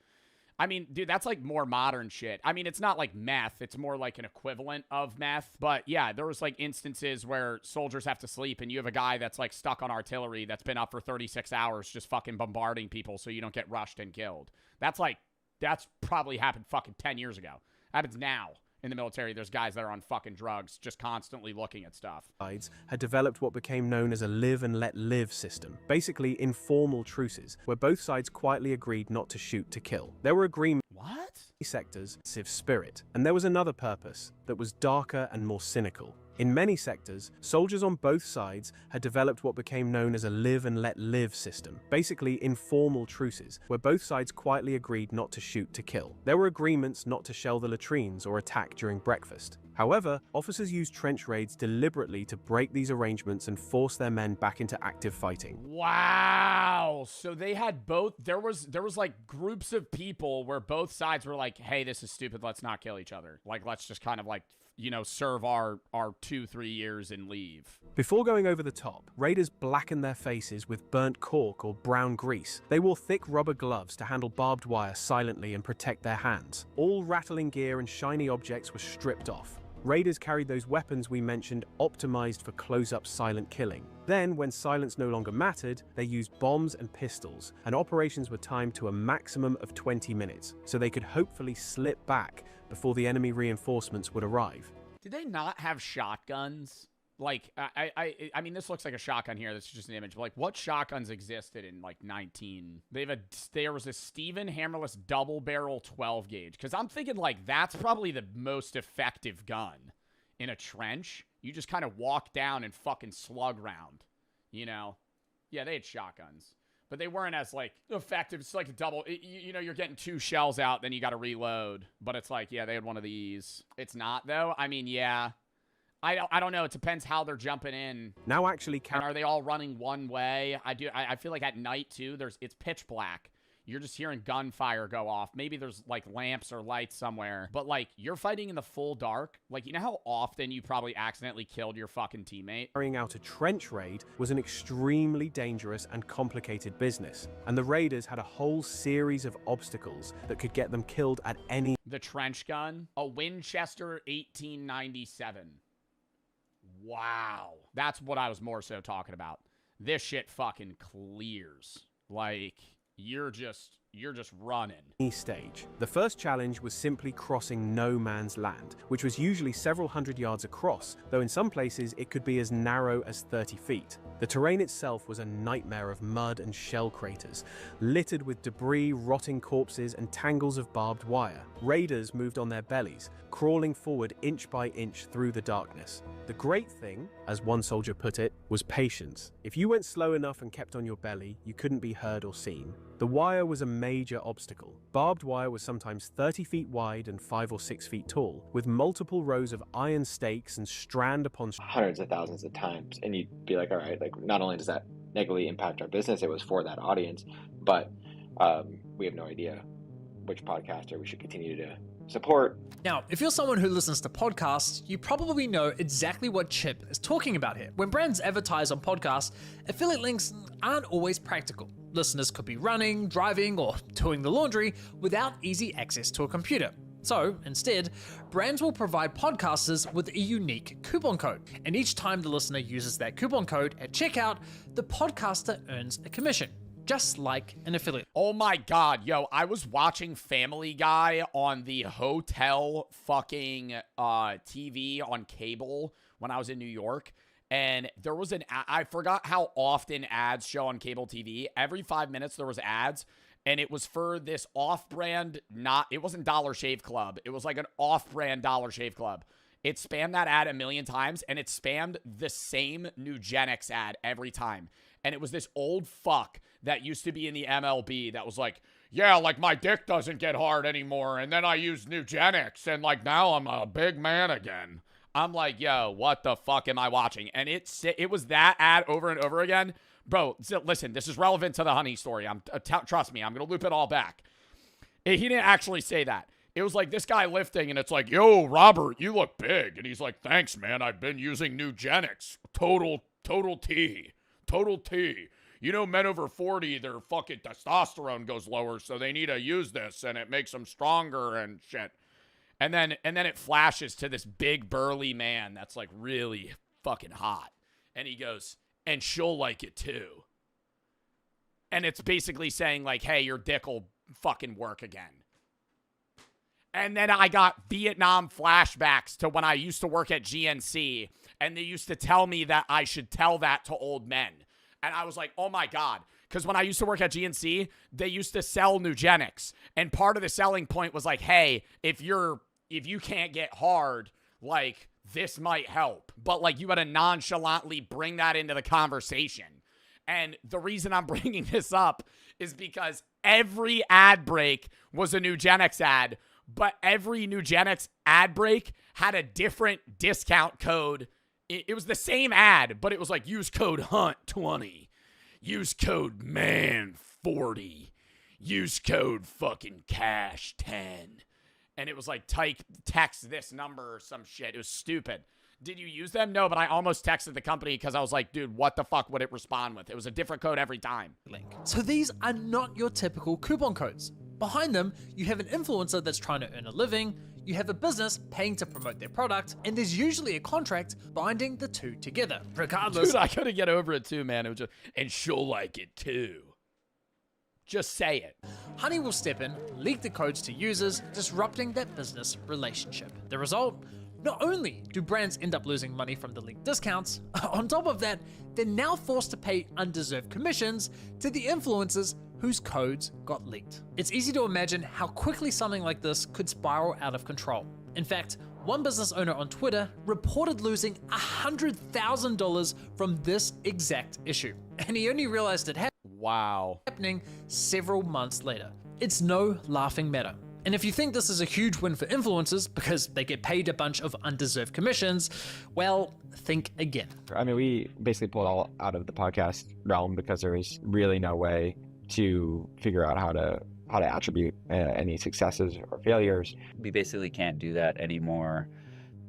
I mean, dude, that's, like, more modern shit. I mean, it's not like meth. It's more like an equivalent of meth. But, yeah, there was, like, instances where soldiers have to sleep, and you have a guy that's, like, stuck on artillery that's been up for 36 hours just fucking bombarding people so you don't get rushed and killed. That's, like, that's probably happened fucking 10 years ago. Happens now. In the military, there's guys that are on fucking drugs just constantly looking at stuff. Had developed what became known as a live and let live system, basically informal truces, where both sides quietly agreed not to shoot to kill. There were agreements... What? ...sectors, civ spirit. And there was another purpose that was darker and more cynical. In many sectors, soldiers on both sides had developed what became known as a live and let live system, basically informal truces, where both sides quietly agreed not to shoot to kill. There were agreements not to shell the latrines or attack during breakfast. However, officers used trench raids deliberately to break these arrangements and force their men back into active fighting. Wow. So they had both, there was like groups of people where both sides were like, like, hey, this is stupid. Let's not kill each other. Like, let's just kind of like, you know, serve our 2-3 years and leave. Before going over the top, raiders blackened their faces with burnt cork or brown grease. They wore thick rubber gloves to handle barbed wire silently and protect their hands. All rattling gear and shiny objects were stripped off. Raiders carried those weapons we mentioned optimized for close-up silent killing. Then, when silence no longer mattered, they used bombs and pistols, and operations were timed to a maximum of 20 minutes, so they could hopefully slip back before the enemy reinforcements would arrive. Did they not have shotguns? Like, I mean, this looks like a shotgun here. This is just an image. But like, what shotguns existed in like 19? There was a Steven hammerless double barrel 12 gauge. Because I'm thinking like that's probably the most effective gun in a trench. You just kind of walk down and fucking slug round, you know? Yeah, they had shotguns, but they weren't as like effective. It's like a double. You know, you're getting 2 shells out, then you got to reload. But it's like, yeah, they had one of these. It's not though. I mean, yeah. I don't know. It depends how they're jumping in. Now actually, and are they all running one way? I feel like at night too. It's pitch black. You're just hearing gunfire go off. Maybe there's like lamps or lights somewhere. But like you're fighting in the full dark. Like, you know how often you probably accidentally killed your fucking teammate? Carrying out a trench raid was an extremely dangerous and complicated business. And the raiders had a whole series of obstacles that could get them killed at any. The trench gun, a Winchester 1897. Wow. That's what I was more so talking about. This shit fucking clears. Like, you're just running. Stage. The first challenge was simply crossing no man's land, which was usually several hundred yards across, though in some places it could be as narrow as 30 feet. The terrain itself was a nightmare of mud and shell craters, littered with debris, rotting corpses, and tangles of barbed wire. Raiders moved on their bellies, crawling forward inch by inch through the darkness. The great thing, as one soldier put it, was patience. If you went slow enough and kept on your belly, you couldn't be heard or seen. The wire was a major obstacle. Barbed wire was sometimes 30 feet wide and 5 or 6 feet tall, with multiple rows of iron stakes and strand upon hundreds of thousands of times. And you'd be like, all right, like not only does that negatively impact our business, it was for that audience, but we have no idea which podcaster we should continue to support. Now, if you're someone who listens to podcasts, you probably know exactly what Chip is talking about here. When brands advertise on podcasts, affiliate links aren't always practical. Listeners could be running, driving, or doing the laundry without easy access to a computer. So, instead, brands will provide podcasters with a unique coupon code. And each time the listener uses that coupon code at checkout, the podcaster earns a commission. Just like an affiliate. Oh my God, yo, I was watching Family Guy on the hotel fucking TV on cable when I was in New York. And there was I forgot how often ads show on cable TV. Every 5 minutes there was ads. And it was for this off-brand, it wasn't Dollar Shave Club. It was like an off-brand Dollar Shave Club. It spammed that ad a million times, and it spammed the same Nugenix ad every time. And it was this old fuck that used to be in the MLB that was like, yeah, like my dick doesn't get hard anymore. And then I used Nugenix, and like now I'm a big man again. I'm like, yo, what the fuck am I watching? And it was that ad over and over again. Bro, listen, this is relevant to the honey story. Trust me, I'm going to loop it all back. He didn't actually say that. It was like this guy lifting, and it's like, yo, Robert, you look big. And he's like, thanks, man. I've been using Nugenix. Total T. Total T. You know, men over 40, their fucking testosterone goes lower, so they need to use this, and it makes them stronger and shit. And then it flashes to this big burly man that's like really fucking hot. And he goes, and she'll like it too. And it's basically saying like, hey, your dick will fucking work again. And then I got Vietnam flashbacks to when I used to work at GNC, and they used to tell me that I should tell that to old men. And I was like, oh my God. Because when I used to work at GNC, they used to sell Nugenix. And part of the selling point was like, hey, if you can't get hard, like, this might help. But like, you had to nonchalantly bring that into the conversation. And the reason I'm bringing this up is because every ad break was a Nugenix ad, but every Nugenix ad break had a different discount code. It was the same ad, but it was like, use code HUNT20, use code MAN40, use code fucking CASH10. and it was like text this number or some shit. It was stupid. Did you use them? No, but I almost texted the company because I was like, dude, what the fuck would it respond with? It was a different code every time. So these are not your typical coupon codes. Behind them, you have an influencer that's trying to earn a living, you have a business paying to promote their product, and there's usually a contract binding the two together. Regardless, Dude, I couldn't get over it too, man. It was just, and she'll like it too. Just say it. Honey will step in, leak the codes to users, disrupting that business relationship. The result? Not only do brands end up losing money from the leaked discounts, on top of that, they're now forced to pay undeserved commissions to the influencers whose codes got leaked. It's easy to imagine how quickly something like this could spiral out of control. In fact, one business owner on Twitter reported losing $100,000 from this exact issue, and he only realized it happening several months later. It's no laughing matter. And if you think this is a huge win for influencers because they get paid a bunch of undeserved commissions, well, think again. I mean, we basically pulled all out of the podcast realm because there was really no way to figure out how to attribute any successes or failures. We basically can't do that anymore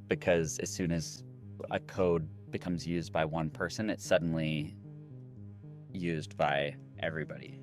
because as soon as a code becomes used by one person, it's suddenly used by everybody.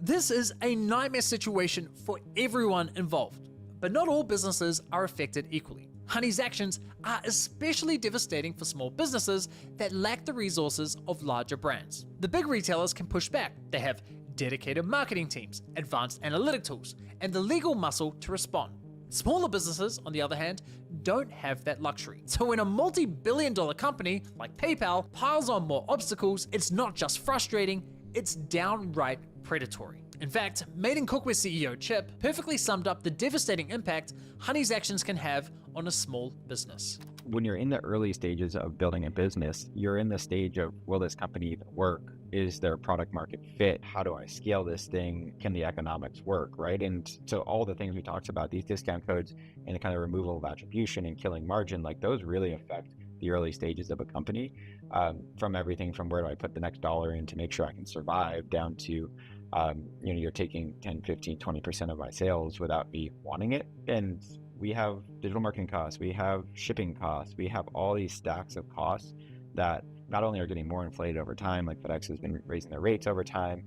This is a nightmare situation for everyone involved, but not all businesses are affected equally. Honey's actions are especially devastating for small businesses that lack the resources of larger brands. The big retailers can push back. They have dedicated marketing teams, advanced analytic tools, and the legal muscle to respond. Smaller businesses, on the other hand, don't have that luxury. So when a multi-billion-dollar company like PayPal piles on more obstacles, it's not just frustrating, it's downright predatory. In fact, Made in Cookware CEO Chip perfectly summed up the devastating impact Honey's actions can have on a small business. When you're in the early stages of building a business, you're in the stage of, will this company even work? Is there product market fit? How do I scale this thing? Can the economics work, right? And so all the things we talked about, these discount codes and the kind of removal of attribution and killing margin, like those really affect the early stages of a company, from everything from where do I put the next dollar in to make sure I can survive, down to you're taking 10, 15, 20% of my sales without me wanting it. And we have digital marketing costs, we have shipping costs, we have all these stacks of costs that not only are getting more inflated over time, like FedEx has been raising their rates over time,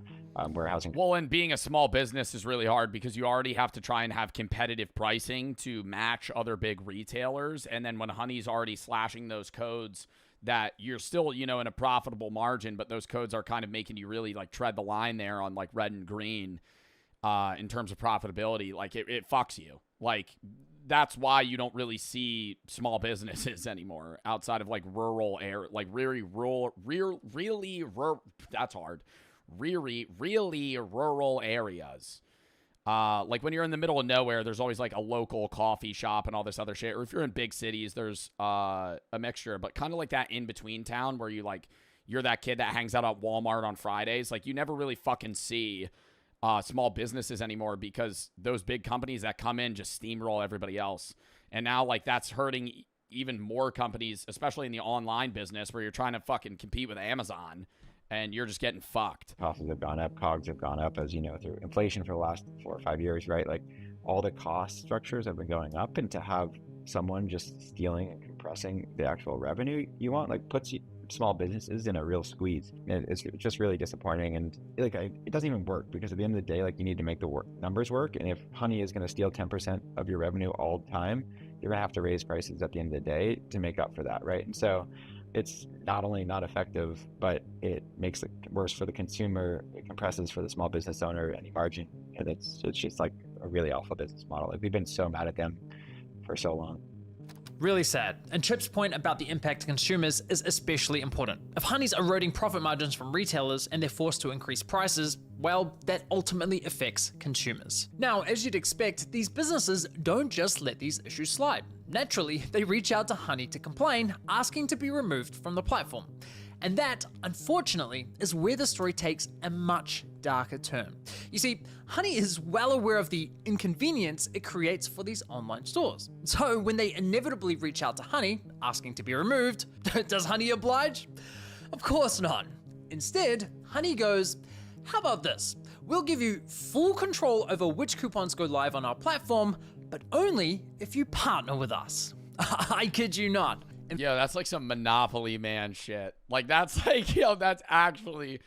warehousing. Well, and being a small business is really hard because you already have to try and have competitive pricing to match other big retailers. And then when Honey's already slashing those codes, that you're still, in a profitable margin, but those codes are kind of making you really like tread the line there on like red and green in terms of profitability. Like it fucks you. Like that's why you don't really see small businesses anymore outside of like rural air, like really rural, that's hard. Really rural areas. Like when you're in the middle of nowhere, there's always like a local coffee shop and all this other shit. Or if you're in big cities, there's a mixture, but kind of like that in between town where you're that kid that hangs out at Walmart on Fridays. Like you never really fucking see small businesses anymore because those big companies that come in just steamroll everybody else. And now like that's hurting even more companies, especially in the online business where you're trying to fucking compete with Amazon. And you're just getting fucked. Costs have gone up, COGS have gone up, as you know, through inflation for the last 4 or 5 years, right? Like all the cost structures have been going up, and to have someone just stealing and compressing the actual revenue you want, like puts small businesses in a real squeeze. It's just really disappointing, and it doesn't even work because at the end of the day, like you need to make the numbers work. And if Honey is going to steal 10% of your revenue all the time, you're going to have to raise prices at the end of the day to make up for that, right? And so it's not only not effective, but it makes it worse for the consumer. It compresses for the small business owner any margin. And it's just like a really awful business model. Like we've been so mad at them for so long. Really sad. And Chip's point about the impact to consumers is especially important. If Honey's eroding profit margins from retailers and they're forced to increase prices, well, that ultimately affects consumers. Now, as you'd expect, these businesses don't just let these issues slide. Naturally, they reach out to Honey to complain, asking to be removed from the platform. And that, unfortunately, is where the story takes a much darker turn. You see, Honey is well aware of the inconvenience it creates for these online stores. So when they inevitably reach out to Honey, asking to be removed, does Honey oblige? Of course not. Instead, Honey goes, how about this? We'll give you full control over which coupons go live on our platform, but only if you partner with us. I kid you not. Yo, that's like some Monopoly Man shit. Like, that's like, yo, that's actually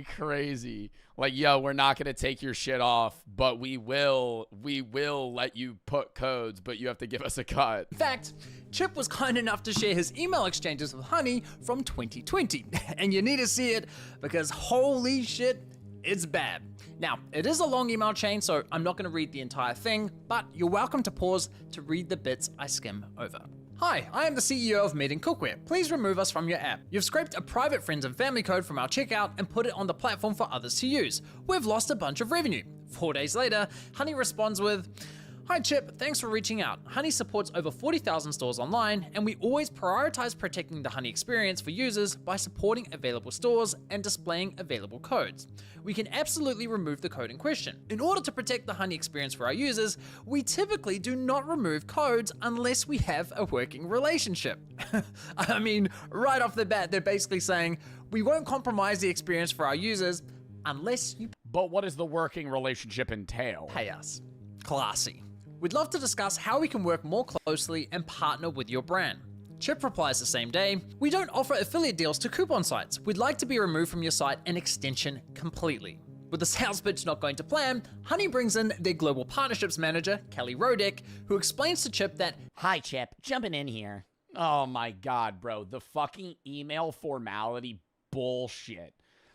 crazy. Like, yo, we're not gonna take your shit off, but we will let you put codes, but you have to give us a cut. In fact, Chip was kind enough to share his email exchanges with Honey from 2020, and you need to see it because holy shit, it's bad. Now, it is a long email chain, so I'm not going to read the entire thing, but you're welcome to pause to read the bits I skim over. Hi, I am the CEO of Meeting Cookware. Please remove us from your app. You've scraped a private friends and family code from our checkout and put it on the platform for others to use. We've lost a bunch of revenue. 4 days later, Honey responds with, Hi Chip, thanks for reaching out. Honey supports over 40,000 stores online, and we always prioritize protecting the Honey experience for users by supporting available stores and displaying available codes. We can absolutely remove the code in question. In order to protect the Honey experience for our users, we typically do not remove codes unless we have a working relationship. I mean, right off the bat, they're basically saying, we won't compromise the experience for our users unless you But what does the working relationship entail? pay us. Classy. We'd love to discuss how we can work more closely and partner with your brand. Chip replies the same day, we don't offer affiliate deals to coupon sites. We'd like to be removed from your site and extension completely. With the sales pitch not going to plan, Honey brings in their global partnerships manager, Kelly Rodick, who explains to Chip that, Hi Chip, jumping in here. Oh my God, bro, the fucking email formality bullshit.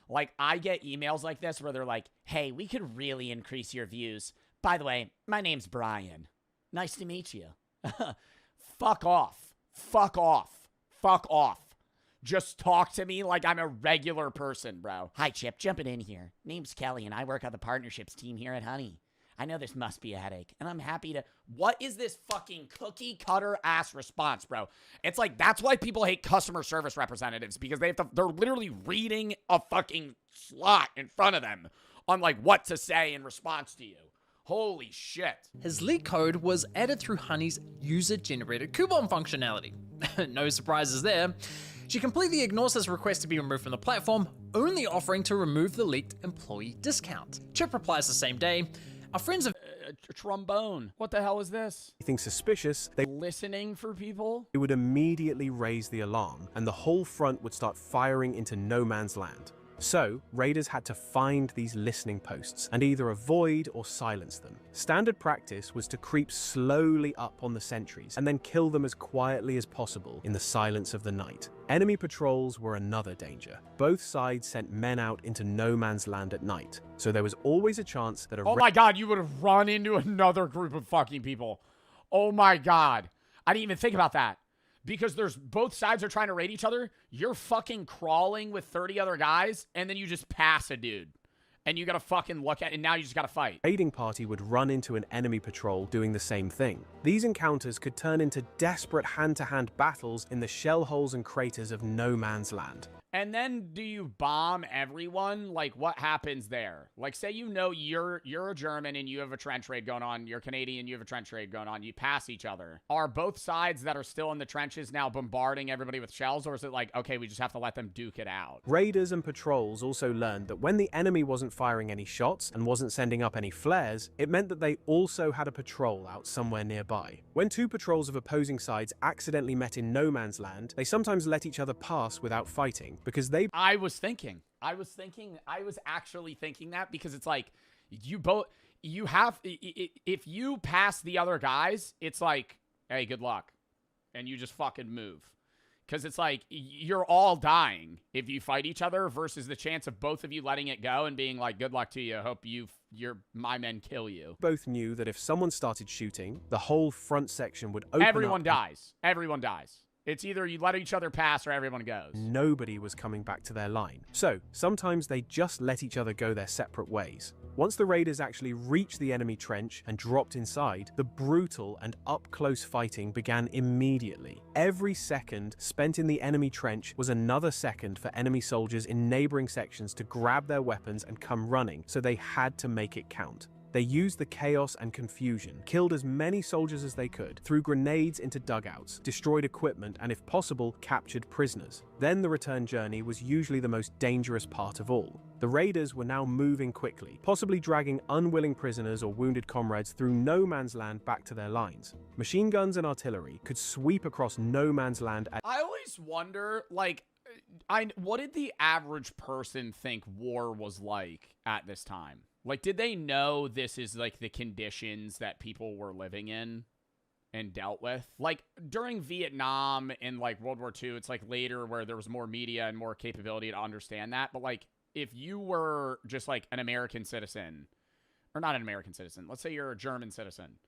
Like, I get emails like this where they're like, hey, we could really increase your views. By the way, my name's Brian. Nice to meet you. Fuck off. Fuck off. Fuck off. Just talk to me like I'm a regular person, bro. Hi, Chip. Jumping in here. Name's Kelly, and I work on the partnerships team here at Honey. I know this must be a headache, and I'm happy to... What is this fucking cookie-cutter-ass response, bro? It's like, that's why people hate customer service representatives, because they're literally reading a fucking slot in front of them on, like, what to say in response to you. Holy shit. his leak code was added through Honey's user-generated coupon functionality. No surprises there. She completely ignores his request to be removed from the platform, only offering to remove the leaked employee discount. Chip replies the same day, our friends have... trombone. What the hell is this? Anything suspicious, they Listening for people? would immediately raise the alarm, and the whole front would start firing into no man's land. So, raiders had to find these listening posts and either avoid or silence them. Standard practice was to creep slowly up on the sentries and then kill them as quietly as possible in the silence of the night. Enemy patrols were another danger. Both sides sent men out into no man's land at night, so there was always a chance that a Oh my God, you would have run into another group of fucking people. Oh my God. I didn't even think about that. Because both sides are trying to raid each other. You're fucking crawling with 30 other guys, and then you just pass a dude. And you gotta fucking look at it, and now you just gotta fight. raiding party would run into an enemy patrol doing the same thing. These encounters could turn into desperate hand-to-hand battles in the shell holes and craters of no man's land. And then do you bomb everyone? Like, what happens there? Like, say you know you're a German and you have a trench raid going on. You're Canadian, you have a trench raid going on. You pass each other. Are both sides that are still in the trenches now bombarding everybody with shells? Or is it like, okay, we just have to let them duke it out? Raiders and patrols also learned that when the enemy wasn't firing any shots and wasn't sending up any flares, it meant that they also had a patrol out somewhere nearby. When two patrols of opposing sides accidentally met in no man's land, they sometimes let each other pass without fighting, because they... I was actually thinking that, because it's like, if you pass the other guys, it's like, hey, good luck. And you just fucking move. Because it's like, you're all dying if you fight each other, versus the chance of both of you letting it go and being like, good luck to you. Hope my men kill you. both knew that if someone started shooting, the whole front section would open Everyone up. dies. Everyone dies. It's either you let each other pass or everyone goes. Nobody was coming back to their line. So, sometimes they just let each other go their separate ways. Once the raiders actually reached the enemy trench and dropped inside, the brutal and up-close fighting began immediately. Every second spent in the enemy trench was another second for enemy soldiers in neighboring sections to grab their weapons and come running, so they had to make it count. They used the chaos and confusion, killed as many soldiers as they could, threw grenades into dugouts, destroyed equipment, and if possible, captured prisoners. Then the return journey was usually the most dangerous part of all. The raiders were now moving quickly, possibly dragging unwilling prisoners or wounded comrades through no man's land back to their lines. Machine guns and artillery could sweep across no man's land at— I always wonder, like, what did the average person think war was like at this time? Like, did they know this is, like, the conditions that people were living in and dealt with? Like, during Vietnam and, like, World War II, it's, like, later where there was more media and more capability to understand that. But, like, if you were just, like, an American citizen, or not an American citizen, let's say you're a German citizen,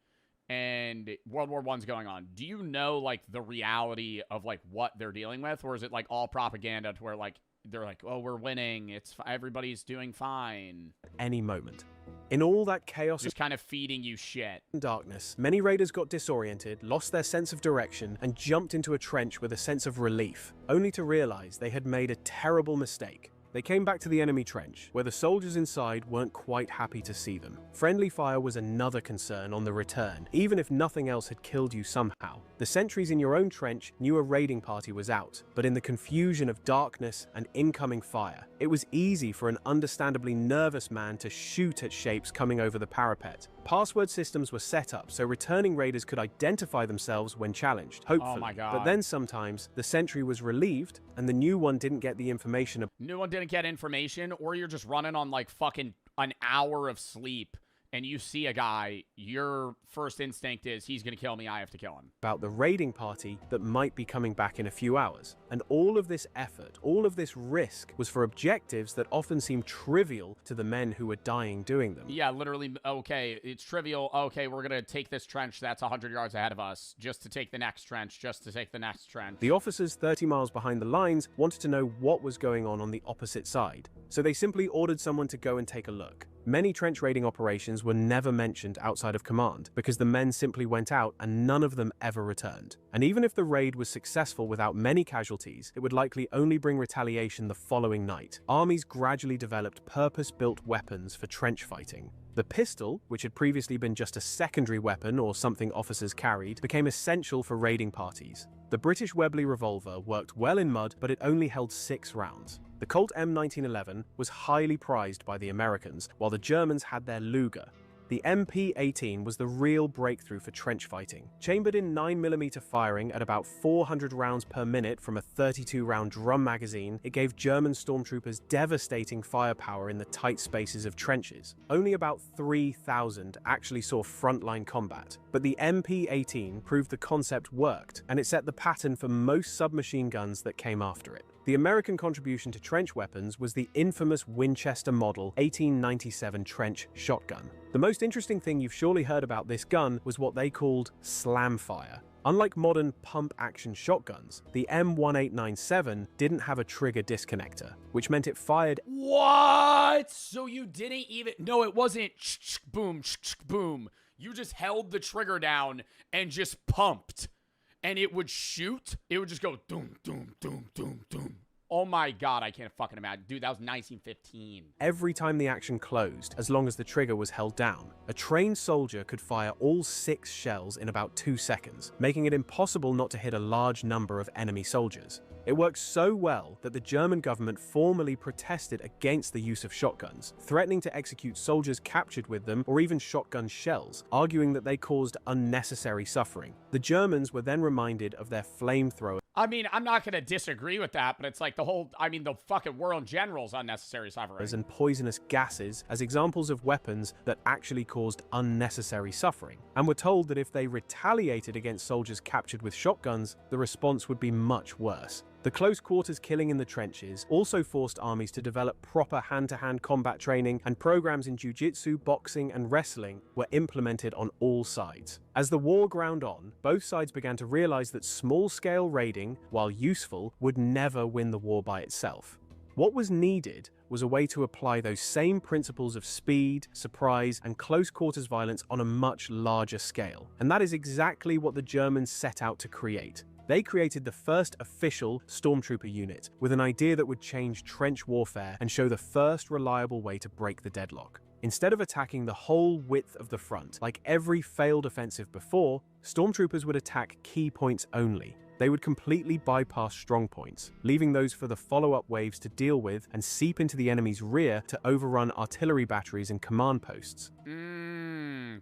and World War I's going on, do you know, like, the reality of, like, what they're dealing with? Or is it, like, all propaganda to where, like, they're like, oh, we're winning, everybody's doing fine? Any moment. In all that chaos, just kind of feeding you shit and darkness, many raiders got disoriented, lost their sense of direction, and jumped into a trench with a sense of relief, only to realize they had made a terrible mistake. They came back to the enemy trench, where the soldiers inside weren't quite happy to see them. Friendly fire was another concern on the return, even if nothing else had killed you somehow. The sentries in your own trench knew a raiding party was out, but in the confusion of darkness and incoming fire, it was easy for an understandably nervous man to shoot at shapes coming over the parapet. Password systems were set up so returning raiders could identify themselves when challenged, hopefully. Oh my God. But then sometimes the sentry was relieved and the new one didn't get the information. New one didn't get information, or you're just running on, like, fucking an hour of sleep and you see a guy, your first instinct is, he's gonna kill me, I have to kill him. About the raiding party that might be coming back in a few hours. And all of this effort, all of this risk was for objectives that often seem trivial to the men who were dying doing them. Yeah, literally, okay, it's trivial. Okay, we're gonna take this trench that's 100 yards ahead of us, just to take the next trench, just to take the next trench. The officers 30 miles behind the lines wanted to know what was going on the opposite side, so they simply ordered someone to go and take a look. Many trench raiding operations were never mentioned outside of command because the men simply went out and none of them ever returned. And even if the raid was successful without many casualties, it would likely only bring retaliation the following night. Armies gradually developed purpose-built weapons for trench fighting. The pistol, which had previously been just a secondary weapon or something officers carried, became essential for raiding parties. The British Webley revolver worked well in mud, but it only held 6 rounds. The Colt M1911 was highly prized by the Americans, while the Germans had their Luger. The MP-18 was the real breakthrough for trench fighting. Chambered in 9mm firing at about 400 rounds per minute from a 32-round drum magazine, it gave German stormtroopers devastating firepower in the tight spaces of trenches. Only about 3,000 actually saw frontline combat, but the MP-18 proved the concept worked, and it set the pattern for most submachine guns that came after it. The American contribution to trench weapons was the infamous Winchester Model 1897 trench shotgun. The most interesting thing you've surely heard about this gun was what they called slam fire. Unlike modern pump-action shotguns, the M1897 didn't have a trigger disconnector, which meant it fired— What? So you didn't even— No, it wasn't boom, boom. You just held the trigger down and just pumped. And it would shoot. It would just go doom, doom, doom, doom, doom. Oh my God, I can't fucking imagine. Dude, that was 1915. Every time the action closed, as long as the trigger was held down, a trained soldier could fire all 6 shells in about 2 seconds, making it impossible not to hit a large number of enemy soldiers. It worked so well that the German government formally protested against the use of shotguns, threatening to execute soldiers captured with them or even shotgun shells, arguing that they caused unnecessary suffering. The Germans were then reminded of their flamethrower. I mean, I'm not going to disagree with that, but it's like the fucking world in general's unnecessary suffering. And poisonous gases as examples of weapons that actually caused unnecessary suffering, and were told that if they retaliated against soldiers captured with shotguns, the response would be much worse. The close quarters killing in the trenches also forced armies to develop proper hand-to-hand combat training, and programs in jiu-jitsu, boxing, and wrestling were implemented on all sides. As the war ground on, both sides began to realize that small-scale raiding, while useful, would never win the war by itself. What was needed was a way to apply those same principles of speed, surprise, and close-quarters violence on a much larger scale. And that is exactly what the Germans set out to create. They created the first official stormtrooper unit with an idea that would change trench warfare and show the first reliable way to break the deadlock. Instead of attacking the whole width of the front, like every failed offensive before, stormtroopers would attack key points only. They would completely bypass strong points, leaving those for the follow-up waves to deal with and seep into the enemy's rear to overrun artillery batteries and command posts.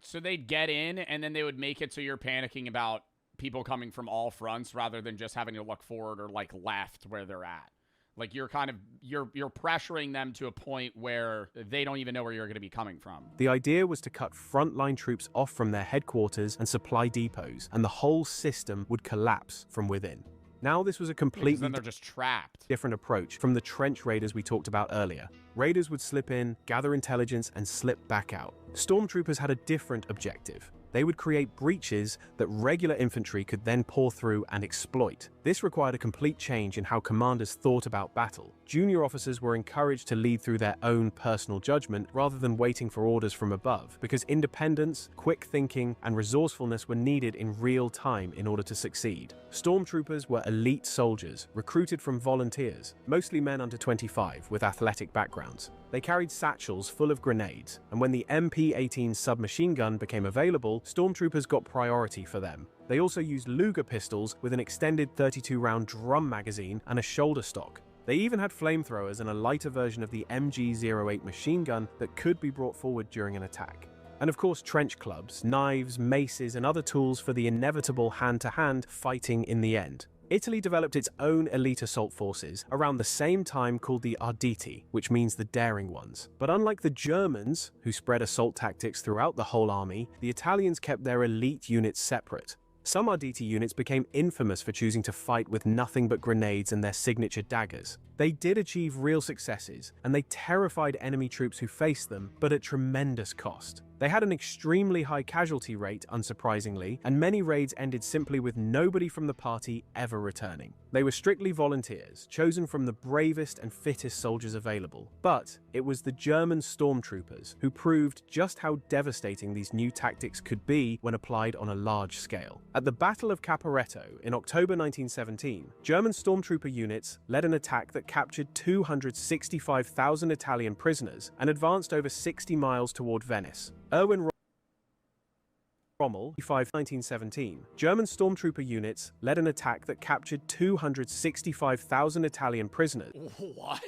So they'd get in, and then they would make it so you're panicking about people coming from all fronts rather than just having to look forward or, like, left where they're at. Like, you're pressuring them to a point where they don't even know where you're going to be coming from. The idea was to cut frontline troops off from their headquarters and supply depots, and the whole system would collapse from within. Now this was a completely then they're just trapped. Different approach from the trench raiders we talked about earlier. Raiders would slip in, gather intelligence, and slip back out. Stormtroopers had a different objective. They would create breaches that regular infantry could then pour through and exploit. This required a complete change in how commanders thought about battle. Junior officers were encouraged to lead through their own personal judgment rather than waiting for orders from above, because independence, quick thinking, and resourcefulness were needed in real time in order to succeed. Stormtroopers were elite soldiers, recruited from volunteers, mostly men under 25 with athletic backgrounds. They carried satchels full of grenades, and when the MP-18 submachine gun became available, stormtroopers got priority for them. They also used Luger pistols with an extended 32-round drum magazine and a shoulder stock. They even had flamethrowers and a lighter version of the MG-08 machine gun that could be brought forward during an attack. And of course, trench clubs, knives, maces, and other tools for the inevitable hand-to-hand fighting in the end. Italy developed its own elite assault forces around the same time called the Arditi, which means the daring ones. But unlike the Germans, who spread assault tactics throughout the whole army, the Italians kept their elite units separate. Some Arditi units became infamous for choosing to fight with nothing but grenades and their signature daggers. They did achieve real successes, and they terrified enemy troops who faced them, but at tremendous cost. They had an extremely high casualty rate, unsurprisingly, and many raids ended simply with nobody from the party ever returning. They were strictly volunteers, chosen from the bravest and fittest soldiers available. But it was the German stormtroopers who proved just how devastating these new tactics could be when applied on a large scale. At the Battle of Caporetto in October 1917, German stormtrooper units led an attack that captured 265,000 Italian prisoners and advanced over 60 miles toward Venice. Erwin Rommel, 1917. German stormtrooper units led an attack that captured 265,000 Italian prisoners. What?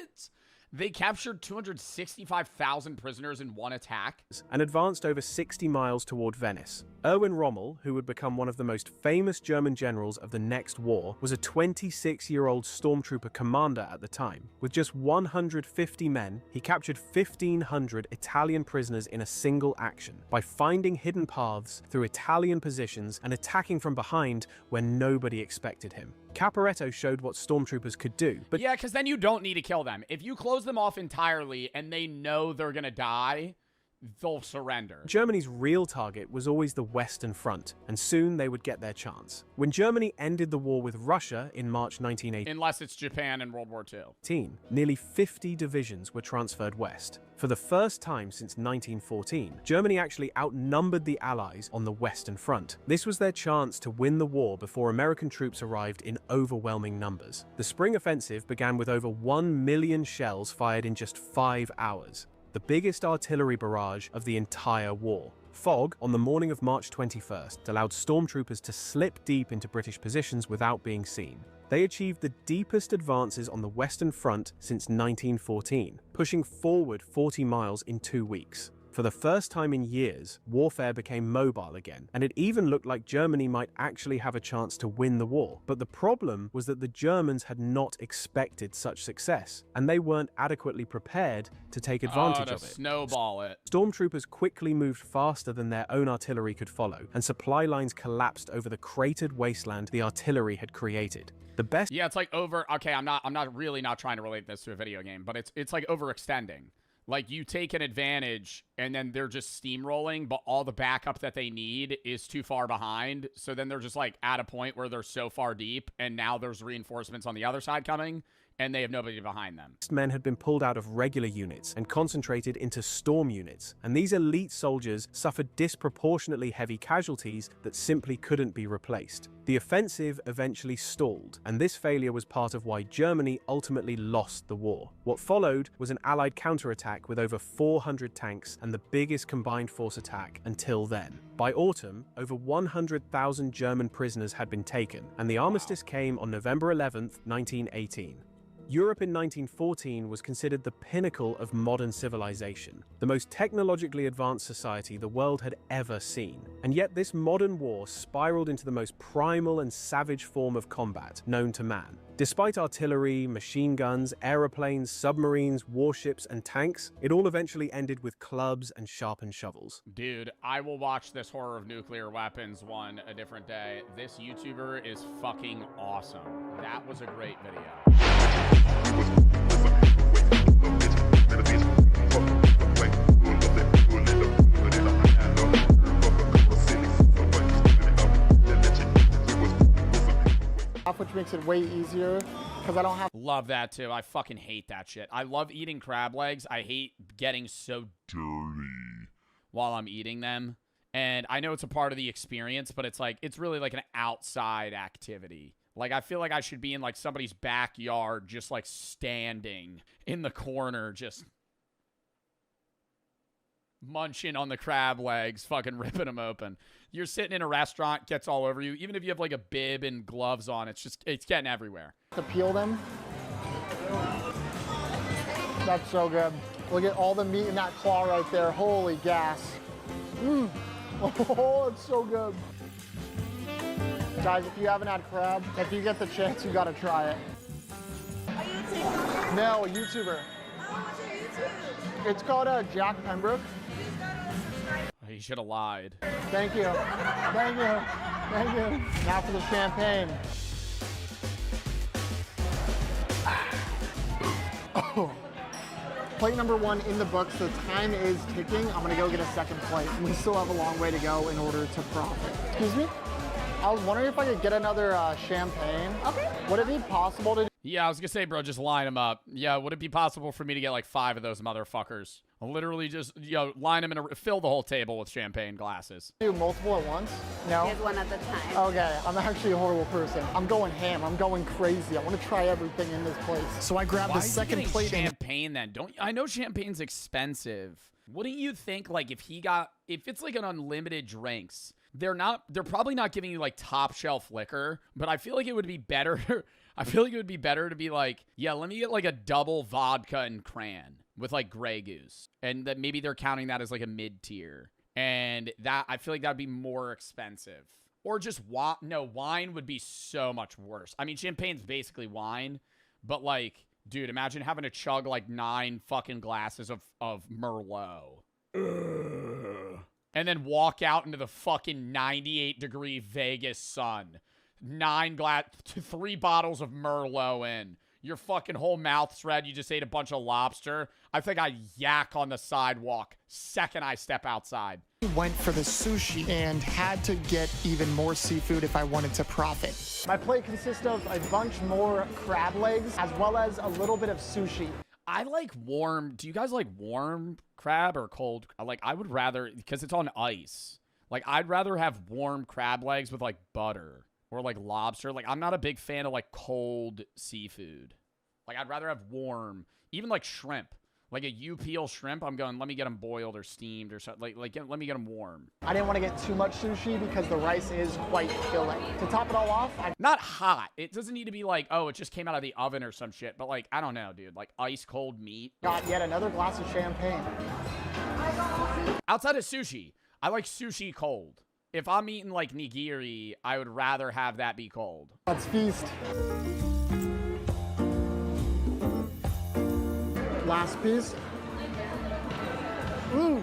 They captured 265,000 prisoners in one attack? And advanced over 60 miles toward Venice. Erwin Rommel, who would become one of the most famous German generals of the next war, was a 26-year-old stormtrooper commander at the time. With just 150 men, he captured 1,500 Italian prisoners in a single action by finding hidden paths through Italian positions and attacking from behind where nobody expected him. Caporetto showed what stormtroopers could do, but yeah, because then you don't need to kill them. If you close them off entirely and they know they're gonna die, they'll surrender. Germany's real target was always the Western Front, and soon they would get their chance. When Germany ended the war with Russia in March 1918, unless it's Japan in World War II, nearly 50 divisions were transferred west. For the first time since 1914, Germany actually outnumbered the Allies on the Western Front. This was their chance to win the war before American troops arrived in overwhelming numbers. The spring offensive began with over 1 million shells fired in just 5 hours. The biggest artillery barrage of the entire war. Fog, on the morning of March 21st, allowed stormtroopers to slip deep into British positions without being seen. They achieved the deepest advances on the Western Front since 1914, pushing forward 40 miles in 2 weeks. For the first time in years, warfare became mobile again, and it even looked like Germany might actually have a chance to win the war. But the problem was that the Germans had not expected such success, and they weren't adequately prepared to take advantage of it. Snowball it. Stormtroopers quickly moved faster than their own artillery could follow, and supply lines collapsed over the cratered wasteland the artillery had created. The best— yeah, it's like okay, I'm not really trying to relate this to a video game, but it's like overextending. Like, you take an advantage, and then they're just steamrolling, but all the backup that they need is too far behind. So then they're just, like, at a point where they're so far deep, and now there's reinforcements on the other side coming, and they have nobody behind them. Men had been pulled out of regular units and concentrated into storm units, and these elite soldiers suffered disproportionately heavy casualties that simply couldn't be replaced. The offensive eventually stalled, and this failure was part of why Germany ultimately lost the war. What followed was an Allied counterattack with over 400 tanks and the biggest combined force attack until then. By autumn, over 100,000 German prisoners had been taken, and the armistice came on November 11th, 1918. Europe in 1914 was considered the pinnacle of modern civilization, the most technologically advanced society the world had ever seen. And yet this modern war spiraled into the most primal and savage form of combat known to man. Despite artillery, machine guns, aeroplanes, submarines, warships, and tanks, it all eventually ended with clubs and sharpened shovels. Dude, I will watch this horror of nuclear weapons one a different day. This YouTuber is fucking awesome. That was a great video. Which makes it way easier because I don't have. Love that too. I fucking hate that shit. I love eating crab legs. I hate getting so dirty while I'm eating them. And I know it's a part of the experience, but it's like, it's really like an outside activity. Like, I feel like I should be in like somebody's backyard, just like standing in the corner, just munching on the crab legs, fucking ripping them open. You're sitting in a restaurant, gets all over you. Even if you have like a bib and gloves on, it's getting everywhere. To peel them. That's so good. Look at all the meat in that claw right there. Holy gas. Mmm. Oh, it's so good. Guys, if you haven't had crab, if you get the chance, you gotta try it. A YouTuber? No, a YouTuber. What's your YouTube? It's called Jack Pembroke. He should have lied. Thank you. Thank you. Thank you. Now for the champagne. Oh. Plate number 1 in the books. The time is ticking. I'm gonna go get a second plate. We still have a long way to go in order to profit. Excuse me? I was wondering if I could get another champagne. Okay. Would it be possible to? Yeah, I was gonna say, bro, just line them up. Yeah, would it be possible for me to get like 5 of those motherfuckers? I'll literally just, line them and fill the whole table with champagne glasses. Do multiple at once? No? He has one at the time. Okay, I'm actually a horrible person. I'm going ham. I'm going crazy. I want to try everything in this place. So I grabbed the second plate. Champagne then? I know champagne's expensive. Wouldn't you think like if it's like an unlimited drinks, they're probably not giving you like top shelf liquor, but I feel like it would be better. I feel like it would be better to be like, yeah, let me get like a double vodka and cran with like Grey Goose. And that maybe they're counting that as like a mid-tier. And that, I feel like that would be more expensive. Or just wine would be so much worse. I mean, champagne's basically wine, but like, dude, imagine having to chug like 9 fucking glasses of Merlot. Ugh. And then walk out into the fucking 98-degree Vegas sun. 3 bottles of Merlot in. Your fucking whole mouth's red. You just ate a bunch of lobster. I think I yak on the sidewalk second I step outside. Went for the sushi and had to get even more seafood if I wanted to profit. My plate consists of a bunch more crab legs as well as a little bit of sushi. I like warm. Do you guys like warm crab or cold? I would rather, because it's on ice. Like, I'd rather have warm crab legs with like butter. Or like lobster. Like, I'm not a big fan of like cold seafood. Like, I'd rather have warm. Even like shrimp. Like a U-peel shrimp, I'm going, let me get them boiled or steamed or something. Let me get them warm. I didn't want to get too much sushi because the rice is quite filling. To top it all off, not hot. It doesn't need to be like, oh, it just came out of the oven or some shit. But like, I don't know, dude. Like ice cold meat. Got yet another glass of champagne. Outside of sushi, I like sushi cold. If I'm eating like nigiri, I would rather have that be cold. Let's feast. Last piece. Mmm,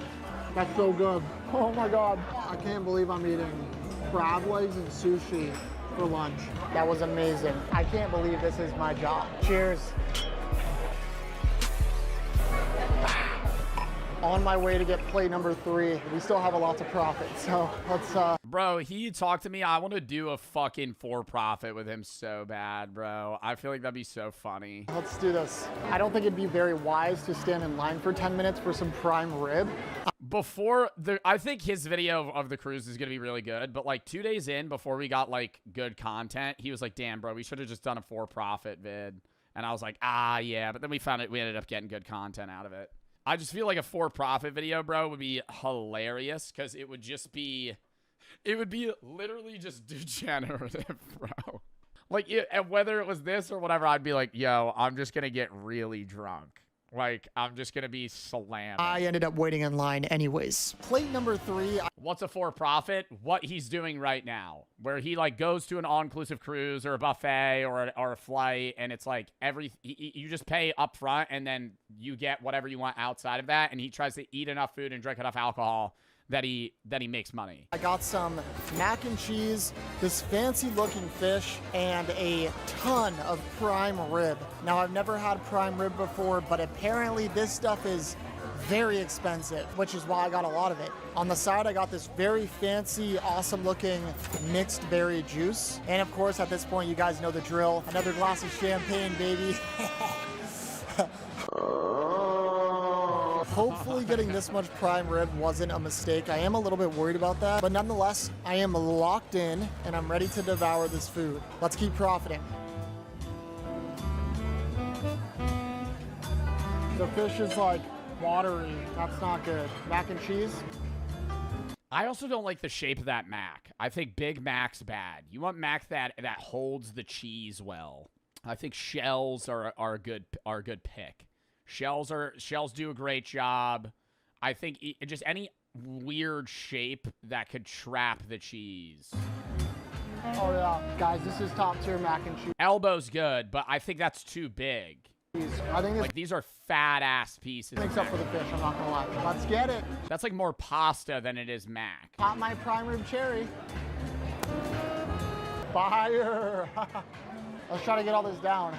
that's so good. Oh my God. I can't believe I'm eating crab legs and sushi for lunch. That was amazing. I can't believe this is my job. Cheers. On my way to get plate number 3. We still have a lot to profit, so let's Bro, he talked to me. I want to do a fucking for-profit with him so bad, bro. I feel like that'd be so funny. Let's do this. I don't think it'd be very wise to stand in line for 10 minutes for some prime rib. I think his video of the cruise is going to be really good, but like 2 days in, before we got like good content, he was like, damn, bro, we should have just done a for-profit vid. And I was like, yeah, but then we ended up getting good content out of it. I just feel like a for-profit video, bro, would be hilarious because it would just be, it would be literally just degenerative, bro. Like, and whether it was this or whatever, I'd be like, yo, I'm just going to get really drunk. Like, I'm just going to be slammed. I ended up waiting in line anyways. Plate number 3. What's a for-profit? What he's doing right now, where he like goes to an all-inclusive cruise or a buffet or a flight, and it's like you just pay up front and then you get whatever you want outside of that, and he tries to eat enough food and drink enough alcohol that he makes money. I got some mac and cheese, this fancy looking fish, and a ton of prime rib. Now, I've never had prime rib before, but apparently this stuff is very expensive, which is why I got a lot of it. On the side, I got this very fancy, awesome looking mixed berry juice. And of course, at this point, you guys know the drill. Another glass of champagne, baby. Hopefully getting this much prime rib wasn't a mistake. I am a little bit worried about that, but nonetheless, I am locked in and I'm ready to devour this food. Let's keep profiting. The fish is like watery. That's not good. Mac and cheese. I also don't like the shape of that mac. I think Big Mac's bad. You want mac that holds the cheese well. I think shells are a good pick. Shells do a great job. I think just any weird shape that could trap the cheese. Oh yeah, guys, this is top tier mac and cheese. Elbow's good, but I think that's too big. I think like these are fat ass pieces. Makes up for the fish. I'm not gonna lie. Let's get it. That's like more pasta than it is mac. Pop my prime rib cherry. Fire. Let's try to get all this down.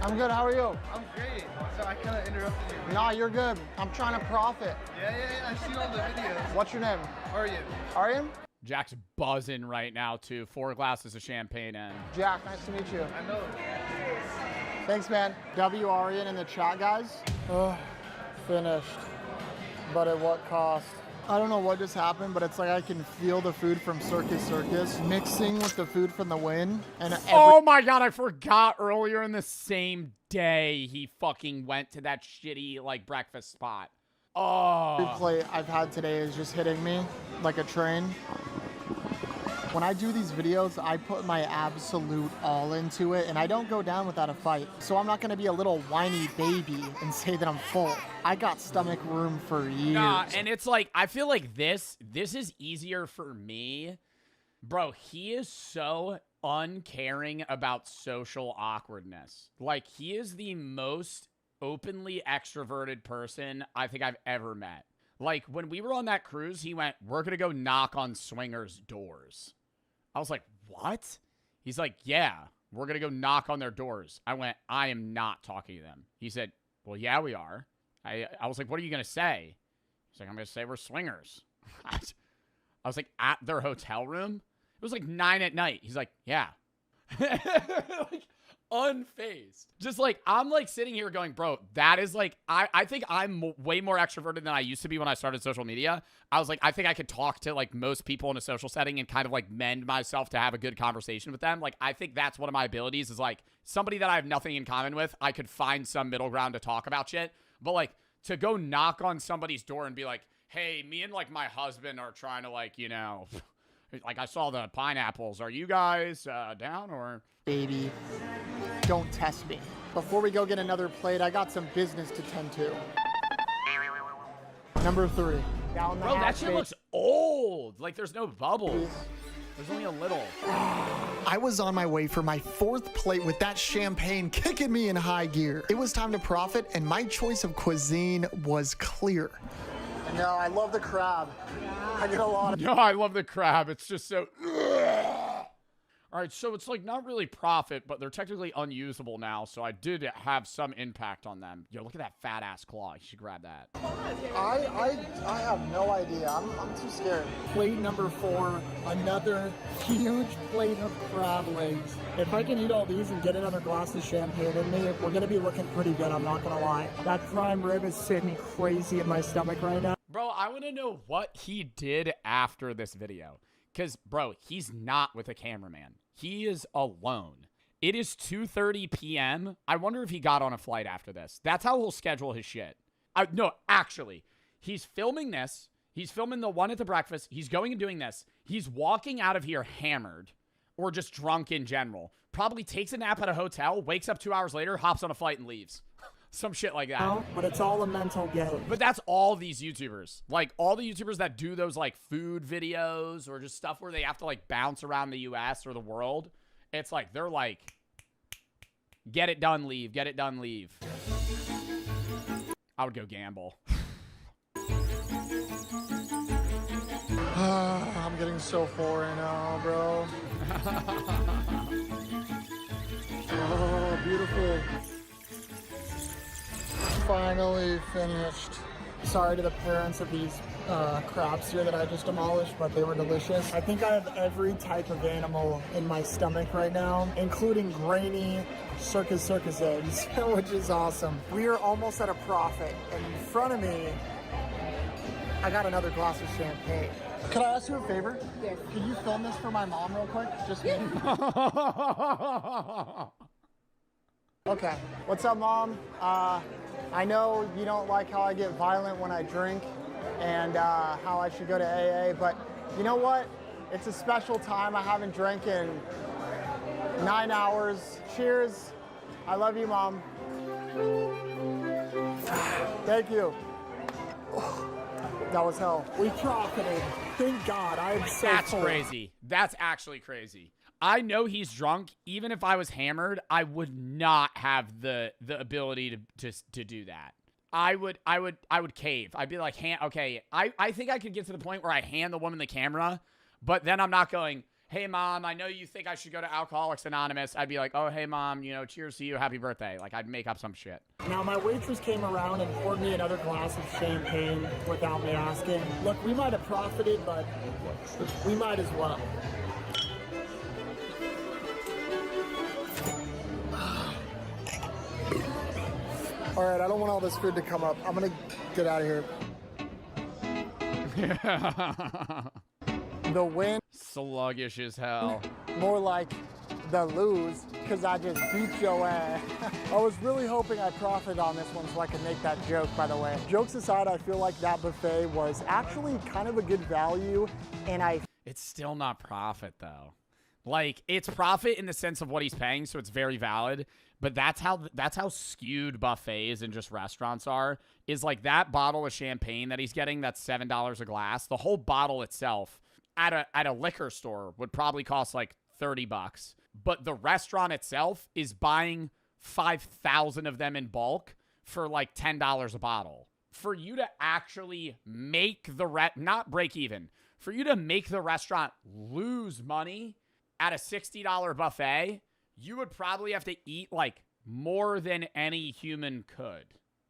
I'm good, how are you? I'm great. So I kind of interrupted you. Nah, you're good. I'm trying to profit. Yeah. I've seen all the videos. What's your name? Aryan. Aryan? Jack's buzzing right now, too. 4 glasses of champagne in. Jack, nice to meet you. I know. Thanks, man. W. Aryan in the chat, guys. Oh, finished. But at what cost? I don't know what just happened, but it's like I can feel the food from Circus mixing with the food from the win. And oh my god, I forgot earlier in the same day he fucking went to that shitty like breakfast spot. Oh. Every plate I've had today is just hitting me like a train. When I do these videos, I put my absolute all into it, and I don't go down without a fight. So I'm not gonna be a little whiny baby and say that I'm full. I got stomach room for years. Nah, and it's like, I feel like this is easier for me. Bro, he is so uncaring about social awkwardness. Like, he is the most openly extroverted person I think I've ever met. Like, when we were on that cruise, he went, we're gonna go knock on swingers' doors. I was like, what? He's like, yeah, we're going to go knock on their doors. I went, I am not talking to them. He said, well, yeah, we are. I was like, what are you going to say? He's like, I'm going to say we're swingers. I was like, at their hotel room? It was like 9 at night. He's like, yeah. Like, unfazed. Just like, I'm like sitting here going, bro, that is like, I think I'm way more extroverted than I used to be when I started social media. I was like, I think I could talk to like most people in a social setting and kind of like mend myself to have a good conversation with them. Like, I think that's one of my abilities is like somebody that I have nothing in common with. I could find some middle ground to talk about shit. But like to go knock on somebody's door and be like, hey, me and like my husband are trying to like, you know, like I saw the pineapples. Are you guys down or? Baby, don't test me. Before we go get another plate, I got some business to tend to. Number 3. Down the bro, that shit looks old. Like there's no bubbles. There's only a little. I was on my way for my 4th plate with that champagne kicking me in high gear. It was time to profit, and my choice of cuisine was clear. No, I love the crab. I get a lot of. No, I love the crab. It's just so. All right, so it's like not really profit, but they're technically unusable now, so I did have some impact on them. Yo, look at that fat ass claw. You should grab that. I have no idea. I'm too scared. Plate number 4, another huge plate of crab legs. If I can eat all these and get another glass of champagne in me, we're gonna be looking pretty good, I'm not gonna lie. That prime rib is sitting crazy in my stomach right now. Bro, I wanna know what he did after this video. Because, bro, he's not with a cameraman. He is alone. It is 2:30 p.m. I wonder if he got on a flight after this. That's how he'll schedule his shit. No, actually, he's filming this. He's filming the one at the breakfast. He's going and doing this. He's walking out of here hammered or just drunk in general. Probably takes a nap at a hotel, wakes up 2 hours later, hops on a flight and leaves. Some shit like that. No, but it's all a mental game. But that's all these YouTubers. Like, all the YouTubers that do those, like, food videos or just stuff where they have to, like, bounce around the U.S. or the world. It's like, they're like, get it done, leave. Get it done, leave. I would go gamble. I'm getting so full right now, bro. Oh, beautiful. Finally finished. Sorry to the parents of these crabs here that I just demolished, but they were delicious. I think I have every type of animal in my stomach right now, including grainy circus eggs, which is awesome. We are almost at a profit, and in front of me, I got another glass of champagne. Could I ask you a favor? Yes. Could you film this for my mom real quick? Just me. Okay. What's up, Mom? I know you don't like how I get violent when I drink and how I should go to AA, but you know what? It's a special time. I haven't drank in 9 hours. Cheers. I love you, Mom. Thank you. That was hell. We profited. Thank God. I am so That's full. crazy. That's actually crazy. I know he's drunk. Even if I was hammered, I would not have the ability to do that. I would cave. I'd be like, okay, I think I could get to the point where I hand the woman the camera, but then I'm not going, hey, Mom, I know you think I should go to Alcoholics Anonymous. I'd be like, oh, hey, Mom, you know, cheers to you. Happy birthday. Like, I'd make up some shit. Now, my waitress came around and poured me another glass of champagne without me asking. Look, we might have profited, but we might as well. All right, I don't want all this food to come up. I'm gonna get out of here. The win. Sluggish as hell. More like the lose, because I just beat your ass. I was really hoping I profited on this one so I could make that joke, by the way. Jokes aside, I feel like that buffet was actually kind of a good value, and It's still not profit, though. Like, it's profit in the sense of what he's paying, so it's very valid. But that's how skewed buffets and just restaurants are. Is like that bottle of champagne that he's getting, that's $7 a glass. The whole bottle itself at a liquor store would probably cost like $30. But the restaurant itself is buying 5,000 of them in bulk for like $10 a bottle. For you to actually make not break even, for you to make the restaurant lose money at a $60 buffet, you would probably have to eat like more than any human could.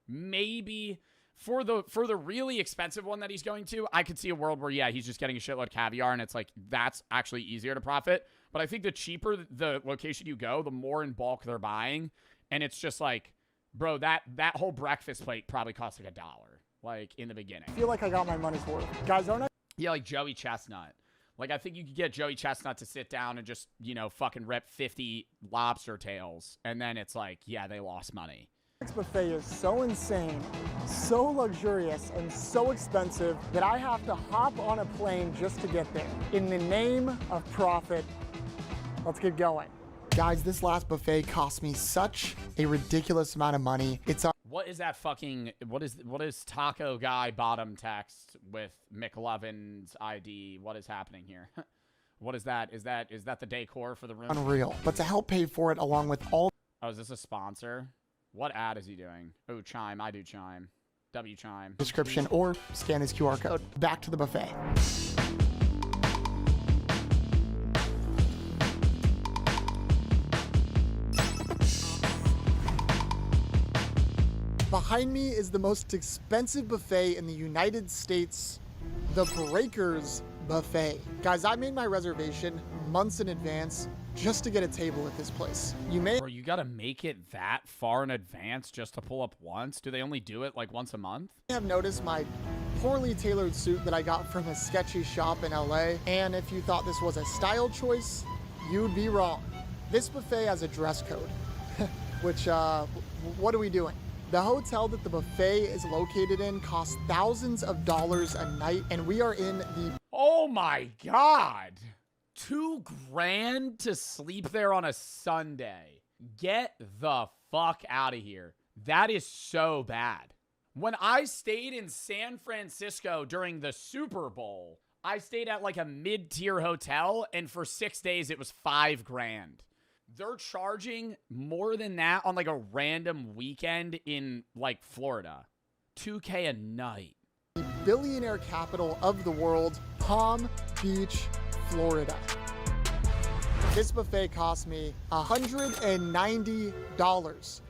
Maybe for the really expensive one that he's going to, I could see a world where, yeah, he's just getting a shitload of caviar and it's like, that's actually easier to profit. But I think the cheaper the location you go, the more in bulk they're buying. And it's just like, bro, that whole breakfast plate probably costs like $1, like in the beginning. I feel like I got my money's worth. Guys, aren't I? Yeah, like Joey Chestnut. Like, I think you could get Joey Chestnut to sit down and just, you know, fucking rip 50 lobster tails. And then it's like, yeah, they lost money. This buffet is so insane, so luxurious, and so expensive that I have to hop on a plane just to get there. In the name of profit, let's get going. Guys, this last buffet cost me such a ridiculous amount of money. What is that fucking, what is Taco Guy bottom text with McLovin's ID? What is happening here? What is that? Is that the decor for the room? Unreal. But to help pay for it along with all... Oh, is this a sponsor? What ad is he doing? Oh, Chime. I do Chime. W Chime. Description or scan this QR code. Back to the buffet. Behind me is the most expensive buffet in the United States, the Breakers Buffet. Guys, I made my reservation months in advance just to get a table at this place. Bro, you gotta make it that far in advance just to pull up once? Do they only do it like once a month? You have noticed my poorly tailored suit that I got from a sketchy shop in LA. And if you thought this was a style choice, you'd be wrong. This buffet has a dress code, which, what are we doing? The hotel that the buffet is located in costs thousands of dollars a night, and we are in the... Oh my God. $2,000 to sleep there on a Sunday. Get the fuck out of here. That is so bad. When I stayed in San Francisco during the Super Bowl, I stayed at like a mid-tier hotel, and for 6 days, it was $5,000. They're charging more than that on like a random weekend in like Florida. $2,000 a night. The billionaire capital of the world, Palm Beach, Florida. This buffet cost me $190.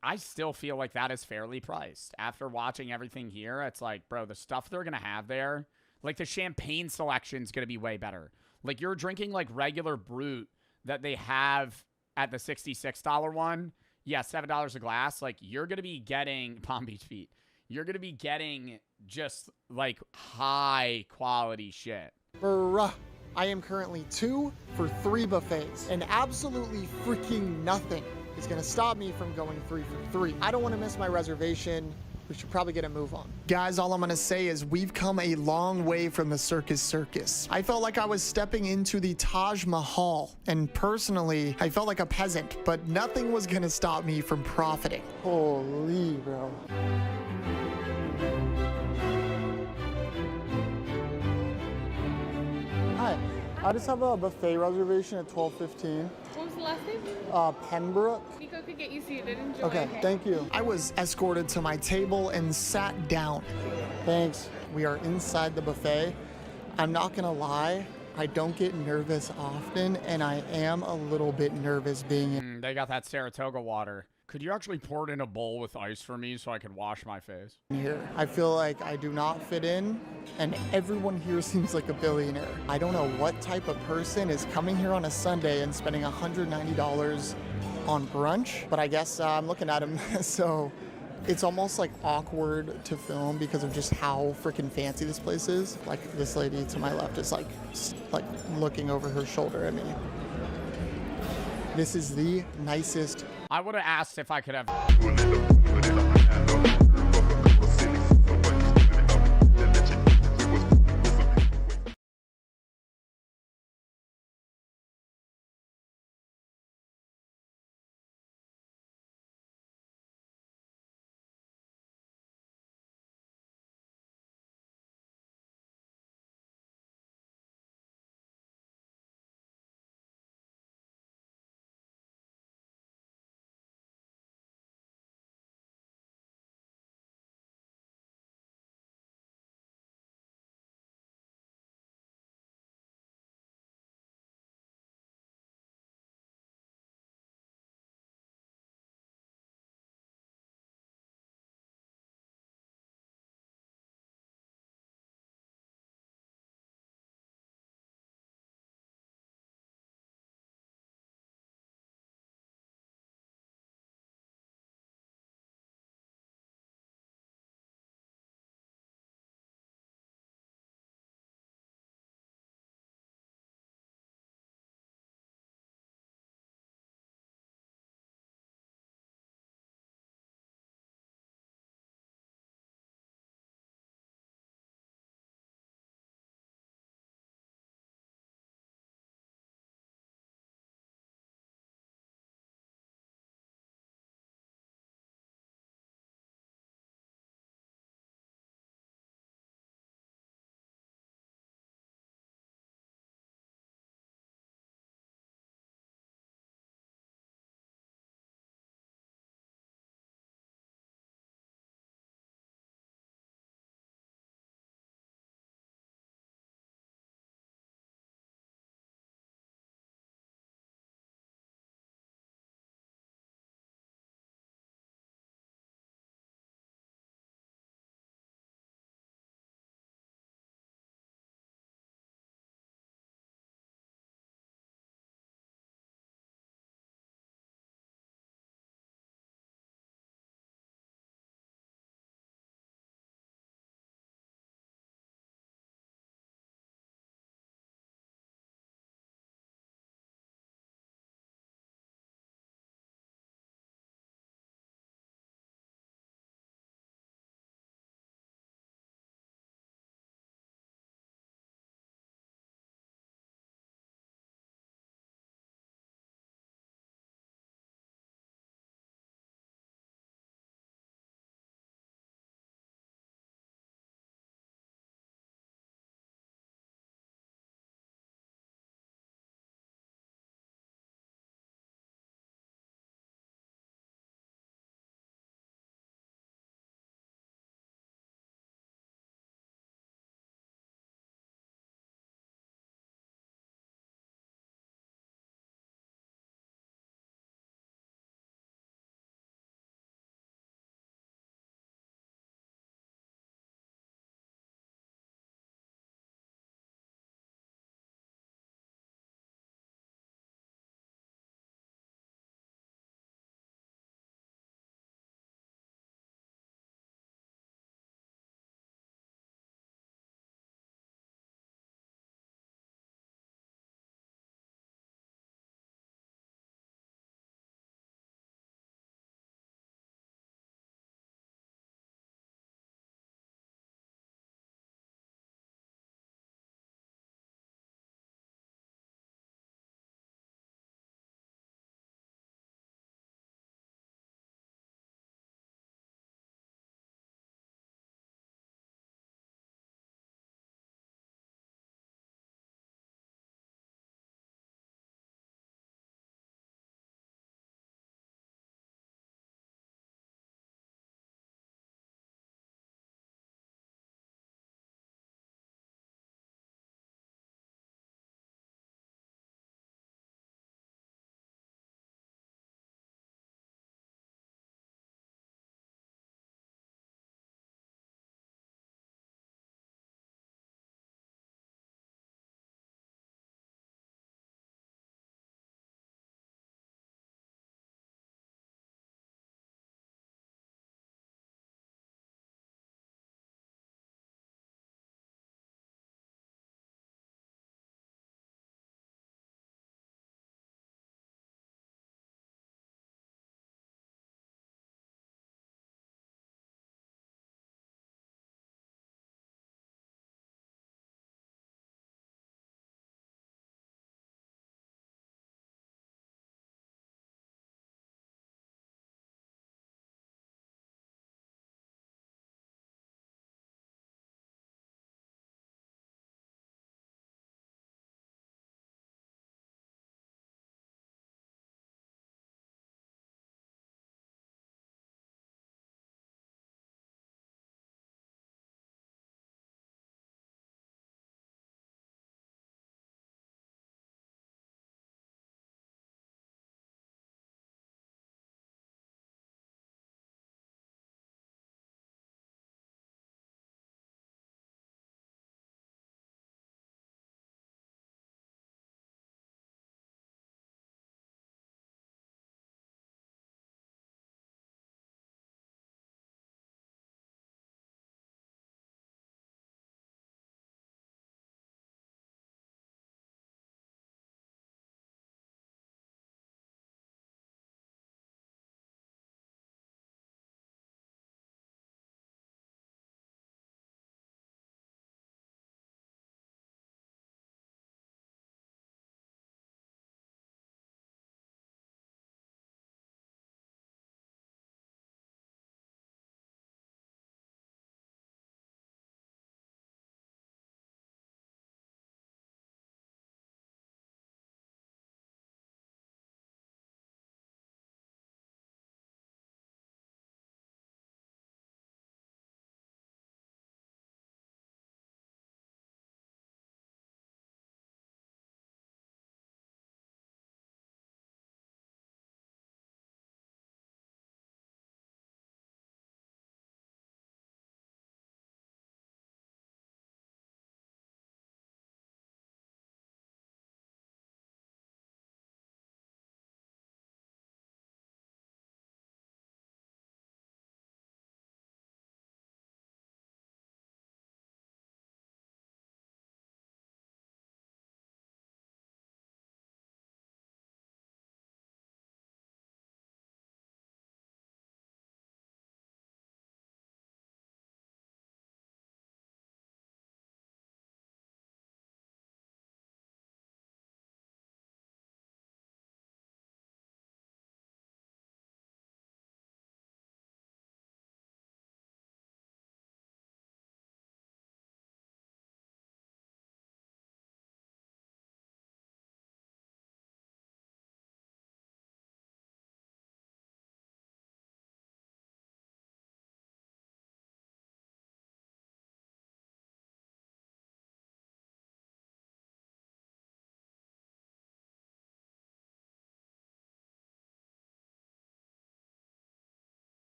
I still feel like that is fairly priced. After watching everything here, it's like, bro, the stuff they're going to have there, like the champagne selection is going to be way better. Like you're drinking like regular brut that they have at the $66 one. Yeah, $7 a glass. Like you're going to be getting Palm Beach Feet. You're going to be getting just like high quality shit. Bruh. I am currently 2 for 3 buffets, and absolutely freaking nothing is gonna stop me from going 3 for 3. I don't wanna miss my reservation. We should probably get a move on. Guys, all I'm gonna say is we've come a long way from the circus. I felt like I was stepping into the Taj Mahal, and personally, I felt like a peasant, but nothing was gonna stop me from profiting. Holy, bro. Hi, I just have a buffet reservation at 12:15. What was the last name? Pembroke. Nico could get you seated. Enjoy. Okay, thank you. I was escorted to my table and sat down. Thanks. We are inside the buffet. I'm not gonna lie, I don't get nervous often, and I am a little bit nervous being in. They got that Saratoga water. Could you actually pour it in a bowl with ice for me so I could wash my face? Here. I feel like I do not fit in, and everyone here seems like a billionaire. I don't know what type of person is coming here on a Sunday and spending $190 on brunch, but I guess I'm looking at him, so it's almost like awkward to film because of just how freaking fancy this place is. Like this lady to my left is like looking over her shoulder at me. This is the nicest. I would have asked if I could have...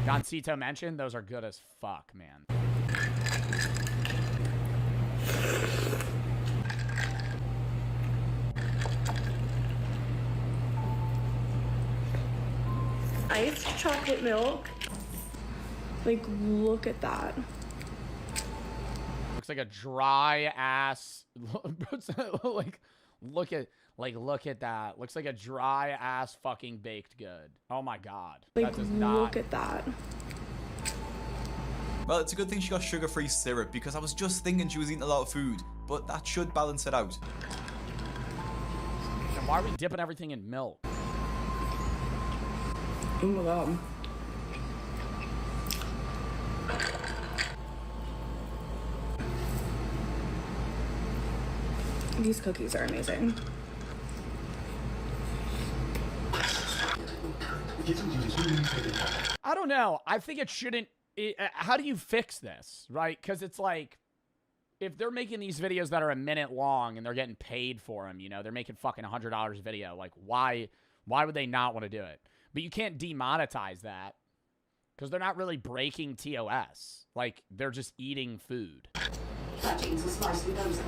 Gansito mentioned, those are good as fuck, man. Iced chocolate milk. Like, look at that. Looks like a dry ass. Like, look at that. Looks like a dry ass fucking baked good. Oh my god. Like, That does not. look at that. Well, it's a good thing she got sugar-free syrup because I was just thinking she was eating a lot of food, but that should balance it out. And why are we dipping everything in milk? Oh my god. These cookies are amazing. I don't know. I think it shouldn't. How do you fix this, right? Because it's like, if they're making these videos that are a minute long and they're getting paid for them, you know, they're making fucking $100 a video. Like, why would they not want to do it? But you can't demonetize that because they're not really breaking TOS. Like, they're just eating food. That jeans are spicy, don't they?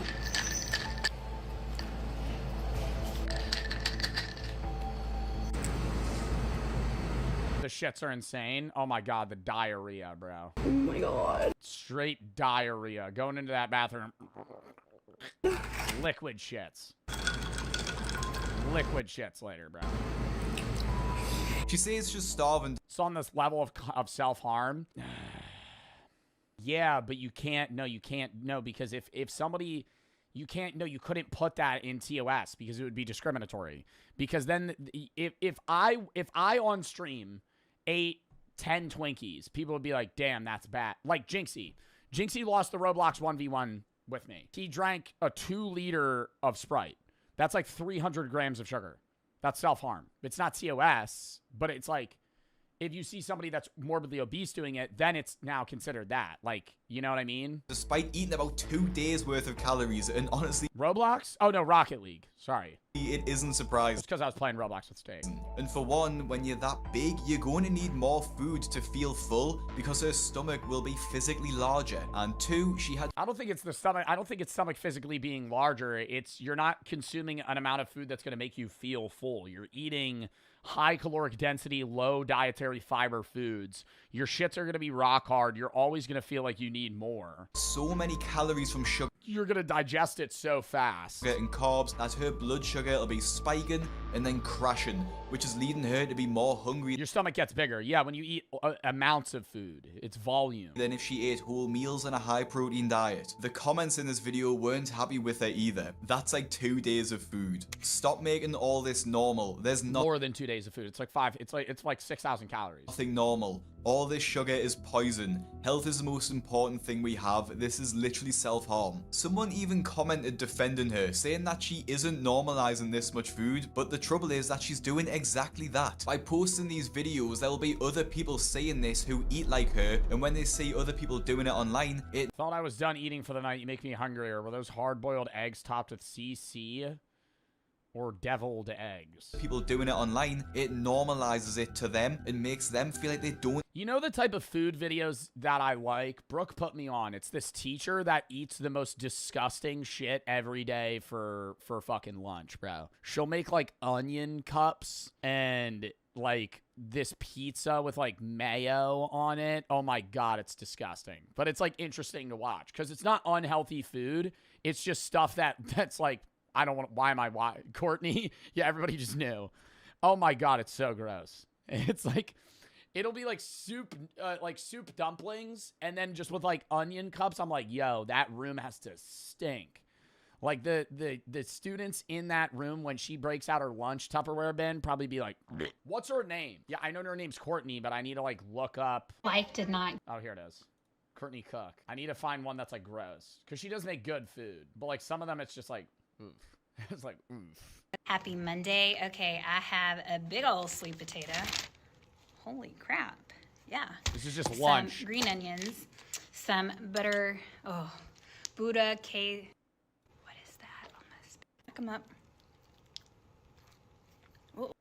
The shits are insane. Oh my god, the diarrhea, bro. Oh my god. Straight diarrhea. Going into that bathroom. Liquid shits. Liquid shits later, bro. She says she's starving. It's on this level of self-harm. Yeah, but you can't. No, you can't. No, because if somebody... You can't, no, you couldn't put that in TOS because it would be discriminatory. Because then if I on stream ate 10 Twinkies, people would be like, damn, that's bad. Like Jinxie. Jinxie lost the Roblox 1v1 with me. He drank a 2 liter of Sprite. That's like 300 grams of sugar. That's self-harm. It's not TOS, but it's like, if you see somebody that's morbidly obese doing it, then it's now considered that. Like, you know what I mean? Despite eating about 2 days worth of calories, and honestly... Roblox? Oh, no, Rocket League. Sorry. It isn't surprising. It's because I was playing Roblox with Steak. And for one, when you're that big, you're going to need more food to feel full because her stomach will be physically larger. And 2, she had... I don't think it's the stomach. I don't think it's stomach physically being larger. It's you're not consuming an amount of food that's going to make you feel full. You're eating high caloric density, low dietary fiber foods. Your shits are going to be rock hard. You're always going to feel like you need more. So many calories from sugar. You're going to digest it so fast. And carbs that her blood sugar will be spiking and then crashing, which is leading her to be more hungry. Your stomach gets bigger. Yeah, when you eat amounts of food, it's volume. Than if she ate whole meals and a high protein diet. The comments in this video weren't happy with her either. That's like 2 days of food. Stop making all this normal. There's more than 2 days of food. It's like 5. It's like 6,000 calories. Nothing normal. All this sugar is poison. Health is the most important thing we have. This is literally self-harm. Someone even commented defending her, saying that she isn't normalizing this much food, but the trouble is that she's doing exactly that. By posting these videos, there will be other people saying this who eat like her, and when they see other people doing it online, it... Thought I was done eating for the night. You make me hungrier. Were those hard-boiled eggs topped with CC? Or deviled eggs? People doing it online, it normalizes it to them and makes them feel like they don't. You know the type of food videos that I like? Brooke put me on. It's this teacher that eats the most disgusting shit every day for fucking lunch, bro. She'll make like onion cups and like this pizza with like mayo on it. Oh my god, it's disgusting. But it's like interesting to watch because it's not unhealthy food. It's just stuff that's like, I don't want. Why am I? Why Courtney? Yeah, everybody just knew. Oh my god, it's so gross. It's like, it'll be like soup dumplings, and then just with like onion cups. I'm like, yo, that room has to stink. Like the students in that room when she breaks out her lunch Tupperware bin probably be like, what's her name? Yeah, I know her name's Courtney, but I need to like look up. Life did not. Oh, here it is. Courtney Cook. I need to find one that's like gross because she does make good food, but like some of them, it's just like. Oof. It's like, oof. Happy Monday. Okay, I have a big old sweet potato. Holy crap. Yeah. This is just lunch. Some green onions, some butter. Oh, Buddha K. What is that? Almost. Pick them up. Oh.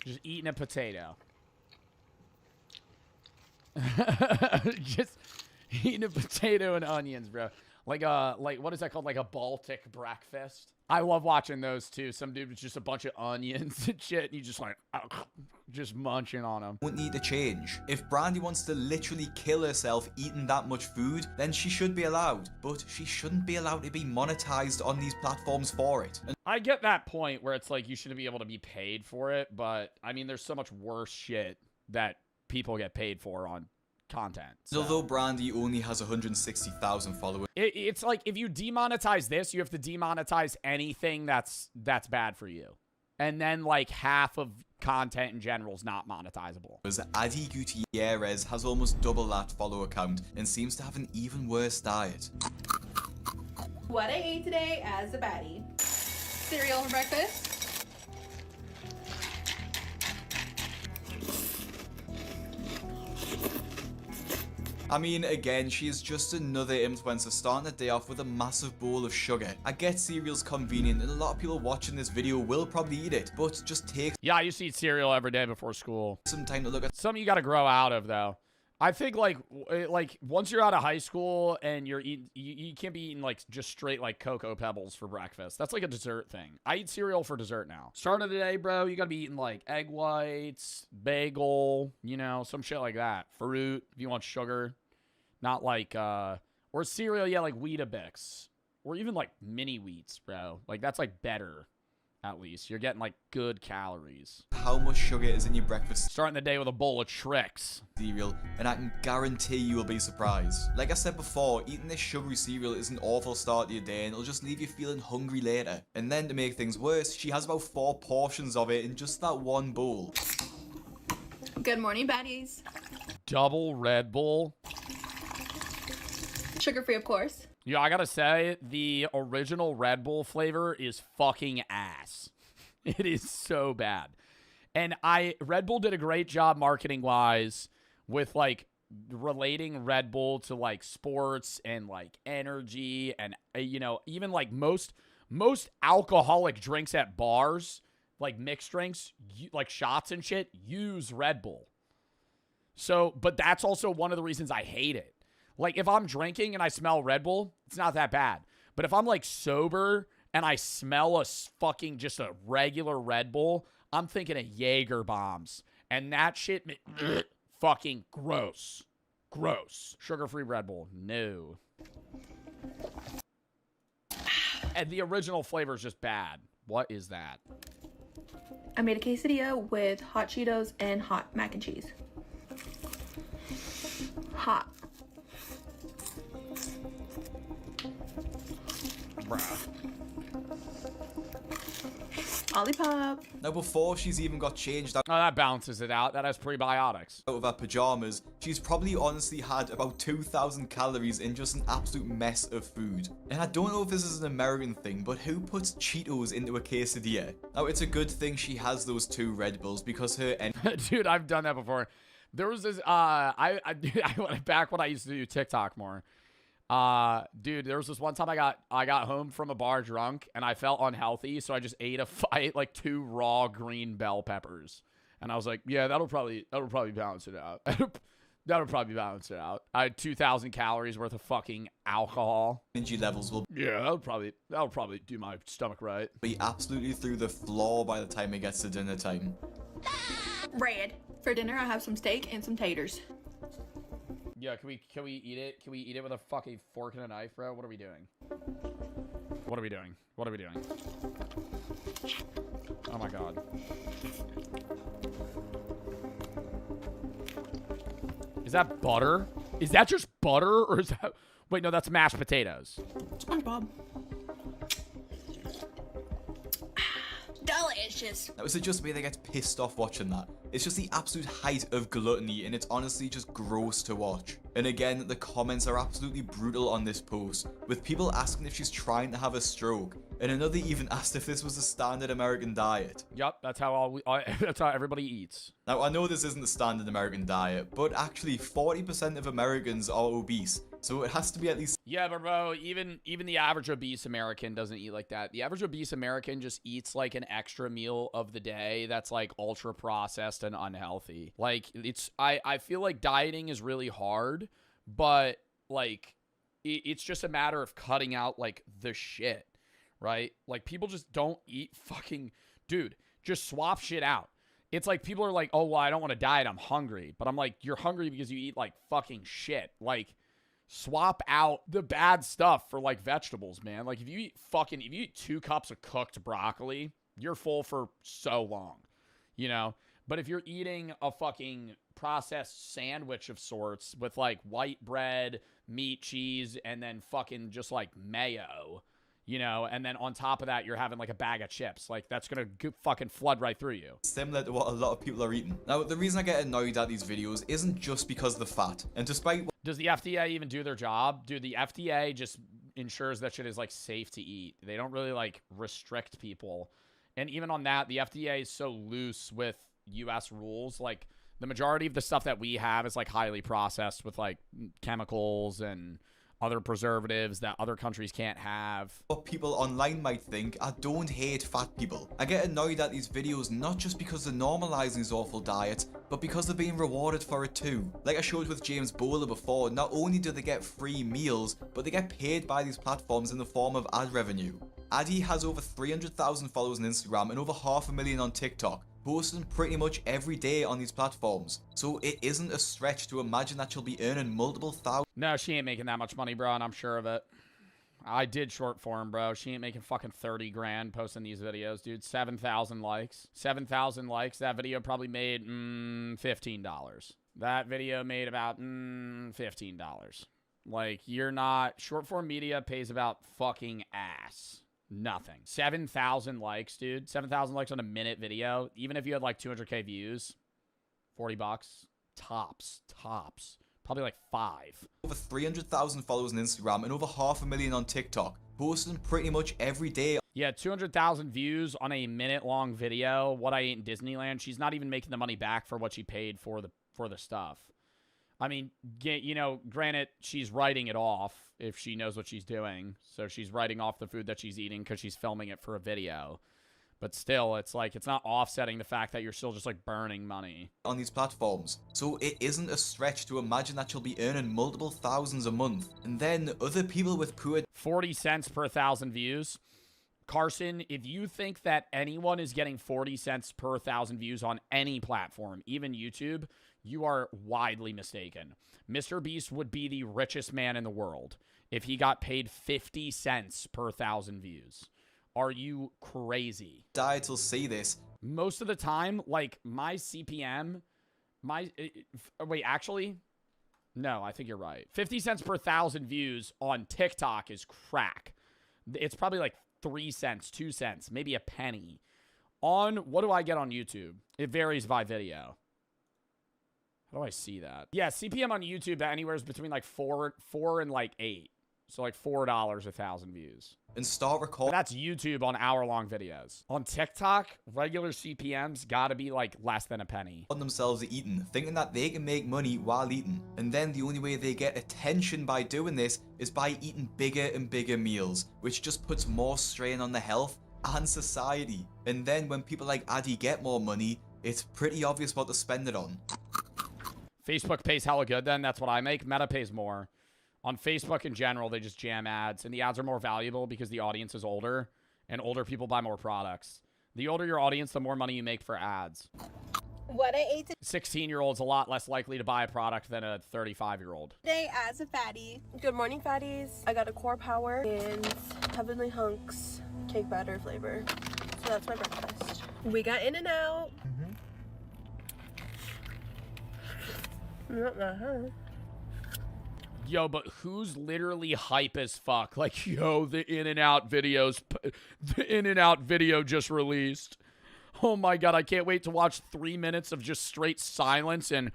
Just eating a potato. Just eating a potato and onions, bro. Like what is that called? Like a Baltic breakfast. I love watching those too. Some dude with just a bunch of onions and shit, and you just like just munching on them. Won't need to change. If Brandy wants to literally kill herself eating that much food, then she should be allowed. But she shouldn't be allowed to be monetized on these platforms for it. And I get that point where it's like you shouldn't be able to be paid for it, but I mean, there's so much worse shit that people get paid for on content. So. Although Brandy only has 160,000 followers, it's like if you demonetize this, you have to demonetize anything that's bad for you, and then like half of content in general is not monetizable. Adi Gutierrez has almost double that follower count and seems to have an even worse diet. What I ate today as a baddie: cereal for breakfast, I mean, again, she is just another influencer starting the day off with a massive bowl of sugar. I get cereal's convenient, and a lot of people watching this video will probably eat it, but just take... Yeah, I used to eat cereal every day before school. Some time to look at... Something you gotta grow out of, though. I think, like once you're out of high school and you're eating... You can't be eating, like, just straight, like, Cocoa Pebbles for breakfast. That's, like, a dessert thing. I eat cereal for dessert now. Start of the day, bro, you gotta be eating, like, egg whites, bagel, you know, some shit like that. Fruit, if you want sugar. Not like, or cereal, yeah, like Weetabix. Or even, like, mini wheats, bro. Like, that's, like, better, at least. You're getting, like, good calories. How much sugar is in your breakfast? Starting the day with a bowl of Trix cereal, and I can guarantee you will be surprised. Like I said before, eating this sugary cereal is an awful start to your day, and it'll just leave you feeling hungry later. And then, to make things worse, she has about 4 portions of it in just that one bowl. good morning baddies, double Red Bull. Sugar-free, of course. Yeah, I gotta say, the original Red Bull flavor is fucking ass. It is so bad. And Red Bull did a great job marketing-wise with, like, relating Red Bull to, like, sports and, like, energy and, you know, even, like, most alcoholic drinks at bars, like, mixed drinks, like, shots and shit, use Red Bull. So, but that's also one of the reasons I hate it. Like, if I'm drinking and I smell Red Bull, it's not that bad. But if I'm, like, sober and I smell fucking just a regular Red Bull, I'm thinking of Jaeger bombs. And that shit, fucking gross. Gross. Sugar-free Red Bull, no. And the original flavor is just bad. What is that? I made a quesadilla with hot Cheetos and hot mac and cheese. Hot. Bruh. Olipop. Now, before she's even got changed out, that balances it out. That has prebiotics. Out of her pajamas, she's probably honestly had about 2,000 calories in just an absolute mess of food. And I don't know if this is an American thing, but who puts Cheetos into a quesadilla? Now, it's a good thing she has those 2 Red Bulls because her Dude, I've done that before. There was this, I went back when I used to do TikTok more. Dude, there was this one time I got home from a bar drunk and I felt unhealthy, so I just ate like 2 raw green bell peppers, and I was like, yeah, that'll probably balance it out. That'll probably balance it out. I had 2,000 calories worth of fucking alcohol. Energy levels will that'll probably do my stomach right. Be absolutely through the floor by the time it gets to dinner time. Red. For dinner, I have some steak and some taters. Yeah, can we eat it? Can we eat it with a fucking fork and a knife, bro? What are we doing? What are we doing? What are we doing? Oh my god. Is that butter? Is that just butter, or is that... Wait, no, that's mashed potatoes. SpongeBob. Delicious. Now, is it just me that gets pissed off watching that? It's just the absolute height of gluttony, and it's honestly just gross to watch. And again, the comments are absolutely brutal on this post, with people asking if she's trying to have a stroke. And another even asked if this was a standard American diet. Yep, that's how that's how everybody eats. Now, I know this isn't the standard American diet, but actually 40% of Americans are obese, so it has to be at least... Yeah, but bro, even the average obese American doesn't eat like that. The average obese American just eats like an extra meal of the day that's like ultra processed and unhealthy. Like, I feel like dieting is really hard, but like it's just a matter of cutting out like the shit. Right? Like, people just don't eat fucking... Dude, just swap shit out. It's like people are like, oh, well, I don't want to diet. I'm hungry. But I'm like, you're hungry because you eat, like, fucking shit. Like, swap out the bad stuff for, like, vegetables, man. Like, if you eat 2 cups of cooked broccoli, you're full for so long, you know? But if you're eating a fucking processed sandwich of sorts with, like, white bread, meat, cheese, and then fucking just, like, mayo... You know, and then on top of that, you're having like a bag of chips. Like, that's gonna fucking flood right through you. Similar to what a lot of people are eating. Now, the reason I get annoyed at these videos isn't just because of the fat. And despite... Does the FDA even do their job? Dude, the FDA just ensures that shit is like safe to eat. They don't really like restrict people. And even on that, the FDA is so loose with US rules. Like, the majority of the stuff that we have is like highly processed with like chemicals and... other preservatives that other countries can't have. What people online might think, I don't hate fat people. I get annoyed at these videos not just because they're normalizing these awful diets, but because they're being rewarded for it too. Like I showed with James Bowler before, not only do they get free meals, but they get paid by these platforms in the form of ad revenue. Addy has over 300,000 followers on Instagram and over 500,000 on TikTok, posting pretty much every day on these platforms. So it isn't a stretch to imagine that she'll be earning multiple thousands. No, she ain't making that much money, bro, and I'm sure of it. I did short form, bro. She ain't making fucking 30 grand posting these videos, dude. 7,000 likes. 7,000 likes. That video probably made $15. That video made about $15. Like, you're not... Short form media pays about fucking ass. Nothing. 7,000 likes, dude. 7,000 likes on a minute video. Even if you had like 200K views, $40. Tops. Probably like 5. Over 300,000 followers on Instagram and over 500,000 on TikTok, posting pretty much every day. Yeah, 200,000 views on a minute-long video. What I ate in Disneyland. She's not even making the money back for what she paid for the stuff. I mean, you know, granted, she's writing it off if she knows what she's doing. So she's writing off the food that she's eating because she's filming it for a video. But still, it's like, it's not offsetting the fact that you're still just like burning money on these platforms. So it isn't a stretch to imagine that she'll be earning multiple thousands a month. And then other people with poor... 40 cents per 1,000 views. Carson, if you think that anyone is getting 40 cents per 1,000 views on any platform, even YouTube, you are widely mistaken. Mr. Beast would be the richest man in the world if he got paid 50 cents per 1,000 views. Are you crazy? Diets will say this. Most of the time, like, my CPM, wait, actually, no, I think you're right. 50 cents per 1,000 views on TikTok is crack. It's probably like 3 cents, 2 cents, maybe a penny. On, what do I get on YouTube? It varies by video. How do I see that? Yeah, CPM on YouTube anywhere is between like 4 and like 8. So like $4 1,000 views. And start recording. That's YouTube on hour-long videos. On TikTok, regular CPMs gotta be like less than a penny. On themselves eating, thinking that they can make money while eating. And then the only way they get attention by doing this is by eating bigger and bigger meals, which just puts more strain on the health and society. And then when people like Addy get more money, it's pretty obvious what to spend it on. Facebook pays hella good then, that's what I make. Meta pays more. On Facebook in general, they just jam ads, and the ads are more valuable because the audience is older, and older people buy more products. The older your audience, the more money you make for ads. What I ate 16-year-old's a lot less likely to buy a product than a 35-year-old. today as a fatty. Good morning, fatties. I got a core power and Heavenly Hunks cake batter flavor. So that's my breakfast. We got In and Out. Yo, but who's literally hype as fuck? Like, yo, the In-N-Out videos, the In-N-Out video just released. Oh my god, I can't wait to watch 3 minutes of just straight silence and...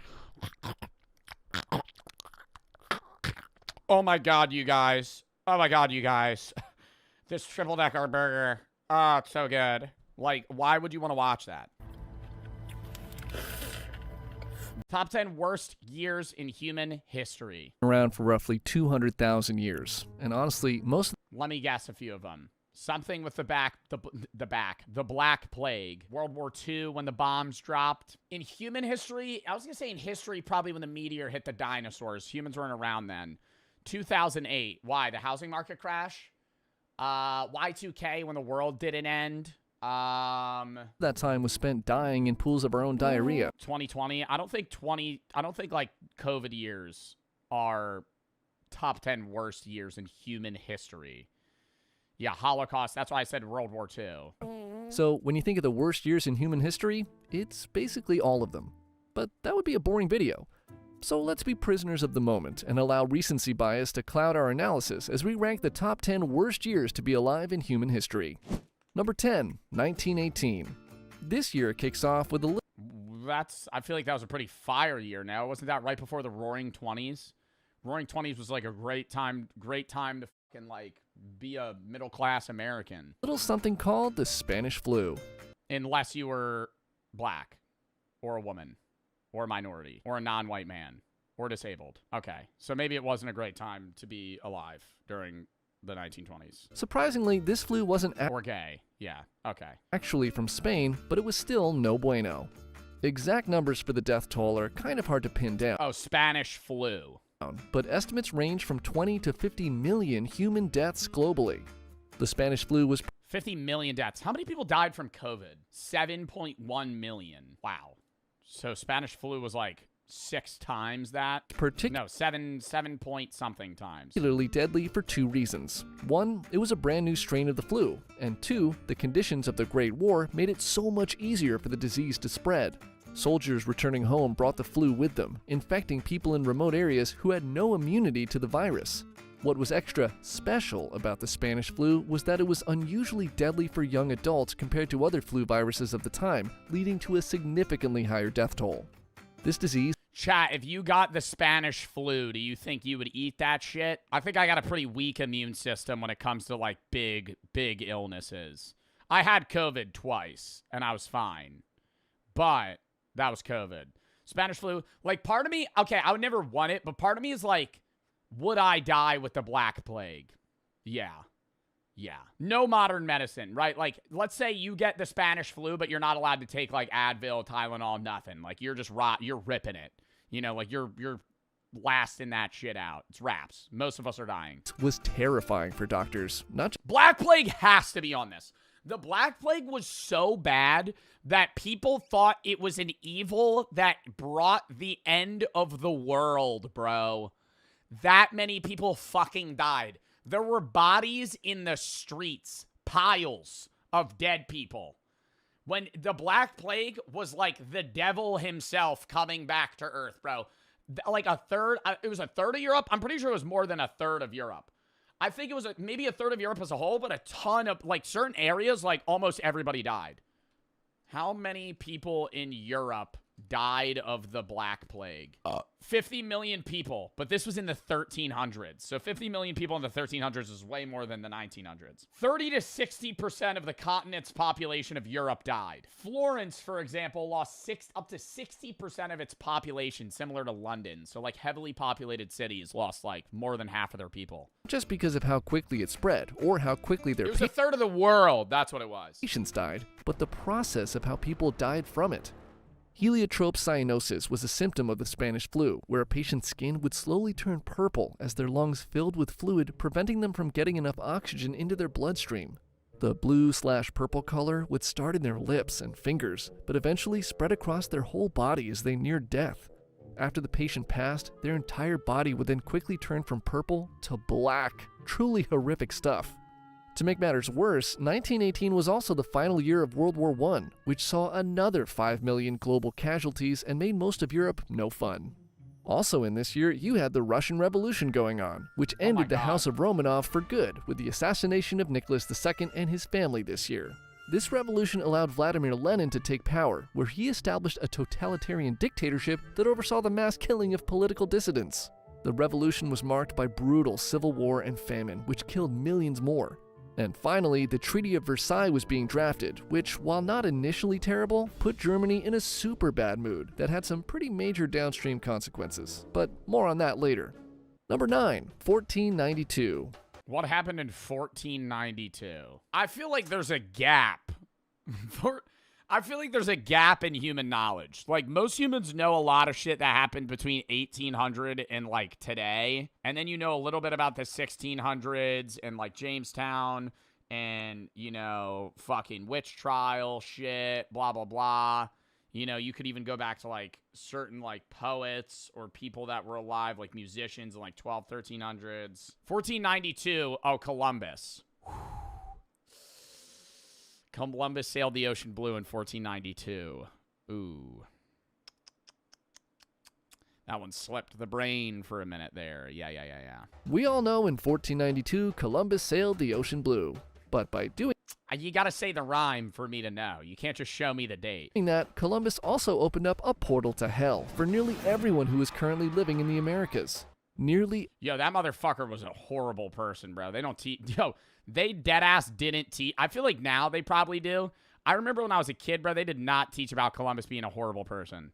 Oh my god, you guys. Oh my god, you guys. This triple decker burger. Oh, it's so good. Like, why would you want to watch that? Top 10 worst years in human history. Around for roughly 200,000 years. And honestly, most... Let me guess a few of them. Something with the Black Plague. World War II when the bombs dropped. In human history, I was going to say in history, probably when the meteor hit the dinosaurs. Humans weren't around then. 2008. Why? The housing market crash? Y2K when the world didn't end. that time was spent dying in pools of our own diarrhea. 2020. I don't think like COVID years are top 10 worst years in human history. Yeah, Holocaust. That's why I said World War II. So when you think of the worst years in human history, it's basically all of them. But that would be a boring video. So let's be prisoners of the moment and allow recency bias to cloud our analysis as we rank the top 10 worst years to be alive in human history. Number 10, 1918. This year kicks off with a I feel like that was a pretty fire year now. Wasn't that right before the Roaring 20s? Roaring 20s was like a great time to fucking like be a middle-class American. little something called the Spanish flu. Unless you were black or a woman or a minority or a non-white man or disabled. Okay, so maybe it wasn't a great time to be alive during the 1920s. Surprisingly, this flu wasn't or gay. Yeah, okay. Actually from Spain, but it was still no bueno. Exact numbers for the death toll are kind of hard to pin down. Oh, Spanish flu. But estimates range from 20 to 50 million human deaths globally. The Spanish flu was 50 million deaths. How many people died from COVID? 7.1 million. Wow. So Spanish flu was like 6 times that? No, 7 point something times. Particularly deadly for 2 reasons. 1, it was a brand new strain of the flu, and 2, the conditions of the Great War made it so much easier for the disease to spread. Soldiers returning home brought the flu with them, infecting people in remote areas who had no immunity to the virus. What was extra special about the Spanish flu was that it was unusually deadly for young adults compared to other flu viruses of the time, leading to a significantly higher death toll. This disease... Chat, if you got the Spanish flu, do you think you would eat that shit? I think I got a pretty weak immune system when it comes to like big illnesses. I had COVID twice, and I was fine. But that was COVID. Spanish flu, like part of me, okay, I would never want it, but part of me is like, would I die with the Black Plague? Yeah. No modern medicine, right? Like, let's say you get the Spanish flu, but you're not allowed to take like Advil, Tylenol, nothing. Like, you're just you're ripping it. You know, like you're lasting that shit out. It's wraps. Most of us are dying. Was terrifying for doctors. Black Plague has to be on this. The Black Plague was so bad that people thought it was an evil that brought the end of the world, bro. That many people fucking died. There were bodies in the streets, piles of dead people. When the Black Plague was like the devil himself coming back to Earth, bro. Like a third, it was a third of Europe. I'm pretty sure it was more than a third of Europe. I think it was maybe a third of Europe as a whole, but a ton of, like, certain areas, like, almost everybody died. How many people in Europe died of the Black Plague? 50 million people, but this was in the 1300s. So 50 million people in the 1300s is way more than the 1900s. 30 to 60% of the continent's population of Europe died. Florence, for example, lost up to 60% of its population, similar to London. So, like, heavily populated cities lost, like, more than half of their people. Just because of how quickly it spread, or how quickly their It was a third of the world. That's what it was. Patients died, but the process of how people died from it. Heliotrope cyanosis was a symptom of the Spanish flu, where a patient's skin would slowly turn purple as their lungs filled with fluid, preventing them from getting enough oxygen into their bloodstream. The blue/purple color would start in their lips and fingers, but eventually spread across their whole body as they neared death. After the patient passed, their entire body would then quickly turn from purple to black. Truly horrific stuff. To make matters worse, 1918 was also the final year of World War I, which saw another 5 million global casualties and made most of Europe no fun. Also in this year, you had the Russian Revolution going on, which ended the House of Romanov for good with the assassination of Nicholas II and his family this year. This revolution allowed Vladimir Lenin to take power, where he established a totalitarian dictatorship that oversaw the mass killing of political dissidents. The revolution was marked by brutal civil war and famine, which killed millions more. And finally, the Treaty of Versailles was being drafted, which, while not initially terrible, put Germany in a super bad mood that had some pretty major downstream consequences. But more on that later. Number 9, 1492. What happened in 1492? I feel like there's a gap. I feel like there's a gap in human knowledge. Like, most humans know a lot of shit that happened between 1800 and, like, today. And then you know a little bit about the 1600s and, like, Jamestown and, you know, fucking witch trial shit, blah, blah, blah. You know, you could even go back to, like, certain, like, poets or people that were alive, like musicians in, like, 1300s. 1492, oh, Columbus. Columbus sailed the ocean blue in 1492. Ooh. That one slipped the brain for a minute there. Yeah. We all know in 1492, Columbus sailed the ocean blue. But by doing You gotta say the rhyme for me to know. You can't just show me the date. that, Columbus also opened up a portal to hell for nearly everyone who is currently living in the Americas. Yo, that motherfucker was a horrible person, bro. They don't teach. Yo, they deadass didn't teach. I feel like now they probably do. I remember when I was a kid, bro, they did not teach about Columbus being a horrible person.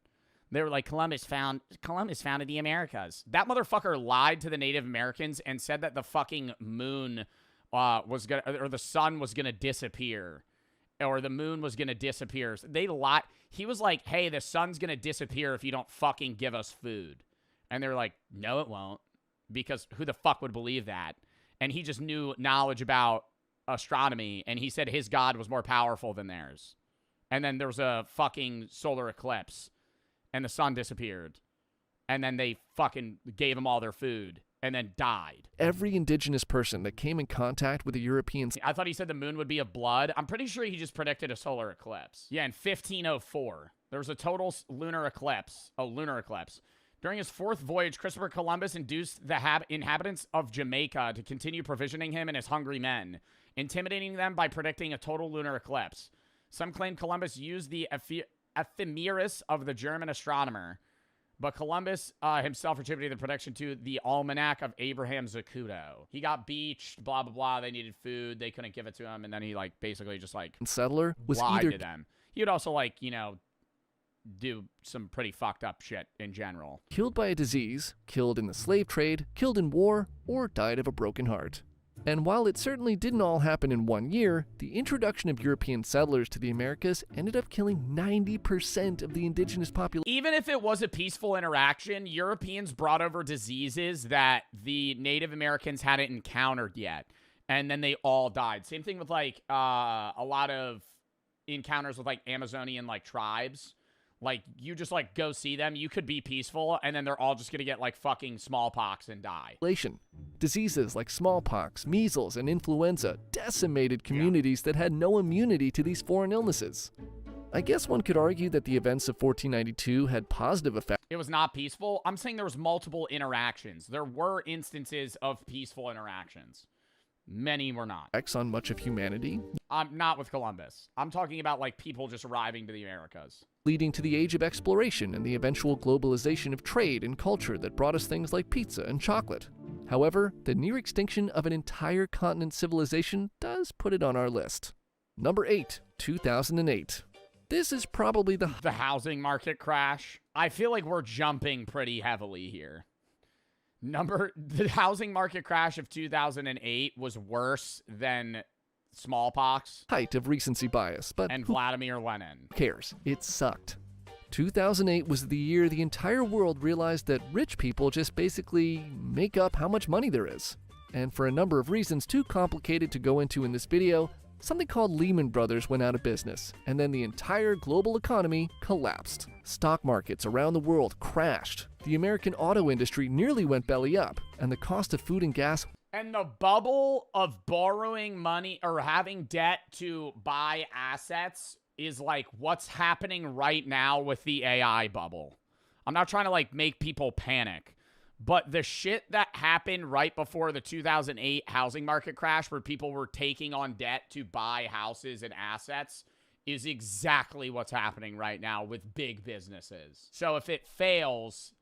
They were like, Columbus founded the Americas. That motherfucker lied to the Native Americans and said that the fucking moon was gonna, or the sun was gonna disappear, or the moon was gonna disappear. They lied. He was like, hey, the sun's gonna disappear if you don't fucking give us food. And they're like, no, it won't. Because who the fuck would believe that? And he just knew knowledge about astronomy, and he said his god was more powerful than theirs. And then there was a fucking solar eclipse, and the sun disappeared. And then they fucking gave them all their food, and then died. Every indigenous person that came in contact with the Europeans. I thought he said the moon would be of blood. I'm pretty sure he just predicted a solar eclipse. Yeah, in 1504, there was a total lunar eclipse. Oh, lunar eclipse. During his fourth voyage, Christopher Columbus induced the inhabitants of Jamaica to continue provisioning him and his hungry men, intimidating them by predicting a total lunar eclipse. Some claim Columbus used the ephemeris of the German astronomer, but Columbus himself attributed the prediction to the Almanac of Abraham Zacuto. He got beached, blah, blah, blah. They needed food. They couldn't give it to him. And then he, like, basically just, like, settler was lied either to them. He would also, like, you know, do some pretty fucked up shit in general. Killed by a disease, killed in the slave trade, killed in war, or died of a broken heart. And while it certainly didn't all happen in 1 year, the introduction of European settlers to the Americas ended up killing 90% of the indigenous population. Even if it was a peaceful interaction, Europeans brought over diseases that the Native Americans hadn't encountered yet. And then they all died. Same thing with, like, a lot of encounters with, like, Amazonian, like, tribes. Like, you just, like, go see them. You could be peaceful, and then they're all just gonna get, like, fucking smallpox and die. Diseases like smallpox, measles, and influenza decimated communities that had no immunity to these foreign illnesses. I guess one could argue that the events of 1492 had positive effects. It was not peaceful. I'm saying there was multiple interactions. There were instances of peaceful interactions. Many were not. On much of humanity. Not with Columbus. I'm talking about, like, people just arriving to the Americas. Leading to the age of exploration and the eventual globalization of trade and culture that brought us things like pizza and chocolate. However, the near extinction of an entire continent civilization does put it on our list. Number 8, 2008. This is probably the housing market crash. I feel like we're jumping pretty heavily here. The housing market crash of 2008 was worse than smallpox. Height of recency bias, but and Vladimir Lenin. Who cares? It sucked. 2008 was the year the entire world realized that rich people just basically make up how much money there is. And for a number of reasons too complicated to go into in this video, something called Lehman Brothers went out of business, and then the entire global economy collapsed. Stock markets around the world crashed. The American auto industry nearly went belly up, and the cost of food and gas. And the bubble of borrowing money or having debt to buy assets is like what's happening right now with the AI bubble. I'm not trying to, like, make people panic, but the shit that happened right before the 2008 housing market crash, where people were taking on debt to buy houses and assets, is exactly what's happening right now with big businesses. So if it fails,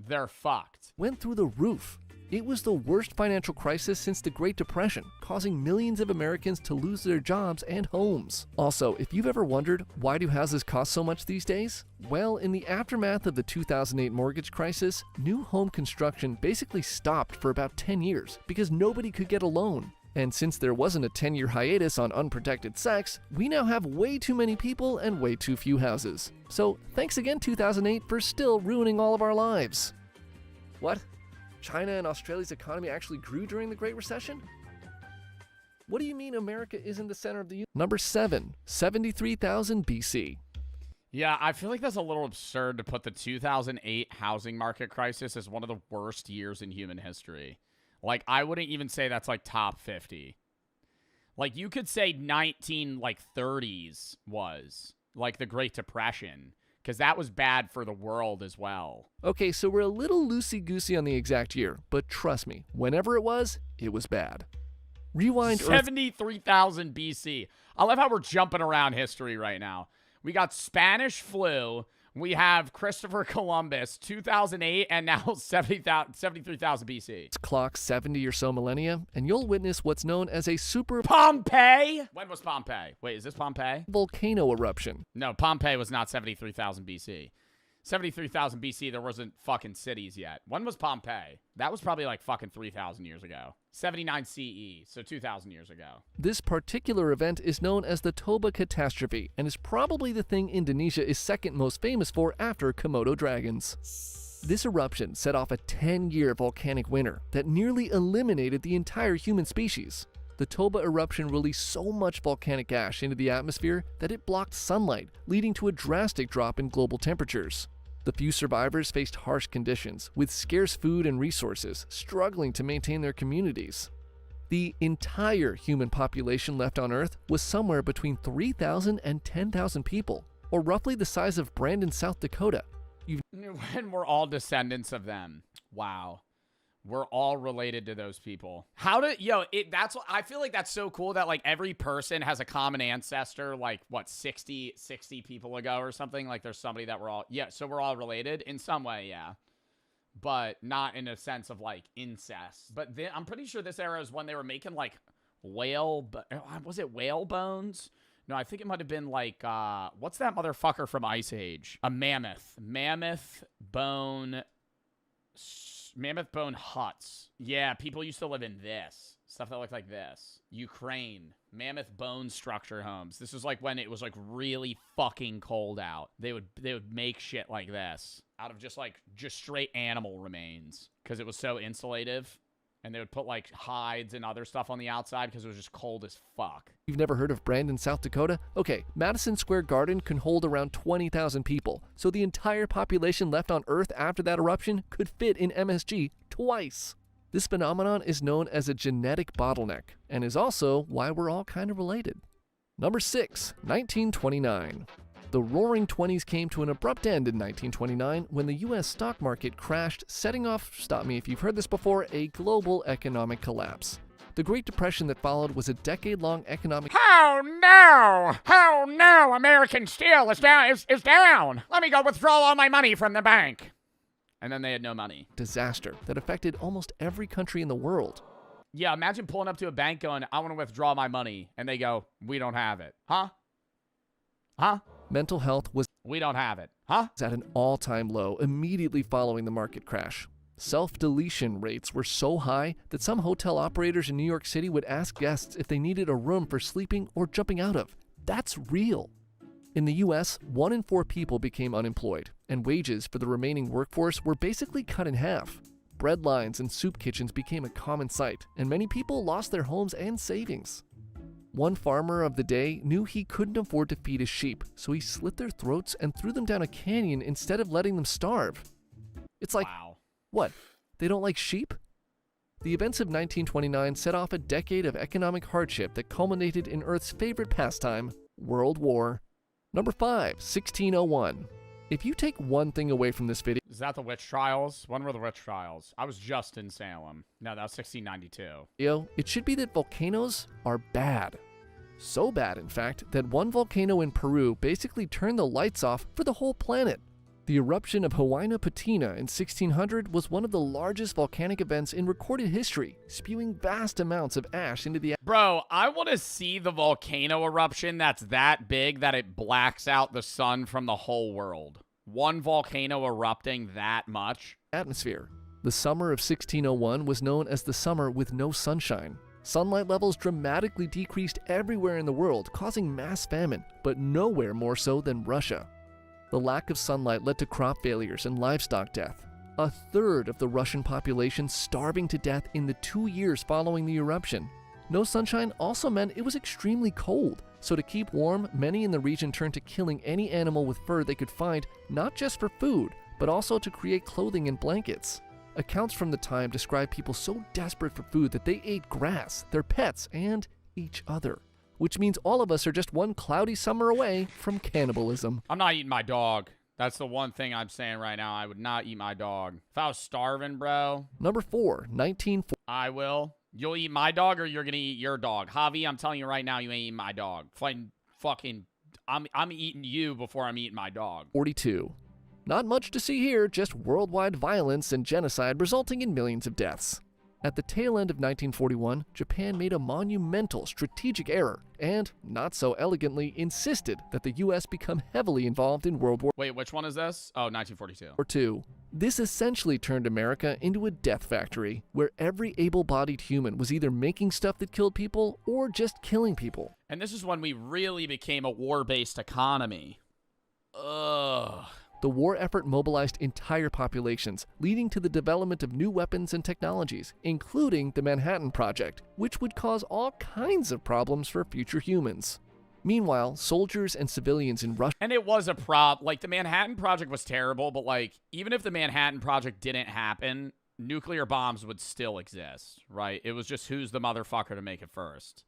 they're fucked. Went through the roof. It was the worst financial crisis since the Great Depression, causing millions of Americans to lose their jobs and homes. Also, if you've ever wondered, why do houses cost so much these days? Well, in the aftermath of the 2008 mortgage crisis, new home construction basically stopped for about 10 years because nobody could get a loan. And since there wasn't a 10-year hiatus on unprotected sex, we now have way too many people and way too few houses. So thanks again, 2008, for still ruining all of our lives. What? China and Australia's economy actually grew during the Great Recession? What do you mean America isn't the center of the universe? Number 7, 73,000 BC. Yeah, I feel like that's a little absurd to put the 2008 housing market crisis as one of the worst years in human history. Like, I wouldn't even say that's like top 50. Like, you could say 30s was like the Great Depression, because that was bad for the world as well. Okay, so we're a little loosey-goosey on the exact year, but trust me, whenever it was bad. Rewind 73,000 BC. I love how we're jumping around history right now. We got Spanish flu, we have Christopher Columbus, 2008, and now 73,000 BC. Clock 70 or so millennia, and you'll witness what's known as a super Pompeii? When was Pompeii? Wait, is this Pompeii? Volcano eruption. No, Pompeii was not 73,000 BC. 73,000 BC, there wasn't fucking cities yet. When was Pompeii? That was probably like fucking 3,000 years ago. 79 CE, so 2,000 years ago. This particular event is known as the Toba catastrophe and is probably the thing Indonesia is second most famous for after Komodo dragons. This eruption set off a 10-year volcanic winter that nearly eliminated the entire human species. The Toba eruption released so much volcanic ash into the atmosphere that it blocked sunlight, leading to a drastic drop in global temperatures. The few survivors faced harsh conditions, with scarce food and resources, struggling to maintain their communities. The entire human population left on Earth was somewhere between 3,000 and 10,000 people, or roughly the size of Brandon, South Dakota. And we're all descendants of them. Wow. We're all related to those people. That's what I feel like. That's so cool that like every person has a common ancestor, like what, 60 people ago or something. Like there's somebody that so we're all related in some way. Yeah. But not in a sense of like incest. But then I'm pretty sure this era is when they were making like was it whale bones? No, I think it might've been like, what's that motherfucker from Ice Age? A mammoth bone huts. Yeah, people used to live in this. Stuff that looked like this. Ukraine. Mammoth bone structure homes. This was like when it was like really fucking cold out. They would make shit like this out of just straight animal remains because it was so insulative. And they would put like hides and other stuff on the outside because it was just cold as fuck. You've never heard of Brandon, South Dakota? Okay, Madison Square Garden can hold around 20,000 people, so the entire population left on Earth after that eruption could fit in MSG twice. This phenomenon is known as a genetic bottleneck, and is also why we're all kind of related. Number 6, 1929. The Roaring Twenties came to an abrupt end in 1929 when the U.S. stock market crashed, setting off, stop me if you've heard this before, a global economic collapse. The Great Depression that followed was a decade-long economic Oh no! American steel is down! Let me go withdraw all my money from the bank. And then they had no money. Disaster that affected almost every country in the world. Yeah, imagine pulling up to a bank going, I want to withdraw my money. And they go, we don't have it. Huh? Mental health was we don't have it. Huh? At an all-time low immediately following the market crash. Self-deletion rates were so high that some hotel operators in New York City would ask guests if they needed a room for sleeping or jumping out of. That's real. In the US, 1 in 4 people became unemployed, and wages for the remaining workforce were basically cut in half. Bread lines and soup kitchens became a common sight, and many people lost their homes and savings. One farmer of the day knew he couldn't afford to feed his sheep, so he slit their throats and threw them down a canyon instead of letting them starve. It's like, wow. What? They don't like sheep? The events of 1929 set off a decade of economic hardship that culminated in Earth's favorite pastime, World War. Number 5, 1601. If you take one thing away from this video... Is that the witch trials? When were the witch trials? I was just in Salem. No, that was 1692. It should be that volcanoes are bad. So bad, in fact, that one volcano in Peru basically turned the lights off for the whole planet. The eruption of Huayna Patina in 1600 was one of the largest volcanic events in recorded history, spewing vast amounts of ash into the Bro, I want to see the volcano eruption that's that big that it blacks out the sun from the whole world. One volcano erupting that much. atmosphere. The summer of 1601 was known as the summer with no sunshine. Sunlight levels dramatically decreased everywhere in the world, causing mass famine, but nowhere more so than Russia. The lack of sunlight led to crop failures and livestock death. A third of the Russian population starving to death in the 2 years following the eruption. No sunshine also meant it was extremely cold, so to keep warm, many in the region turned to killing any animal with fur they could find, not just for food, but also to create clothing and blankets. Accounts from the time describe people so desperate for food that they ate grass, their pets, and each other. Which means all of us are just one cloudy summer away from cannibalism. I'm not eating my dog. That's the one thing I'm saying right now. I would not eat my dog. If I was starving, bro. Number 4, 1940. I will. You'll eat my dog or you're going to eat your dog. Javi, I'm telling you right now, you ain't eating my dog. I'm eating you before I'm eating my dog. 42. Not much to see here, just worldwide violence and genocide resulting in millions of deaths. At the tail end of 1941, Japan made a monumental strategic error and, not so elegantly, insisted that the U.S. become heavily involved in World War Wait, which one is this? Oh, 1942. II. This essentially turned America into a death factory, where every able-bodied human was either making stuff that killed people or just killing people. And this is when we really became a war-based economy. Ugh. The war effort mobilized entire populations, leading to the development of new weapons and technologies, including the Manhattan Project, which would cause all kinds of problems for future humans. Meanwhile, soldiers and civilians in Russia... And it was a like, the Manhattan Project was terrible, but, like, even if the Manhattan Project didn't happen, nuclear bombs would still exist, right? It was just who's the motherfucker to make it first.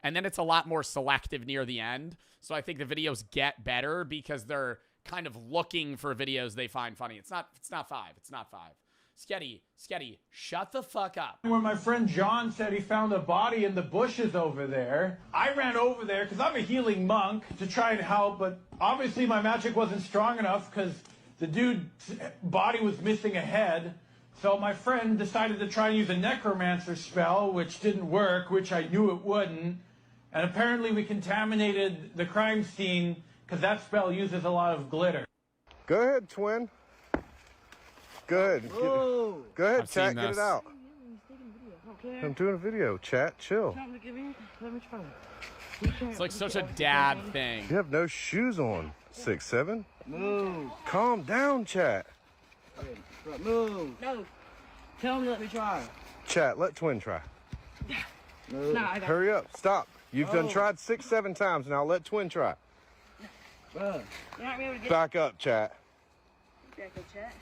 And then it's a lot more selective near the end. So I think the videos get better because they're kind of looking for videos they find funny. It's not 5. It's not 5. Sketty, shut the fuck up. When my friend John said he found a body in the bushes over there, I ran over there because I'm a healing monk to try and help, but obviously my magic wasn't strong enough because the dude's body was missing a head. So my friend decided to try and use a necromancer spell, which didn't work, which I knew it wouldn't. And apparently we contaminated the crime scene because that spell uses a lot of glitter. Go ahead, twin. Good. Go ahead, chat. Get it out. I'm doing a video. Chat, chill. It's like such a dad thing. You have no shoes on, 6'7". Move. Calm down, chat. Move. No. Tell me, let me try. Chat, let twin try. No, I got Hurry up. Stop. You've done tried 6-7 times. Now let twin try. Back up, chat. Back up, chat.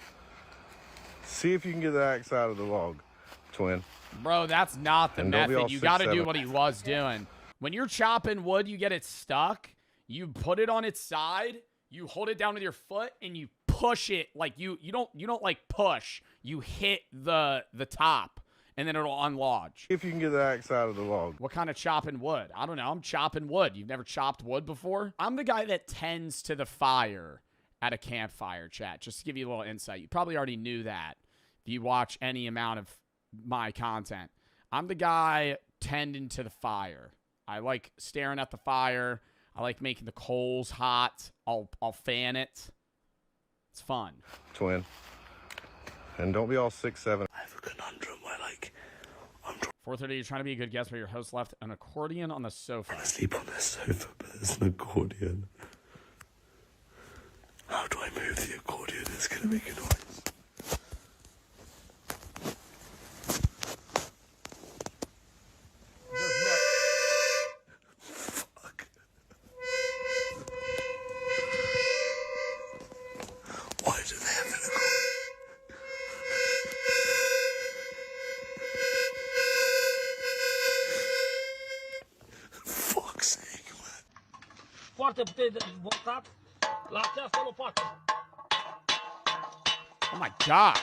See if you can get the axe out of the log, twin. Bro, that's not the And don't be method. all You got to do 6'7". what he was doing. When you're chopping wood, you get it stuck. You put it on its side. You hold it down with your foot and you push it like you don't like push. You hit the top and then it'll unlodge. If you can get the axe out of the log. What kind of chopping wood? I don't know. I'm chopping wood. You've never chopped wood before? I'm the guy that tends to the fire at a campfire, chat. Just to give you a little insight. You probably already knew that if you watch any amount of my content. I'm the guy tending to the fire. I like staring at the fire. I like making the coals hot. I'll fan it. It's fun. Twin. And don't be all 6'7". I have a conundrum where, like, 4:30, you're trying to be a good guest, but your host left an accordion on the sofa. I sleep on this sofa, but there's an accordion. How do I move the accordion? It's gonna make a noise. Fuck. Why do they have an accordion? Fuck's sake, man. Foarte putere votat la această lopată. Oh my god.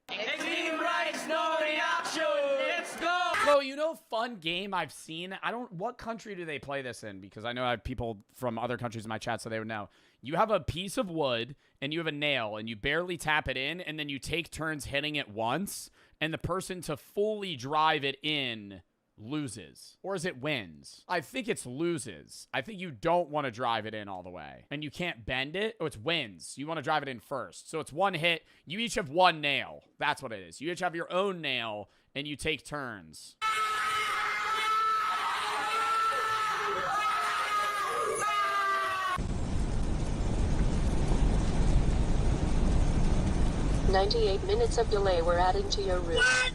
Team rights, no reaction. Let's go. So, you know, fun game I've seen. What country do they play this in? Because I know I have people from other countries in my chat, so they would know. You have a piece of wood and you have a nail and you barely tap it in and then you take turns hitting it once and the person to fully drive it in loses. Or is it wins? I think it's loses. I think you don't want to drive it in all the way. And you can't bend it. Oh, it's wins. You want to drive it in first. So it's one hit. You each have one nail. That's what it is. You each have your own nail and you take turns. "98 minutes of delay we're adding to your route." What?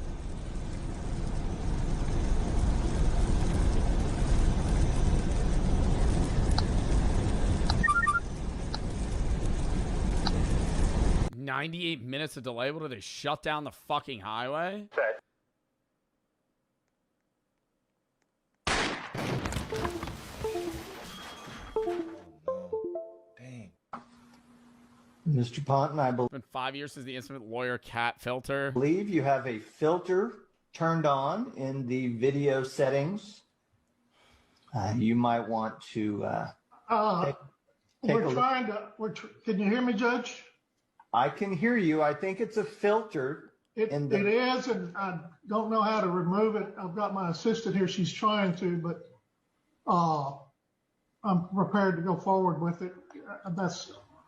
98 minutes of delay? What, do they shut down the fucking highway? Mr. Ponton, I It's been 5 years since the incident lawyer cat filter. believe you have a filter turned on in the video settings. You might want to take a We're look. trying to. Can you hear me, Judge? I can hear you. I think it's a filter. It is, and I don't know how to remove it. I've got my assistant here. She's trying to, but I'm prepared to go forward with it.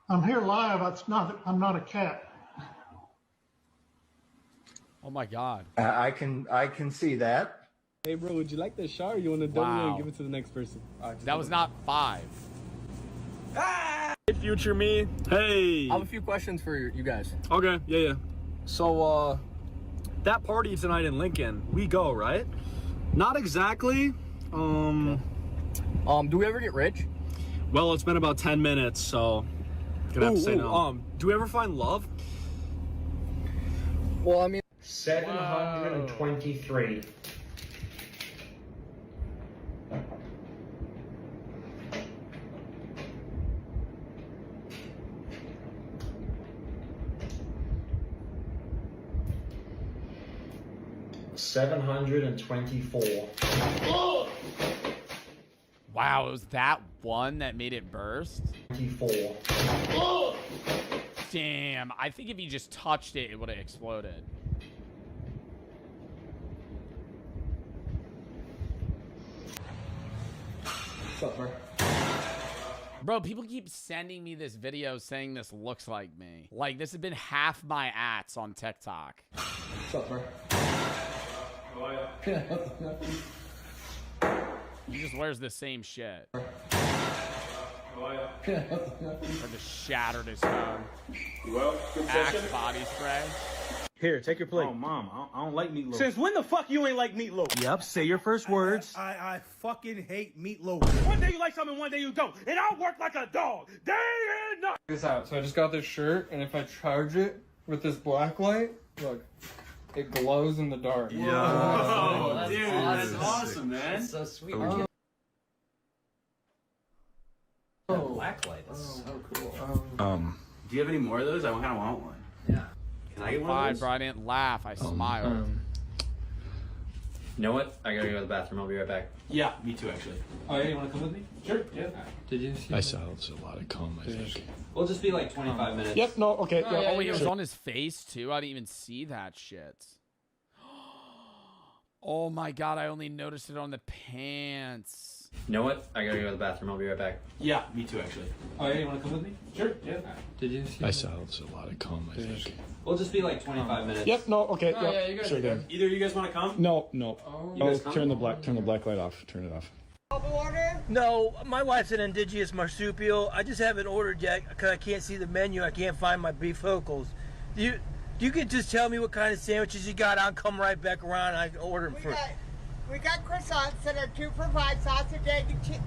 I'm here live. I'm not a cat. Oh my God. I can see that. Hey, bro, would you like the shot or you want to double it Wow. and give it to the next person? That was not 5. Hey, future me. Hey. I have a few questions for you guys. Okay, yeah. So, that party tonight in Lincoln, we go, right? Not exactly. Do we ever get rich? Well, it's been about 10 minutes, so gonna have to say no. Do we ever find love? Well, I mean, 723. 724. Wow, it was that one that made it burst? 24. Damn, I think if he just touched it, it would have exploded. What's up, bro? Bro, people keep sending me this video saying this looks like me. Like, this has been half my ats on TikTok. What's up, bro? He just wears the same shit. Or just shattered his phone. Well, good session. Axe body spray. Here, take your plate. Oh, Mom, I don't like meatloaf. Since when the fuck you ain't like meatloaf? Yep, say your first words. I fucking hate meatloaf. One day you like something, one day you don't. And I'll work like a dog, day and night. Check this out. So I just got this shirt, and if I charge it with this black light, look, it glows in the dark. Yo, dude, that's awesome, man. That's so sweet. Black light. That's so cool. Do you have any more of those? I kind of want one. Yeah. Can I get one of those? Bro, I didn't laugh. I smiled. You know what? I gotta go to the bathroom. I'll be right back. Yeah, me too, actually. Oh, yeah, you want to come with me? Sure, yeah. Did you see I saw it's a lot of cum, I think. We'll just be like 25 minutes. Yep, no, okay. Oh, wait, it was on his face, too? I didn't even see that shit. Oh, my God. I only noticed it on the pants. You know what? I gotta go to the bathroom. I'll be right back. Yeah, me too, actually. Oh, yeah, you want to come with me? Sure, yeah. Did you see I saw it's a lot of cum, I think. We'll just be like 25 minutes. Yep, no, okay. Oh, yeah, you guys sure are did. Either of you guys want to come? No. You guys come? Turn the black light off. Turn it off. No, my wife's an indigenous marsupial. I just haven't ordered yet because I can't see the menu. I can't find my bifocals. You could just tell me what kind of sandwiches you got. I'll come right back around and I can order them for. We got croissants that are 2 for $5, sausage, egg, and cheese.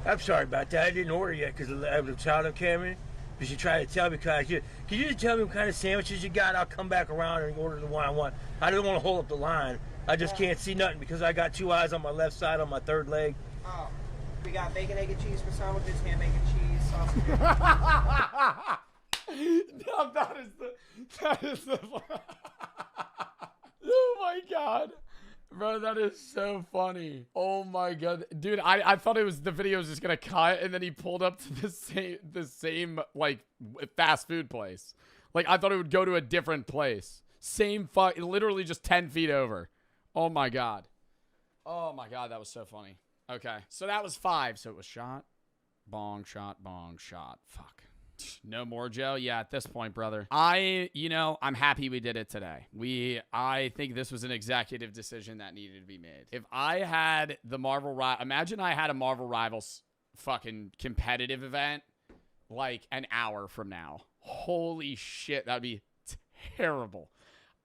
I'm sorry about that. I didn't order yet because I have a child on camera. But she tried to tell me, can you just tell me what kind of sandwiches you got? I'll come back around and order the one I want. I don't want to hold up the line. I just can't see nothing because I got 2 eyes on my left side on my third leg. Oh, we got bacon, egg, and cheese for sandwiches, ham, egg, and cheese, sausage. No, that is the oh my God, bro, that is so funny. Oh my God, dude, I thought it was the video was just gonna cut and then he pulled up to the same like fast food place. Like I thought it would go to a different place. Same literally just 10 feet over. Oh my God, that was so funny. Okay, so that was 5. So it was shot, bong, shot, fuck. No more, Joe. Yeah, at this point, brother. I'm happy we did it today. I think this was an executive decision that needed to be made. If I had the imagine I had a Marvel Rivals fucking competitive event like an hour from now. Holy shit, that'd be terrible.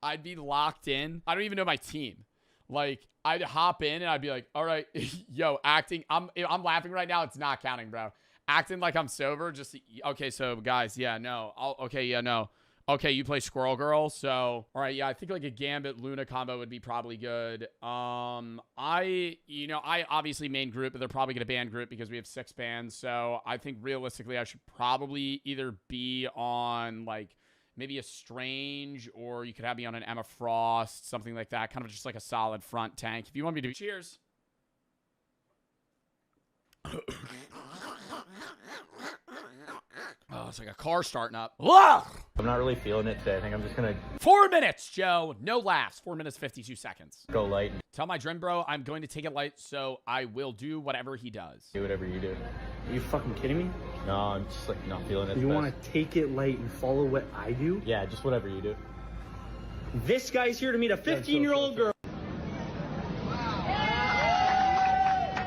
I'd be locked in. I don't even know my team. Like, I'd hop in and I'd be like, all right, yo, acting. I'm laughing right now. It's not counting, bro. Acting like I'm sober, just okay. So guys, yeah, no, okay, you play Squirrel Girl, so all right, yeah, I think like a Gambit Luna combo would be probably good. I obviously main group, but they're probably gonna ban group because we have 6 bans. So I think realistically, I should probably either be on like maybe a Strange, or you could have me on an Emma Frost, something like that, kind of just like a solid front tank. If you want me to, cheers. Oh, it's like a car starting up. Ugh! I'm not really feeling it today. I think I'm just gonna 4 minutes, Joe. No laughs. 4 minutes, 52 seconds. go light. Tell my Drin bro I'm going to take it light, so I will do whatever he does. Do whatever you do. Are you fucking kidding me? No, I'm just like not feeling it. You want to take it light and follow what I do? Yeah, just whatever you do. This guy's here to meet a 15-year-old girl.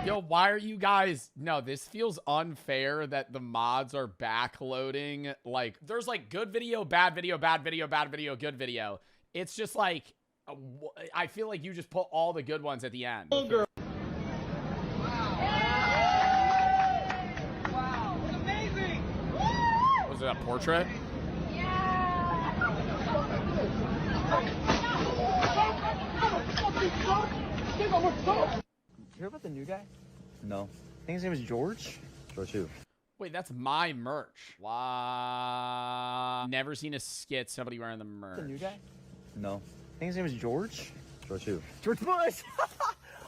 Yo, why are you guys... No, this feels unfair that the mods are backloading. Like, there's like good video, bad video, bad video, bad video, good video. It's just like... I feel like you just put all the good ones at the end. Wow, it's amazing! Was it a portrait? You hear about the new guy? No. I think his name is George. George who? Wait, that's my merch. Wow. Never seen a skit somebody wearing the merch. The new guy? No. I think his name is George. George who? George Bush!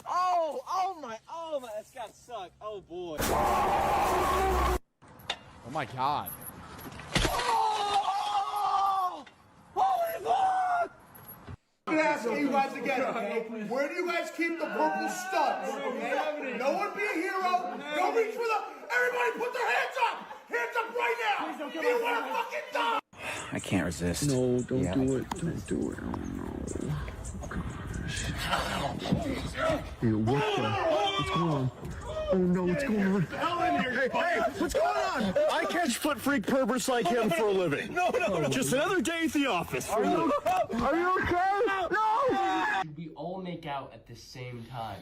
oh my, that's gotta suck. Oh boy. Oh my god. Oh! Holy fuck! I'm gonna ask you guys again, okay? Where do you guys keep the purple studs? Okay? No one be a hero. Don't reach for the. Everybody put their hands up! Hands up right now! You wanna fucking die? I can't resist. No, don't do it. Don't do it. Oh no. Hey, what's going on? Oh no, what's going on? Hey, what's going on? I catch foot freak perverts like him for a living. No. Just another day at the office. Are you okay? No! We all make out at the same time.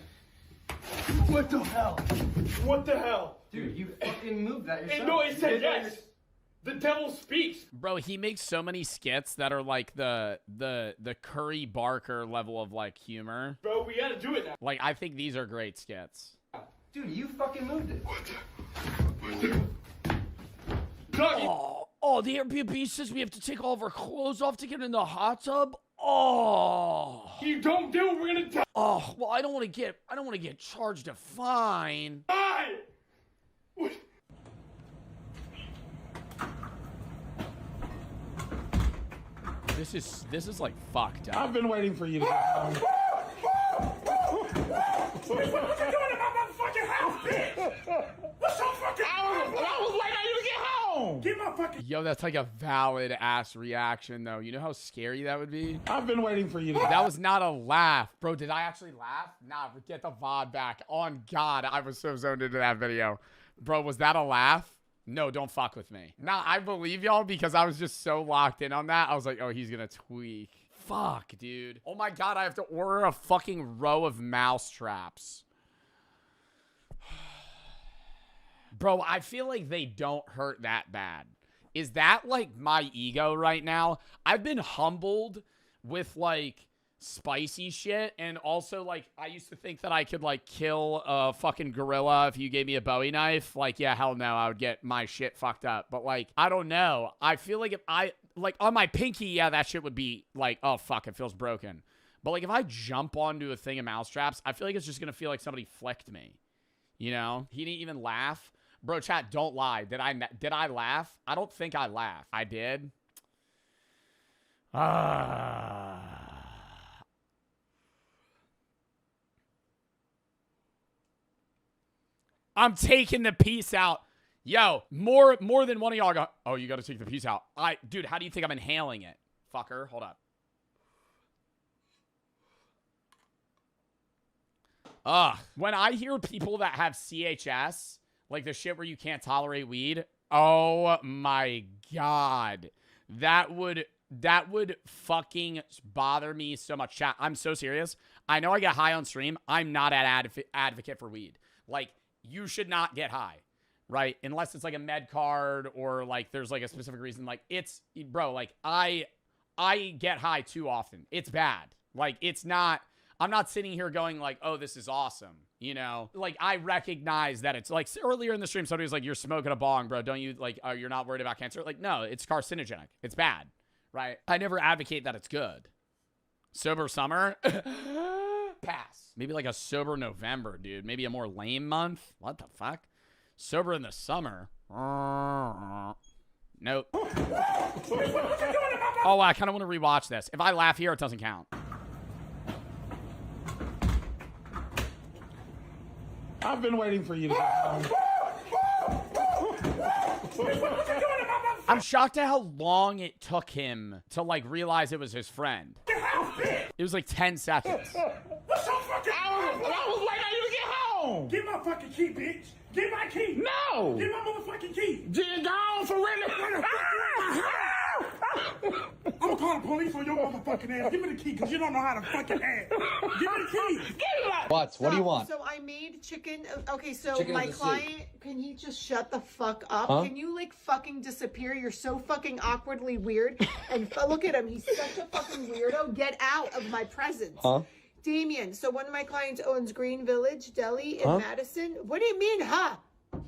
What the hell? What the hell? Dude, you fucking moved that yourself. No, it said yes. The devil speaks. Bro, he makes so many skits that are like the Curry Barker level of like humor. Bro, we gotta do it now. Like, I think these are great skits. Dude, you fucking moved it. Oh, the Airbnb says we have to take all of our clothes off to get in the hot tub. Oh, you don't do it, we're gonna die. Oh, well, I don't want to get charged a fine. Die. This is like fucked up. I've been waiting for you to get home. What you doing in my motherfucking house, bitch? What's so fucking? I was waiting on you to get home. Get my fucking. Yo, that's like a valid ass reaction though. You know how scary that would be? I've been waiting for you to. That was not a laugh. Bro, did I actually laugh? Nah, get the VOD back. On God, I was so zoned into that video. Bro, was that a laugh? No, don't fuck with me. Nah, I believe y'all because I was just so locked in on that. I was like, oh, he's gonna tweak. Fuck, dude. Oh my God, I have to order a fucking row of mouse traps. Bro, I feel like they don't hurt that bad. Is that like my ego right now? I've been humbled with like spicy shit, and also like I used to think that I could like kill a fucking gorilla if you gave me a Bowie knife. Like, yeah, hell no, I would get my shit fucked up. But like, I don't know. I feel like if I like on my pinky, yeah, that shit would be like, oh fuck, it feels broken. But like if I jump onto a thing of mousetraps, I feel like it's just gonna feel like somebody flicked me. You know? He didn't even laugh. Bro, chat, don't lie. Did I laugh? I don't think I laughed. I did. I'm taking the piece out. Yo, more than one of y'all go, oh, you got to take the piece out. Dude, how do you think I'm inhaling it? Fucker, hold up. When I hear people that have CHS, like the shit where you can't tolerate weed, oh my God. That would fucking bother me so much. Chat, I'm so serious. I know I get high on stream. I'm not an advocate for weed. Like, you should not get high, right? Unless it's like a med card or like there's like a specific reason. Like it's, bro, like I get high too often. It's bad. Like it's not, I'm not sitting here going like, oh, this is awesome. You know, like I recognize that it's like earlier in the stream, somebody was like, you're smoking a bong, bro. Don't you like, you're not worried about cancer? Like, no, it's carcinogenic. It's bad, right? I never advocate that it's good. Sober summer. Pass. Maybe like a sober November, dude. Maybe a more lame month. What the fuck? Sober in the summer. Nope. Oh, I kind of want to rewatch this. If I laugh here, it doesn't count. I've been waiting for you to get home. I'm shocked at how long it took him to like realize it was his friend. It was like 10 seconds. What's so fucking? I was waiting on you to get home. Get my fucking key, bitch. Get my key. No. Get my motherfucking key. Get down for real. I'm gonna call the police on your motherfucking ass. Give me the key, because you don't know how to fucking act. Give me the key. What do you want? So I made chicken. Okay, so Chicken my is a client, can he just shut the fuck up? Huh? Can you like fucking disappear? You're so fucking awkwardly weird. And look at him. He's such a fucking weirdo. Get out of my presence. Huh? Damien, so one of my clients owns Green Village Deli in Huh? Madison. What do you mean, huh?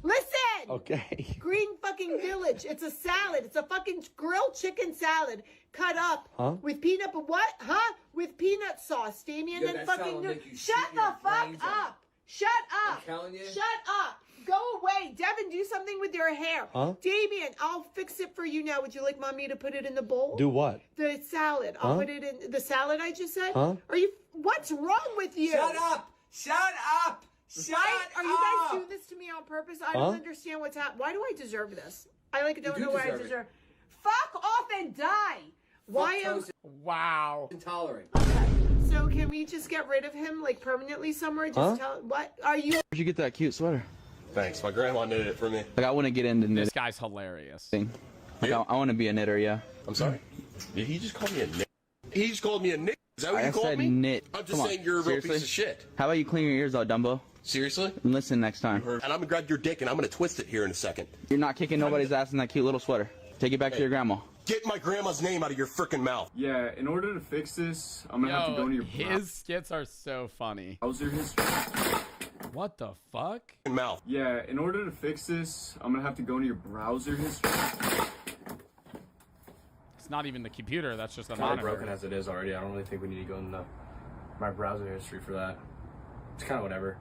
Listen! Okay. Green fucking Village. It's a salad. It's a fucking grilled chicken salad cut up with peanut, what? Huh? With peanut sauce, Damien, and fucking. Shut the fuck up! Shut up! I'm telling you. Shut up! Go away, Devin. Do something with your hair. Damien, I'll fix it for you now. Would you like mommy to put it in the bowl? Do what? The salad. I'll put it in the salad. I just said. Huh? Are you? What's wrong with you? Shut up! Shut up! Shut Are you guys doing this to me on purpose? I don't understand what's happening. Why do I deserve this? I don't know why I deserve. Fuck off and die. Why am? Wow. Intolerant. Okay. So can we just get rid of him like permanently somewhere? Just tell what are you? Where'd you get that cute sweater? Thanks. My grandma knitted it for me. Like I want to get into knitting. This guy's hilarious. Like, I want to be a knitter. Yeah. I'm sorry. Did he just call me a nick? He just called me a nick. Is that what you called me? I said knit. I'm just saying you're a real piece of shit. How about you clean your ears out, Dumbo? Seriously? And listen next time. And I'm gonna grab your dick and I'm gonna twist it here in a second. You're not kicking nobody's ass in that cute little sweater. Take it back to your grandma. Get my grandma's name out of your frickin' mouth. Yeah, in order to fix this, I'm gonna have to go into your his skits are so funny. browser history. What the fuck? Mouth. Yeah, in order to fix this, I'm gonna have to go into your browser history. It's not even the computer. That's just a It's already monitor. broken as it is already. I don't really think we need to go into my browser history for that. It's kind of whatever.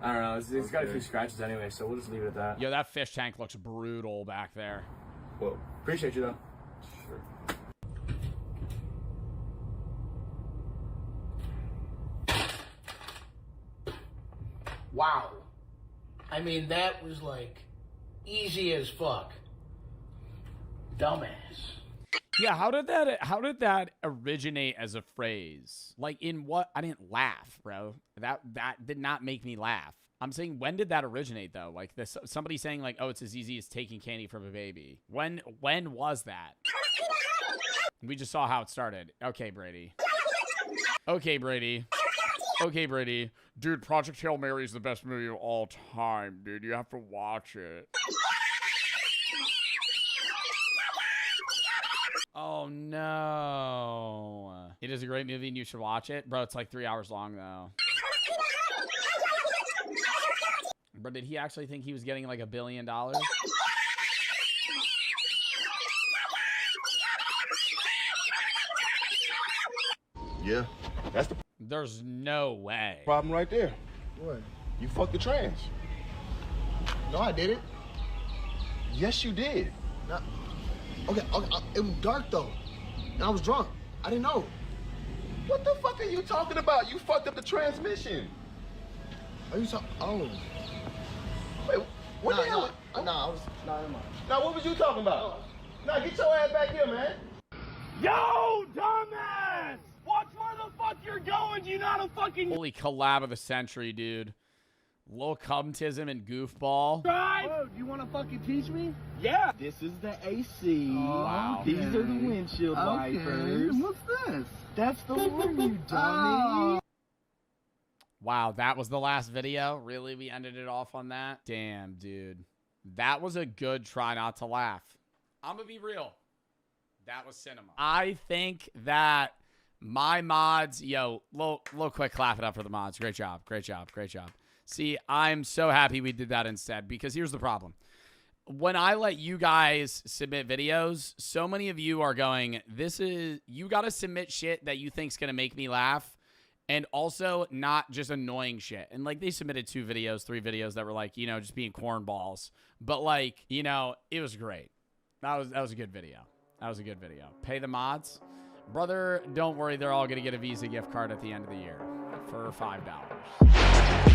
I don't know. It's got a few scratches anyway, so we'll just leave it at that. Yo, that fish tank looks brutal back there. Whoa. Appreciate you, though. Sure. Wow. I mean, that was like easy as fuck. Dumbass. Yeah, how did that originate as a phrase? Like in what? I didn't laugh, bro. That did not make me laugh. I'm saying, when did that originate though? Like this, somebody saying like, oh, it's as easy as taking candy from a baby. When was that? We just saw how it started. Okay, Brady. Okay, Brady. Okay, Brady. Dude, Project Hail Mary is the best movie of all time, dude. You have to watch it. Oh, no. It is a great movie and you should watch it. Bro, it's like 3 hours long, though. Bro, did he actually think he was getting like $1 billion? Yeah, that's the There's no way. problem right there. What? You fucked the trans. No, I didn't. Yes, you did. No. Okay, it was dark though, and I was drunk. I didn't know. What the fuck are you talking about? You fucked up the transmission. Are you talking? Oh. Wait, what the hell? Nah, I was not in my. Now, what was you talking about? Now, get your ass back here, man. Yo, dumbass! Watch where the fuck you're going. You not a fucking Holy collab of the century, dude. Lil Cumtism and Goofball. drive. Whoa, do you want to fucking teach me? Yeah. This is the AC. Wow. These are the windshield wipers. What's this? That's the one, you dummy. Wow, that was the last video? Really? We ended it off on that? Damn, dude. That was a good try not to laugh. I'm gonna be real. That was cinema. I think that my mods... Yo, little quick clap it up for the mods. Great job. Great job. Great job. See, I'm so happy we did that instead, because here's the problem. When I let you guys submit videos, so many of you are going, you got to submit shit that you think's going to make me laugh, and also not just annoying shit. And like, they submitted 2 videos, 3 videos that were like, you know, just being cornballs. But like, you know, it was great. That was a good video. That was a good video. Pay the mods. Brother, don't worry. They're all going to get a Visa gift card at the end of the year for $5.